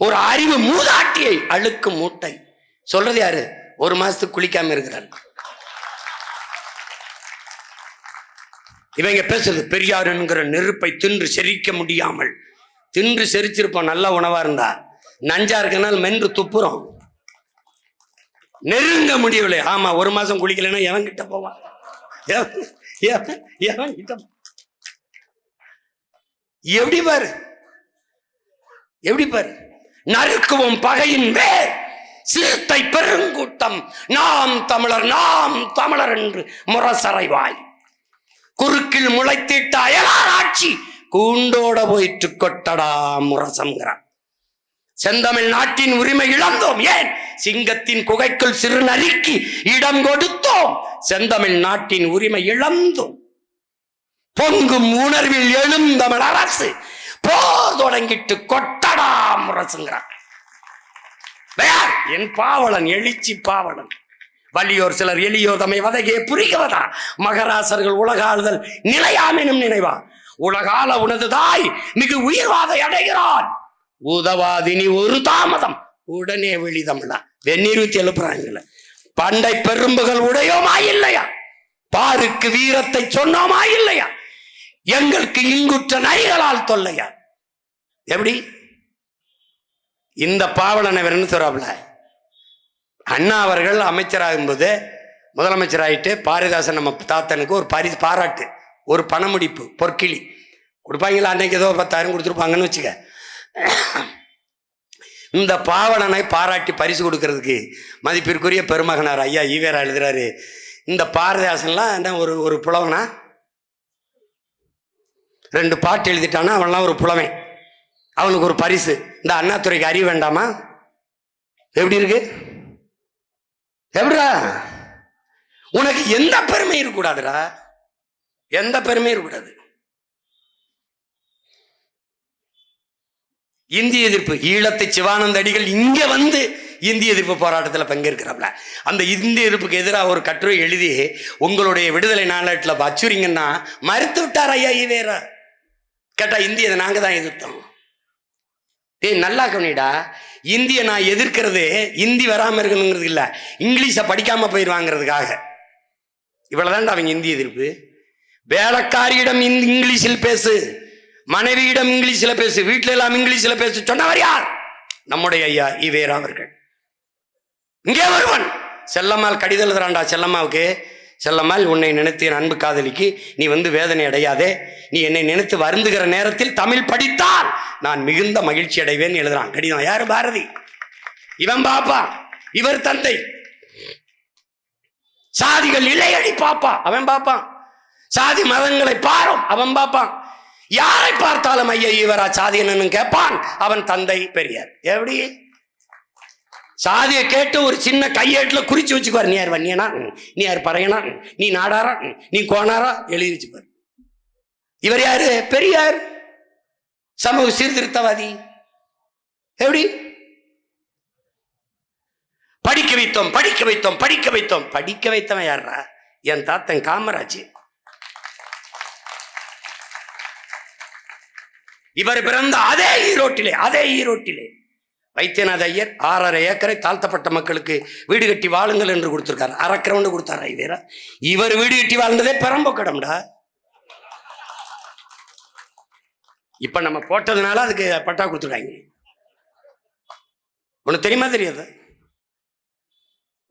ஒரு அறிவு மூதாட்டியை அழுக்கு மூட்டை சொல்றது யாரு? 1 மாசத்துக்கு குளிக்காம இருக்கிறார். இவங்க பேசுறது பெரியார் என்கிற நெருப்பை தின்று செரிக்க முடியாமல். தின்று செரிச்சிருப்போம் நல்ல உணவா இருந்தா. நஞ்சா இருக்கனால மென்று துப்புறோம், நெருங்க முடியவில்லை. ஆமா 1 மாசம் குளிக்கலைன்னா எவன் கிட்ட போவான்? எவன் கிட்ட? எப்படி பாரு, எப்படி பாரு. நறுக்குவோம் பகையின் வேர் சிறுத்தை பெருங்கூட்டம் நாம் தமிழர் நாம் தமிழர் என்று முரசறைவாய். குறுக்கில் முளைத்திட்ட அயலார் ஆட்சி கூண்டோட போயிட்டு கொட்டடா முரசங்கிறான். செந்தமிழ் நாட்டின் உரிமை இழந்தோம். ஏன்? சிங்கத்தின் குகைக்குள் சிறு நரிக்கு இடம் கொடுத்தோம். செந்தமிழ் நாட்டின் உரிமை இழந்தோம். பொங்கும் உணர்வில் எழும் தமிழ் அரசு போர் தொடங்கிட்டு கொட்டடா முரசுங்கிறான். என் பாவலன் எழுச்சி பாவலன். வலியோர் சிலர் எளியோர் தம்மை வதையே புரிகிறதா மகராசர்கள் உலகாளுதல் நிலையாமெனும் நினைவா. உலகால உனது தாய் மிகு உயிர்வாதை அடைகிறான். உதவாதினி ஒரு தாமதம் உடனே வெளிதமிழா. வெந்நீர் எழுப்புறாங்கல்ல. பண்டை பெரும்புகள் உடையோமா இல்லையா? பாருக்கு வீரத்தை சொன்னோமா இல்லையா? எங்களுக்கு இங்குற்ற நரிகளால் தொல்லையா? எப்படி? இந்த பாவலனை என்ன சொல்றாப்ல? அண்ணா அவர்கள் அமைச்சராகும்போது முதலமைச்சராயிட்டு பாரதிதாசன் நம்ம தாத்தனுக்கு ஒரு பரிசு பாராட்டு, ஒரு பணமுடிப்பு பொற்கிளி கொடுப்பாங்களா. அன்னைக்கு ஏதோ 10,000 கொடுத்துருப்பாங்கன்னு வச்சுக்க. இந்த பாவலனை பாராட்டி பரிசு கொடுக்கறதுக்கு மதிப்பிற்குரிய பெருமகனார் ஐயா ஈவேரா எழுதுறாரு. இந்த பாரதிதாசன்லாம் என்ன ஒரு புலவனா? 2 பாட்டு எழுதிட்டானா அவன்லாம் ஒரு புலவன், அவனுக்கு ஒரு பரிசு. இந்த அண்ணாதுரைக்கு அறிய வேண்டாமா? எப்படி இருக்கு? எப்படிடா? உனக்கு எந்த பெருமையும் இருக்கக்கூடாதுடா, எந்த பெருமையும் இருக்கக்கூடாது. இந்திய எதிர்ப்பு, ஈழத்து சிவானந்த அடிகள் இங்க வந்து இந்திய எதிர்ப்பு போராட்டத்தில் பங்கேற்கிறாப்ல. அந்த இந்திய எதிர்ப்புக்கு எதிராக ஒரு கட்டுரை எழுதி உங்களுடைய விடுதலை நாளேட்டில் அச்சுரிங்கன்னா மறுத்து விட்டார் ஐயா ஈவேர. கேட்டா இந்திய நாங்க தான் எதிர்த்தோம். நல்லா கவனிடா, இந்திய நான் எதிர்க்கிறது இந்தி வராம இருக்கணுங்கிறது இல்ல, இங்கிலீஷை படிக்காம போயிடுவாங்கிறதுக்காக. இவ்வளவுதான் அவங்க இந்திய எதிர்ப்பு. வேலைக்காரியிடம் இங்கிலீஷில் பேசு, மனைவியிடம் இங்கிலீஷில் பேசு, வீட்டில எல்லாம் இங்கிலீஷில் பேசு சொன்னவர் யார்? நம்முடைய ஐயா ஈவேரா அவர்கள். இங்கே வருவன் செல்லம்மாள் கடிதம் எழுதுறான்டா செல்லம்மாவுக்கு. செல்லம்மாள், உன்னை நினைத்து என் அன்பு காதலிக்கு நீ வந்து வேதனை அடையாதே, நீ என்னை நினைத்து வருந்துகிற நேரத்தில் தமிழ் படித்தால் நான் மிகுந்த மகிழ்ச்சி அடைவேன் எழுதுறான் கடிதம். யாரு? பாரதி. இவன் பாப்பா, இவர் தந்தை. சாதிகள் இல்லையடி பாப்பா, அவன் பாப்பான். சாதி மதங்களை பாரும், அவன் பாப்பான். யாரை பார்த்தாலும் ஐயா ஈவேரா சாதி என்னன்னு கேட்பான். அவன் தந்தை பெரியார். எப்படி? சாதியை கேட்டு ஒரு சின்ன கையேட்டுல குறிச்சு வச்சுக்குவார். நீ யார் வன்னியனா, நீ யார் பறையனா, நீ நாடாரா, நீ கோணாரா எழுதி வச்சுப்பார். இவர் யாரு? பெரியார், சமூக சீர்திருத்தவாதி. எப்படி? படிக்க வைத்தோம், படிக்க வைத்தோம், படிக்க வைத்தோம். படிக்க வைத்தவன் யாரா? என் தாத்தன் காமராஜ். இவர் பிறந்த அதே ஈரோட்டிலே வைத்தியநாத ஐயர் 6.5 ஏக்கரை தாழ்த்தப்பட்ட மக்களுக்கு வீடு கட்டி வாழுங்கள் என்று கொடுத்திருக்காரு. 1/2 கிரவுண்ட் கொடுத்தாரு ஐவேரா. இவர் வீடு கட்டி வாழ்ந்ததே பெரம்பக்கடம்டா. இப்ப நம்ம போட்டதுனால அதுக்கு பட்டா கொடுத்துருக்காங்க. உனக்கு தெரியுமா தெரியாது?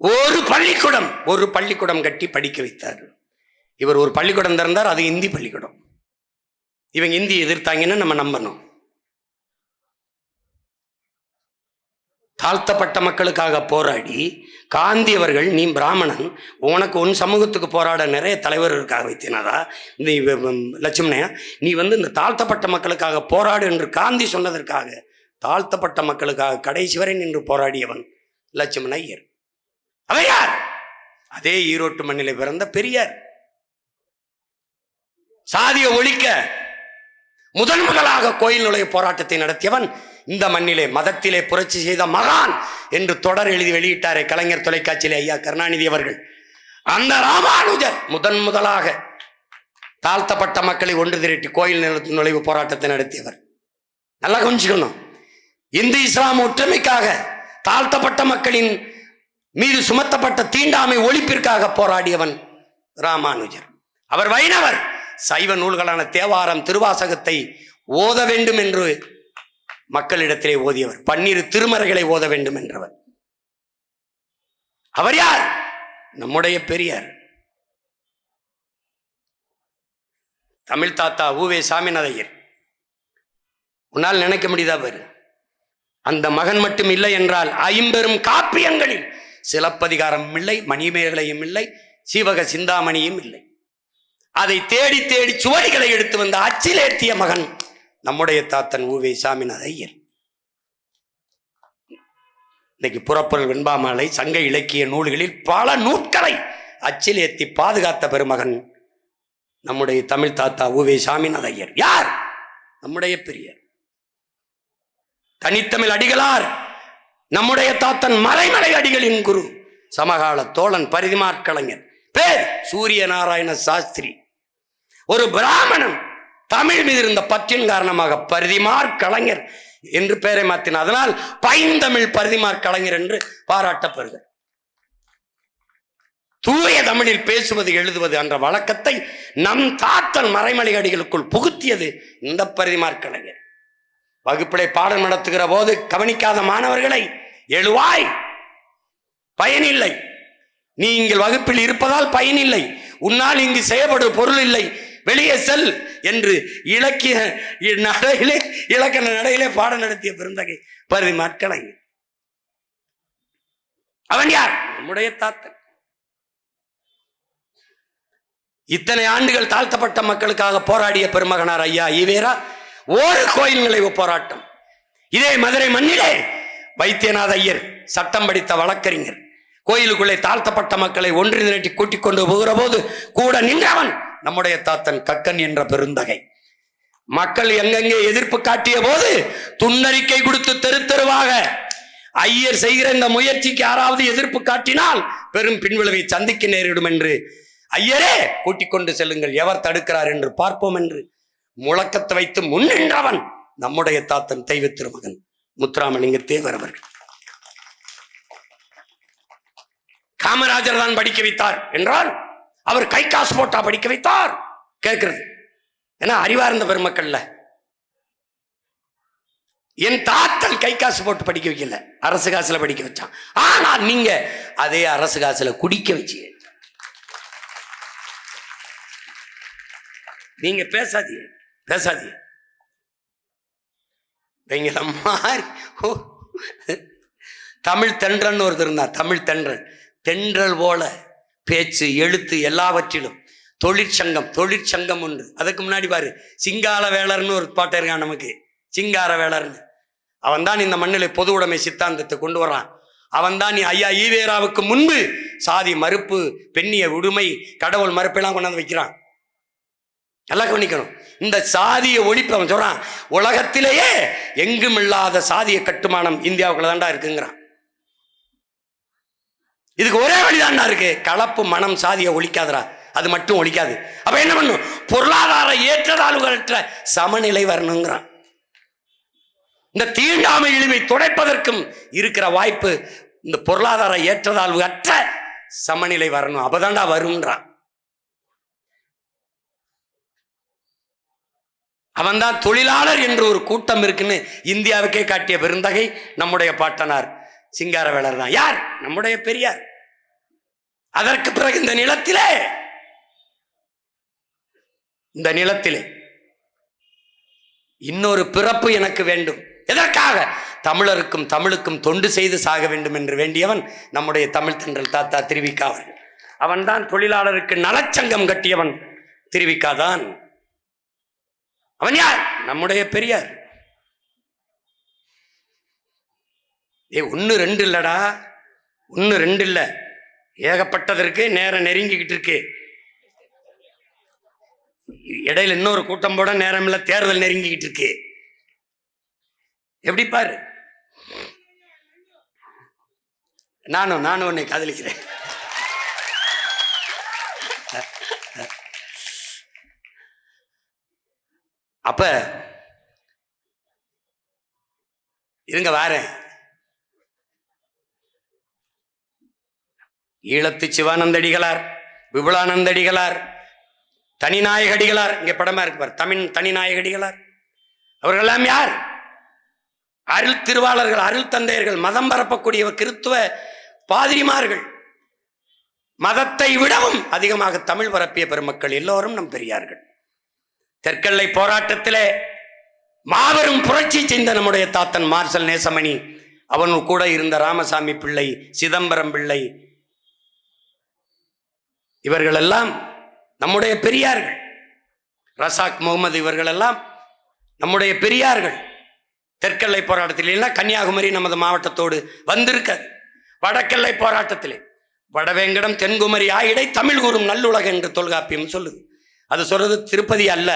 ஒரு பள்ளிக்கூடம் கட்டி படிக்க வைத்தார். இவர் ஒரு பள்ளிக்கூடம் திறந்தார், அது இந்தி பள்ளிக்கூடம். இவங்க இந்தி எதிர்த்தாங்கன்னு நம்ம நம்பணும். தாழ்த்தப்பட்ட மக்களுக்காக போராடி காந்தி அவர்கள், நீ பிராமணன், உனக்கு உன் சமூகத்துக்கு போராட நிறைய தலைவர் இருக்காக வைத்தியநாதா, இந்த லட்சுமணையா, நீ வந்து இந்த தாழ்த்தப்பட்ட மக்களுக்காக போராடு என்று காந்தி சொன்னதற்காக தாழ்த்தப்பட்ட மக்களுக்காக கடைசி வரை நின்று போராடியவன் லட்சுமண ஐயர். அவன் யார்? அதே ஈரோட்டு மண்ணிலே பிறந்த பெரியார். சாதியை ஒழிக்க முதலாக கோயில் நுழைய போராட்டத்தை நடத்தியவன், இந்த மண்ணிலே மதத்திலே புரட்சி செய்த மகான் என்று தொடர் எழுதி வெளியிட்டாரே கலைஞர் தொலைக்காட்சியிலே ஐயா கருணாநிதி அவர்கள். அந்த ராமானுஜர் முதலாக தாழ்த்தப்பட்ட மக்களை ஒன்று திரட்டி கோயில் நுழைவு போராட்டத்தை நடத்தியவர். நல்லா கொஞ்சிக்கணும். இந்து இஸ்லாம் ஒற்றுமைக்காக தாழ்த்தப்பட்ட மக்களின் மீது சுமத்தப்பட்ட தீண்டாமை ஒழிப்பிற்காக போராடியவன் ராமானுஜர். அவர் வைணவர். சைவ நூல்களான தேவாரம், திருவாசகத்தை ஓத வேண்டும் என்று மக்களிடத்திலே ஓதியவர். 12 திருமறைகளை ஓத வேண்டும் என்றவர். அவர் யார்? நம்முடைய பெரியார். தமிழ் தாத்தா உவே சாமிநாதையர். உன்னால் நினைக்க முடியுதா பாரு? அந்த மகன் மட்டும் இல்லை என்றால் 50 காப்பியங்களில் சிலப்பதிகாரம் இல்லை, மணிமேகலையும் இல்லை, சீவக சிந்தாமணியும் இல்லை. அதை தேடி தேடி சுவடிகளை எடுத்து வந்த அச்சிலேற்றிய மகன் நம்முடைய தாத்தன் உவே சாமிநாத ஐயர். இன்னைக்கு புறப்பொருள், வெண்பாமாலை, சங்க இலக்கிய நூல்களில் பல நூட்களை அச்சில் ஏற்றி பாதுகாத்த பெருமகன் நம்முடைய தமிழ் தாத்தா உவே சாமிநாத ஐயர். யார்? நம்முடைய பெரியார். தனித்தமிழ் அடிகளார் நம்முடைய தாத்தன் மலைமலை அடிகளின் குரு, சமகால தோழன், பரிதிமாற் கலைஞர். பேர் சூரிய நாராயண சாஸ்திரி. ஒரு பிராமணன் தமிழ் மீது இருந்த பற்றின் காரணமாக பரிதிமாற் கலைஞர் என்று பெயரை மாற்றினார். அதனால் பைந்தமிழ் பரிதிமாற் கலைஞர் என்று பாராட்டப்படுகிறார். தூய தமிழில் பேசுவது எழுதுவது என்ற வழக்கத்தை நம் தாத்தன் மறைமலை அடிகளுக்குள் புகுத்தியது இந்த பரிதிமாற் கலைஞர். வகுப்பிலே பாடம் நடத்துகிற போது கவனிக்காத மாணவர்களை, எழுவாய், பயனில்லை, நீ இங்கு வகுப்பில் இருப்பதால் பயனில்லை, உன்னால் இங்கு செய்யப்படும் பொருள் இல்லை, வெளியே செல் என்று இலக்கிய நடையிலே, இலக்கண நடையிலே பாடம் நடத்திய பெருந்தகை பரிதிமாற் கலைஞர். அவன் யார்? நம்முடைய தாத்தன். இத்தனை ஆண்டுகள் தாழ்த்தப்பட்ட மக்களுக்காக போராடிய பெருமகனார் ஐயா ஈவேரா ஒரு கோயில் நுழைவு போராட்டம். இதே மதுரை மண்ணிலே வைத்தியநாத ஐயர் சட்டம் படித்த வழக்கறிஞர் கோயிலுக்குள்ளே தாழ்த்தப்பட்ட மக்களை ஒன்று திரட்டி கூட்டிக் கொண்டு போகிற போது கூட நின்றவன் நம்முடைய தாத்தன் கக்கன் என்ற பெருந்தகை. மக்கள் எங்கெங்கே எதிர்ப்பு காட்டிய போது துன்னறிக்கை கொடுத்து தெரு தெருவாக ஐயர் செய்கிற இந்த முயற்சிக்கு யாராவது எதிர்ப்பு காட்டினால் பெரும் பின்விளைவை சந்திக்க நேரிடும் என்று, ஐயரே கூட்டிக் கொண்டு செல்லுங்கள், எவர் தடுக்கிறார் என்று பார்ப்போம் என்று முழக்கத்தை வைத்து முன்னின்றவன் நம்முடைய தாத்தன் தெய்வ திருமகன் முத்துராமலிங்க தேவர் அவர்கள். காமராஜர் தான் படிக்க வைத்தார் என்றால் அவர் கை காசு போட்டா படிக்க வைத்தார் கேட்கிறது. ஏன்னா அறிவார்ந்த பெருமக்கள்ல என் தாத்தன் கை காசு போட்டு படிக்க வைக்கல, அரசு காசுல படிக்க வச்சான். ஆனா நீங்க அதே அரசு காசுல குடிக்க வச்சு நீங்க பேசாதீங்க பேசாதீங்க. தமிழ் தென்றன் ஒருத்தர் இருந்தார். தமிழ் தென்றன் தென்றல் போல பேச்சு எழுத்து எல்லாவற்றிலும் தொழிற்சங்கம் உண்டு. அதுக்கு முன்னாடி பாரு சிங்கார வேளர்னு ஒரு பாட்டு இருக்கான் நமக்கு, சிங்கார வேளர்னு. அவன் தான் இந்த மண்ணிலே பொது உடைமை சித்தாந்தத்தை கொண்டு வரான். அவன் தான் ஐயா ஈவேராவுக்கு முன்பு சாதி மறுப்பு, பெண்ணிய உடுமை, கடவுள் மறுப்பெல்லாம் கொண்டாந்து வைக்கிறான். நல்லா கவனிக்கணும். இந்த சாதிய ஒழிப்பு அவன் சொல்றான், உலகத்திலேயே எங்கும் இல்லாத சாதிய கட்டுமானம் இந்தியாவுக்குள்ள தாண்டா இருக்குங்கிறான். இதுக்கு ஒரே வழிதான்டா இருக்கு, கலப்பு மனம் சாதியை ஒழிக்காதரா, அது மட்டும் ஒழிக்காது. அப்ப என்ன பண்ணும், பொருளாதார ஏற்றத்தாழ்வுகளற்ற சமநிலை வரணுங்கிறான். இந்த தீண்டாமை இழிவை துடைப்பதற்கும் இருக்கிற வாய்ப்பு இந்த பொருளாதார ஏற்றத்தாழ்வு அற்ற சமநிலை வரணும், அப்பதான்டா வரும்ன்றான். அவன்தான் தொழிலாளர் என்று ஒரு கூட்டம் இருக்குன்னு இந்தியாவுக்கே காட்டிய பெருந்தகை நம்முடைய பாட்டனார் சிங்காரவேலர் தான். யார்? நம்முடைய பெரியார். அதற்கு பிறகு இந்த நிலத்திலே இன்னொரு பிறப்பு எனக்கு வேண்டும். எதற்காக? தமிழருக்கும் தமிழுக்கும் தொண்டு செய்து சாக வேண்டும் என்று வேண்டியவன் நம்முடைய தமிழ் தென்றல் தாத்தா திருவிக்கா அவர்கள். அவன்தான் தொழிலாளருக்கு நலச்சங்கம் கட்டியவன் திருவிக்கா தான். அவன் யார்? நம்முடைய பெரியார். ஒன்னு ரெண்டு இல்லடா, ஒன்னு ரெண்டு இல்ல, ஏகப்பட்டதற்கு நேரம் நெருங்கிக்கிட்டு இருக்கு. இடையில இன்னொரு கூட்டம் போட நேரம் இல்ல, தேர்தல் நெருங்கிக்கிட்டு இருக்கு. எப்படி பாரு, நானும் உன்னை காதலிக்கிறேன். அப்ப இருங்க வாரேன். ஈழத்து சிவானந்தடிகளார், விபுலானந்தடிகளார், தனிநாயகடிகளார், இங்க படமா இருக்கு பார், தமிழ் தனிநாயகடிகளார், அவர்களெல்லாம் யார்? அருள் திருவாளர்கள், அருள் தந்தையர்கள், மதம் பரப்பக்கூடிய கிறித்துவ பாதிரிமார்கள். மதத்தை விடவும் அதிகமாக தமிழ் பரப்பிய பெருமக்கள் எல்லோரும் நம் பெரியார்கள். தெற்கெல்லை போராட்டத்திலே மாபெரும் புரட்சி செய்த நம்முடைய தாத்தன் மார்சல் நேசமணி, அவன் கூட இருந்த ராமசாமி பிள்ளை, சிதம்பரம் பிள்ளை, இவர்கள் எல்லாம் நம்முடைய பெரியார்கள். ரசாக் முகமது இவர்கள் எல்லாம் நம்முடைய பெரியார்கள். தெற்கெல்லை போராட்டத்தில் கன்னியாகுமரி நமது மாவட்டத்தோடு வந்திருக்காது. வடக்கெல்லை போராட்டத்திலே வடவேங்கடம் தென்குமரி ஆயிடை தமிழ் கூறும் நல்லுலக என்று தொல்காப்பியம் சொல்லுது. அது சொல்றது திருப்பதி அல்ல.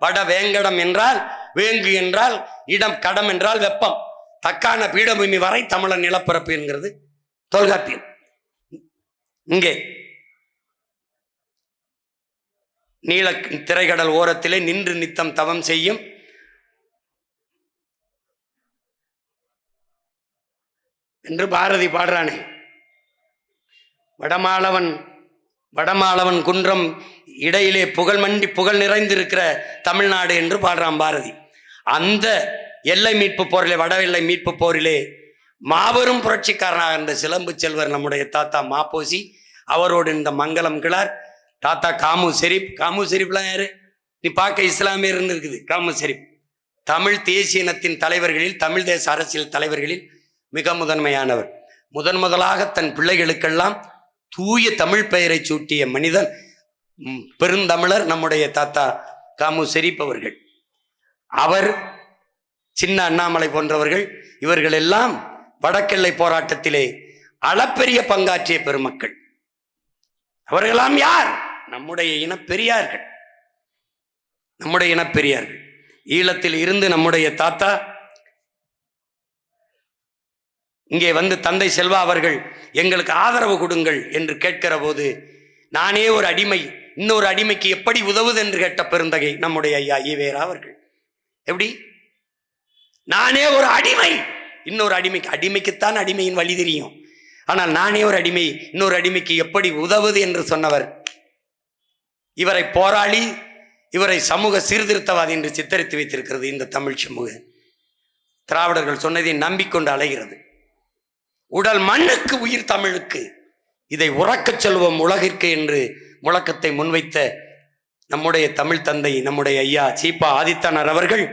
வடவேங்கடம் என்றால் வேங்கு என்றால் இடம், கடம் என்றால் வெப்பம், தக்கான பீடபூமி வரை தமிழன் நிலப்பரப்பு என்கிறது தொல்காப்பியம். இங்கே நீல திரைக்கடல் ஓரத்திலே நின்று நித்தம் தவம் செய்யும் என்று பாரதி பாடுறானே. வடமாளவன் குன்றம் இடையிலே புகழ் நிறைந்திருக்கிற தமிழ்நாடு என்று பாடுறான் பாரதி. அந்த எல்லை மீட்பு போரிலே, வட எல்லை மீட்பு போரிலே மாபெரும் புரட்சிக்காரனாக இருந்த சிலம்பு செல்வர் நம்முடைய தாத்தா மாப்போசி, அவரோடு இந்த மங்களம் கிளார், தாத்தா காமு ஷெரீப்லாம் யாரு? நீ பார்க்க இஸ்லாமியர் இருக்குது. காமு ஷெரீப் தமிழ் தேசிய இனத்தின் தலைவர்களில், தமிழ் தேச அரசியல் தலைவர்களில் மிக முதன்மையானவர். முதலாக தன் பிள்ளைகளுக்கெல்லாம் தூய தமிழ் பெயரை சூட்டிய மனிதன் பெருந்தமிழர் நம்முடைய தாத்தா காமு ஷெரீப் அவர்கள், அவர், சின்ன அண்ணாமலை போன்றவர்கள், இவர்கள் எல்லாம் வடக்கெல்லை போராட்டத்திலே அளப்பெரிய பங்காற்றிய பெருமக்கள். அவர்களெல்லாம் யார்? நம்முடைய இனப்பெரியார்கள், நம்முடைய இனப்பெரியார்கள். ஈழத்தில் இருந்து நம்முடைய தாத்தா இங்கே வந்து தந்தை செல்வா அவர்கள் எங்களுக்கு ஆதரவு கொடுங்கள் என்று கேட்கிற போது, நானே ஒரு அடிமை இன்னொரு அடிமைக்கு எப்படி உதவுது என்று கேட்ட பெருந்தகை நம்முடைய ஐயா ஈவேரா அவர்கள். எப்படி? நானே ஒரு அடிமை இன்னொரு அடிமைக்குத்தான் அடிமையின் வழி தெரியும், ஆனால் நானே ஒரு அடிமை இன்னொரு அடிமைக்கு எப்படி உதவுது என்று சொன்னவர். இவரை போராளி, இவரை சமூக சீர்திருத்தவாதி என்று சித்தரித்து வைத்திருக்கிறது இந்த தமிழ் சமூகம். திராவிடர்கள் சொன்னதை நம்பிக்கொண்டு அலைகிறது. உடல் மண்ணுக்கு உயிர் தமிழுக்கு, இதை உறக்கச் சொல்வோம் உலகிற்கு என்று முழக்கத்தை முன்வைத்த நம்முடைய தமிழ் தந்தை நம்முடைய ஐயா சீபா ஆதித்தனார் அவர்கள்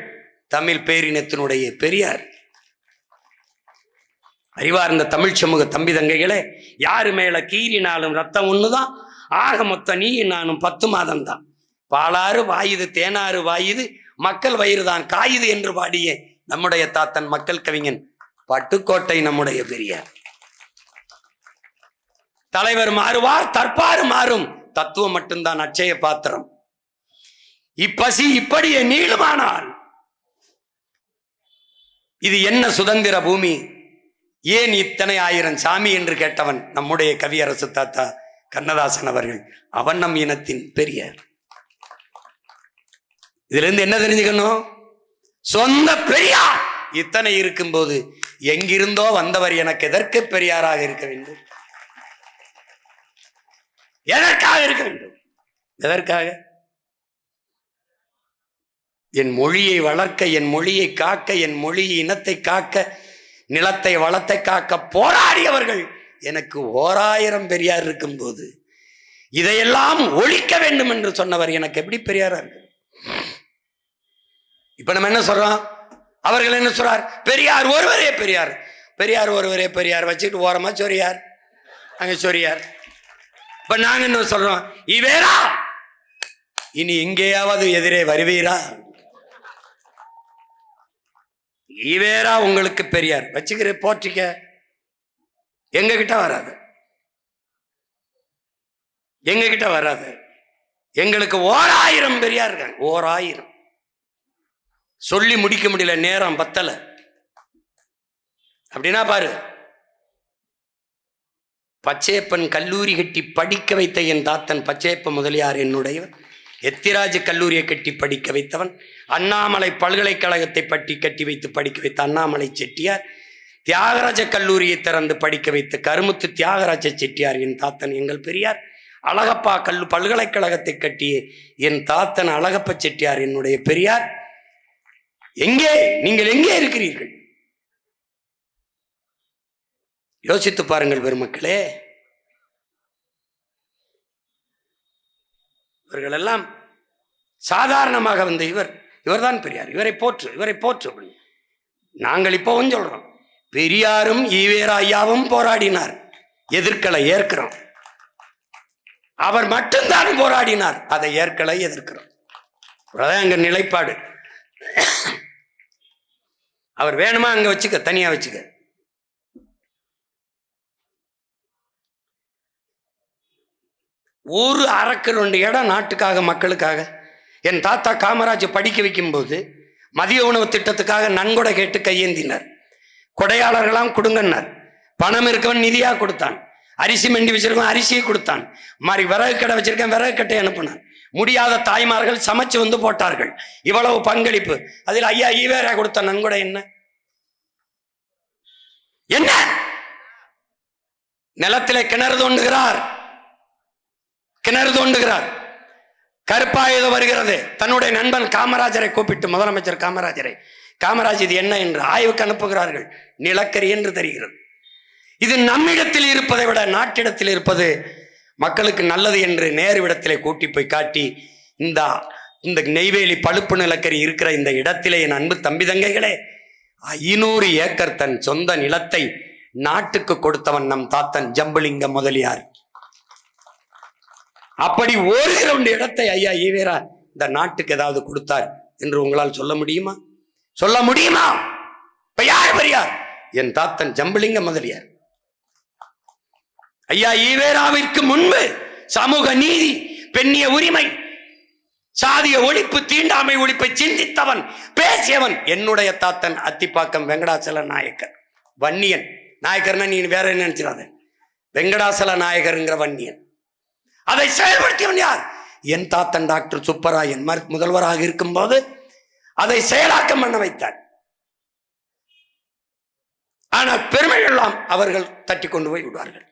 தமிழ் பேரினத்தினுடைய பெரியார். அறிவார்ந்த தமிழ் சமூக தம்பி தங்கைகளே, யாரு மேல கீறினாலும் ரத்தம் ஒண்ணுதான், ஆக மொத்தம் நீ நானும் 10 மாதம் தான். பாலாறு வாயுது தேனாறு வாயுது, மக்கள் வயிறு தான் காயுது என்று பாடிய நம்முடைய தாத்தன் மக்கள் கவிஞன் பட்டுக்கோட்டை நம்முடைய பெரியார். தலைவர் மாறுவார், தற்பாறு மாறும், தத்துவம் மட்டும்தான் அட்சய பாத்திரம். இப்பசி இப்படியே நீளுமானால் இது என்ன சுதந்திர பூமி, ஏன் இத்தனை ஆயிரம் சாமி என்று கேட்டவன் நம்முடைய கவியரசு தாத்தா கண்ணதாசன் அவர்கள். அவன் நம் இனத்தின் பெரியார். இதுல இருந்து என்ன தெரிஞ்சுக்கணும்? சொந்த பெரியார் இத்தனை இருக்கும்போது எங்கிருந்தோ வந்தவர் எனக்கு எதற்கு பெரியாராக இருக்க வேண்டும்? எதற்காக இருக்க வேண்டும்? எதற்காக? என் மொழியை வளர்க்க, என் மொழியை காக்க, என் மொழி இனத்தை காக்க, நிலத்தை வளத்தை காக்க போராடியவர்கள் எனக்கு 1000 பெரியார் இருக்கும் போது இதையெல்லாம் ஒழிக்க வேண்டும் என்று சொன்னவர் எனக்கு எப்படி பெரியாரா இருக்கு? இப்ப நம்ம என்ன சொல்றோம்? அவர்கள் என்ன சொல்றார்? பெரியார் ஒருவரே பெரியார், பெரியார் ஒருவரே பெரியார் வச்சுட்டு ஓரமா சொரியார், அங்க சொரியார். இப்ப நாங்க என்ன சொல்றோம்? ஈவேரா, இனி எங்கேயாவது எதிரே வருவீரா? ஈவேரா உங்களுக்கு பெரியார் வச்சுக்கிற போற்றிக்க, எங்க கிட்ட வராது, எங்க கிட்ட வராது. எங்களுக்கு 1000 பெரியார் இருக்காங்க, 1000. சொல்லி முடிக்க முடியல, நேரம் பத்தல. அப்படின்னா பாரு, பச்சையப்பன் கல்லூரி கட்டி படிக்க வைத்த என் தாத்தன் பச்சையப்ப முதலியார் என்னுடையவன். எத்திராஜ் கல்லூரியை கட்டி படிக்க வைத்தவன். அண்ணாமலை பல்கலைக்கழகத்தை பற்றி கட்டி வைத்து படிக்க வைத்த அண்ணாமலை செட்டியார். தியாகராஜ கல்லூரியை திறந்து படிக்க வைத்த கருமுத்து தியாகராஜ செட்டியார் என் தாத்தன் எங்கள் பெரியார். அழகப்பா பல்கலைக்கழகத்தை கட்டிய என் தாத்தன் அழகப்ப செட்டியார் என்னுடைய பெரியார். எங்கே நீங்கள் எங்கே இருக்கிறீர்கள்? யோசித்து பாருங்கள் பெருமக்களே. இவர்கள் எல்லாம் சாதாரணமாக வந்த இவர்தான் பெரியார், இவரை போற்று, இவரை போற்று. அப்படி நாங்கள் இப்பவும் சொல்றோம், பெரியாரும் ஈவேரா ஐயாவும் போராடினார், எதிர்க்கலை, ஏற்கிறோம். அவர் மட்டும்தான் போராடினார், அதை ஏற்கலை, எதிர்க்கிறோம். அதான் எங்க நிலைப்பாடு. அவர் வேணுமா அங்க வச்சுக்க, தனியா வச்சுக்க. ஒரு அரைக்கு 2 இடம் நாட்டுக்காக மக்களுக்காக. என் தாத்தா காமராஜ் படிக்க வைக்கும் போது மதிய உணவு திட்டத்துக்காக நன்கொடை கேட்டு கையேந்தினார். கொடையாளர்களாம் கொடுங்கன்னார். பணம் இருக்கவன் நிதியா கொடுத்தான். அரிசி மண்டி வச்சிருக்கவன் அரிசியை கொடுத்தான். மாதிரி விறகு கடை வச்சிருக்கேன் விறகு கட்டை அனுப்பினான். முடியாத தாய்மார்கள் சமைச்சு வந்து போட்டார்கள். இவ்வளவு பங்களிப்பு. அதில் ஐயா ஈவேரா கொடுத்த நன்கொடை என்ன? என்ன? நிலத்திலே கிணறு தோண்டுகிறார், கிணறு தோண்டுகிறார். கருப்பாயுதம் வருகிறது. தன்னுடைய நண்பன் காமராஜரை கூப்பிட்டு, முதலமைச்சர் காமராஜ் இது என்ன என்று ஆய்வுக்கு அனுப்புகிறார்கள். நிலக்கரி என்று தெரிகிறது. இது நம்மிடத்தில் இருப்பதை விட நாட்டிடத்தில் இருப்பது மக்களுக்கு நல்லது என்று நேருவிடத்திலே கூட்டி போய் காட்டி, இந்த நெய்வேலி பழுப்பு நிலக்கரி இருக்கிற இந்த இடத்திலே என் அன்பு தம்பி தங்கைகளே 500 ஏக்கர் தன் சொந்த நிலத்தை நாட்டுக்கு கொடுத்தவன் நம் தாத்தன் ஜம்புலிங்க முதலியார். அப்படி ஒரு கிரவுண்ட் இடத்தை ஐயா ஈவேரா இந்த நாட்டுக்கு ஏதாவது கொடுத்தார் என்று உங்களால் சொல்ல முடியுமா? சொல்ல முடியுமா? இப்ப யார் பெரியார்? என் தாத்தன் ஜம்புலிங்க முதலியார். ஐயா ஈவேராவிற்கு முன்பு சமூக நீதி, பெண்ணிய உரிமை, சாதிய ஒழிப்பு, தீண்டாமை ஒழிப்பை சிந்தித்தவன், பேசியவன் என்னுடைய தாத்தன் அத்திப்பாக்கம் வெங்கடாச்சல நாயக்கர். வன்னியன் நாயக்கர்னா நீ வேற என்ன நினைச்சிடாத, வெங்கடாசல நாயகர்ங்கிற வன்னியன். அதை செயல்படுத்தியவன் யார்? என் தாத்தன் டாக்டர் சுப்பராயன் முதல்வராக இருக்கும் போது அதை செயலாக்கம் பண்ண வைத்தார். ஆனால் பெருமை எல்லாம் அவர்கள் தட்டி கொண்டு போய் விடுவார்கள்.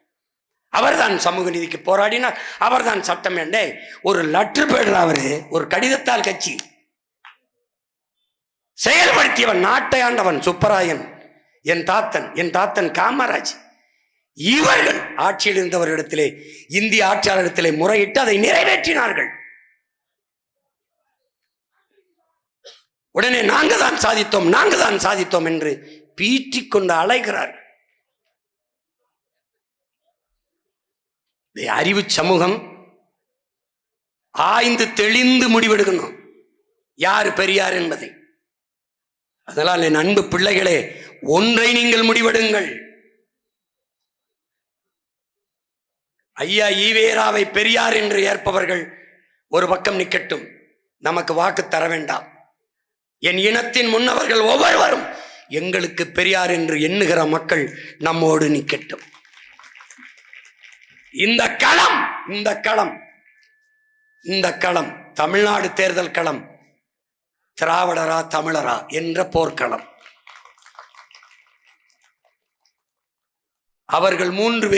அவர்தான் சமூக நீதிக்கு போராடினார், அவர்தான் சட்டம். என்றே ஒரு லெட்டர் பேடுற அவரு, ஒரு கடிதத்தால் கட்சி செயல்படுத்தியவன், நாட்டை ஆண்டவன் சுப்பராயன், என் தாத்தன் காமராஜ். இவர்கள் ஆட்சியில் இருந்தவரிடத்திலே, இந்திய ஆட்சியாளரிடத்திலே முறையிட்டு அதை நிறைவேற்றினார்கள். உடனே நாங்கள் தான் சாதித்தோம் என்று பீற்றிக் கொண்டு அலைகிறார்கள். அறிவு சமூகம் ஆய்ந்து தெளிந்து முடிவெடுக்கணும் யார் பெரியார் என்பதை. அதனால் என் அன்பு பிள்ளைகளே, ஒன்றை நீங்கள் முடிவெடுங்கள். ஐயா ஈவேராவை பெரியார் என்று ஏற்பவர்கள் ஒரு பக்கம் நிற்கட்டும், நமக்கு வாக்கு தர வேண்டாம். என் இனத்தின் முன்னவர்கள் ஒவ்வொருவரும் எங்களுக்கு பெரியார் என்று எண்ணுகிற மக்கள் நம்மோடு நிற்கட்டும். இந்த களம் தமிழ்நாடு தேர்தல் களம், திராவிடரா தமிழரா என்ற போர்க்களம். அவர்கள் மூன்று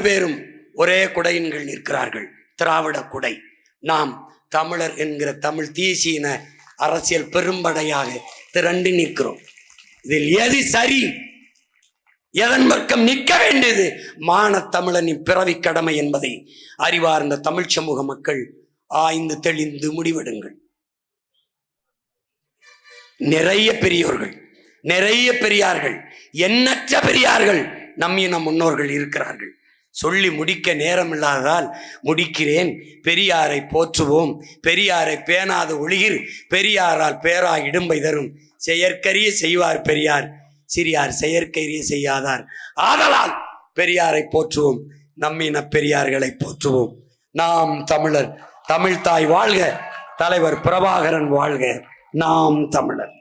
பேரும் ஒரே குடையின் கீழ் நிற்கிறார்கள், திராவிட குடை. நாம் தமிழர் என்கிற தமிழ் தேசிய அரசியல் பெரும்படையாக திரண்டு நிற்கிறோம். இதில் எது சரி, எதன் பக்கம் நிற்க வேண்டியது மான தமிழனின் பிறவி கடமை என்பதை அறிவார்ந்த தமிழ் சமூக மக்கள் ஆய்ந்து தெளிந்து முடிவெடுங்கள். நிறைய பெரியோர்கள், நிறைய பெரியார்கள், எண்ணற்ற பெரியார்கள் நம் முன்னோர்கள் இருக்கிறார்கள். சொல்லி முடிக்க நேரம் இல்லாததால் முடிக்கிறேன். பெரியாரை போற்றுவோம், பெரியாரை பேணாத ஒளியில் பெரியாரால் பேரா இடும்பை தரும். செயற்கரிய செய்வார் பெரியார், சிறியார் செயற்கரிய செய்யாதார். ஆதலால் பெரியாரை போற்றுவோம், நம்மின பெரியார்களை போற்றுவோம். நாம் தமிழர், தமிழ்தாய் வாழ்க, தலைவர் பிரபாகரன் வாழ்க, நாம் தமிழர்.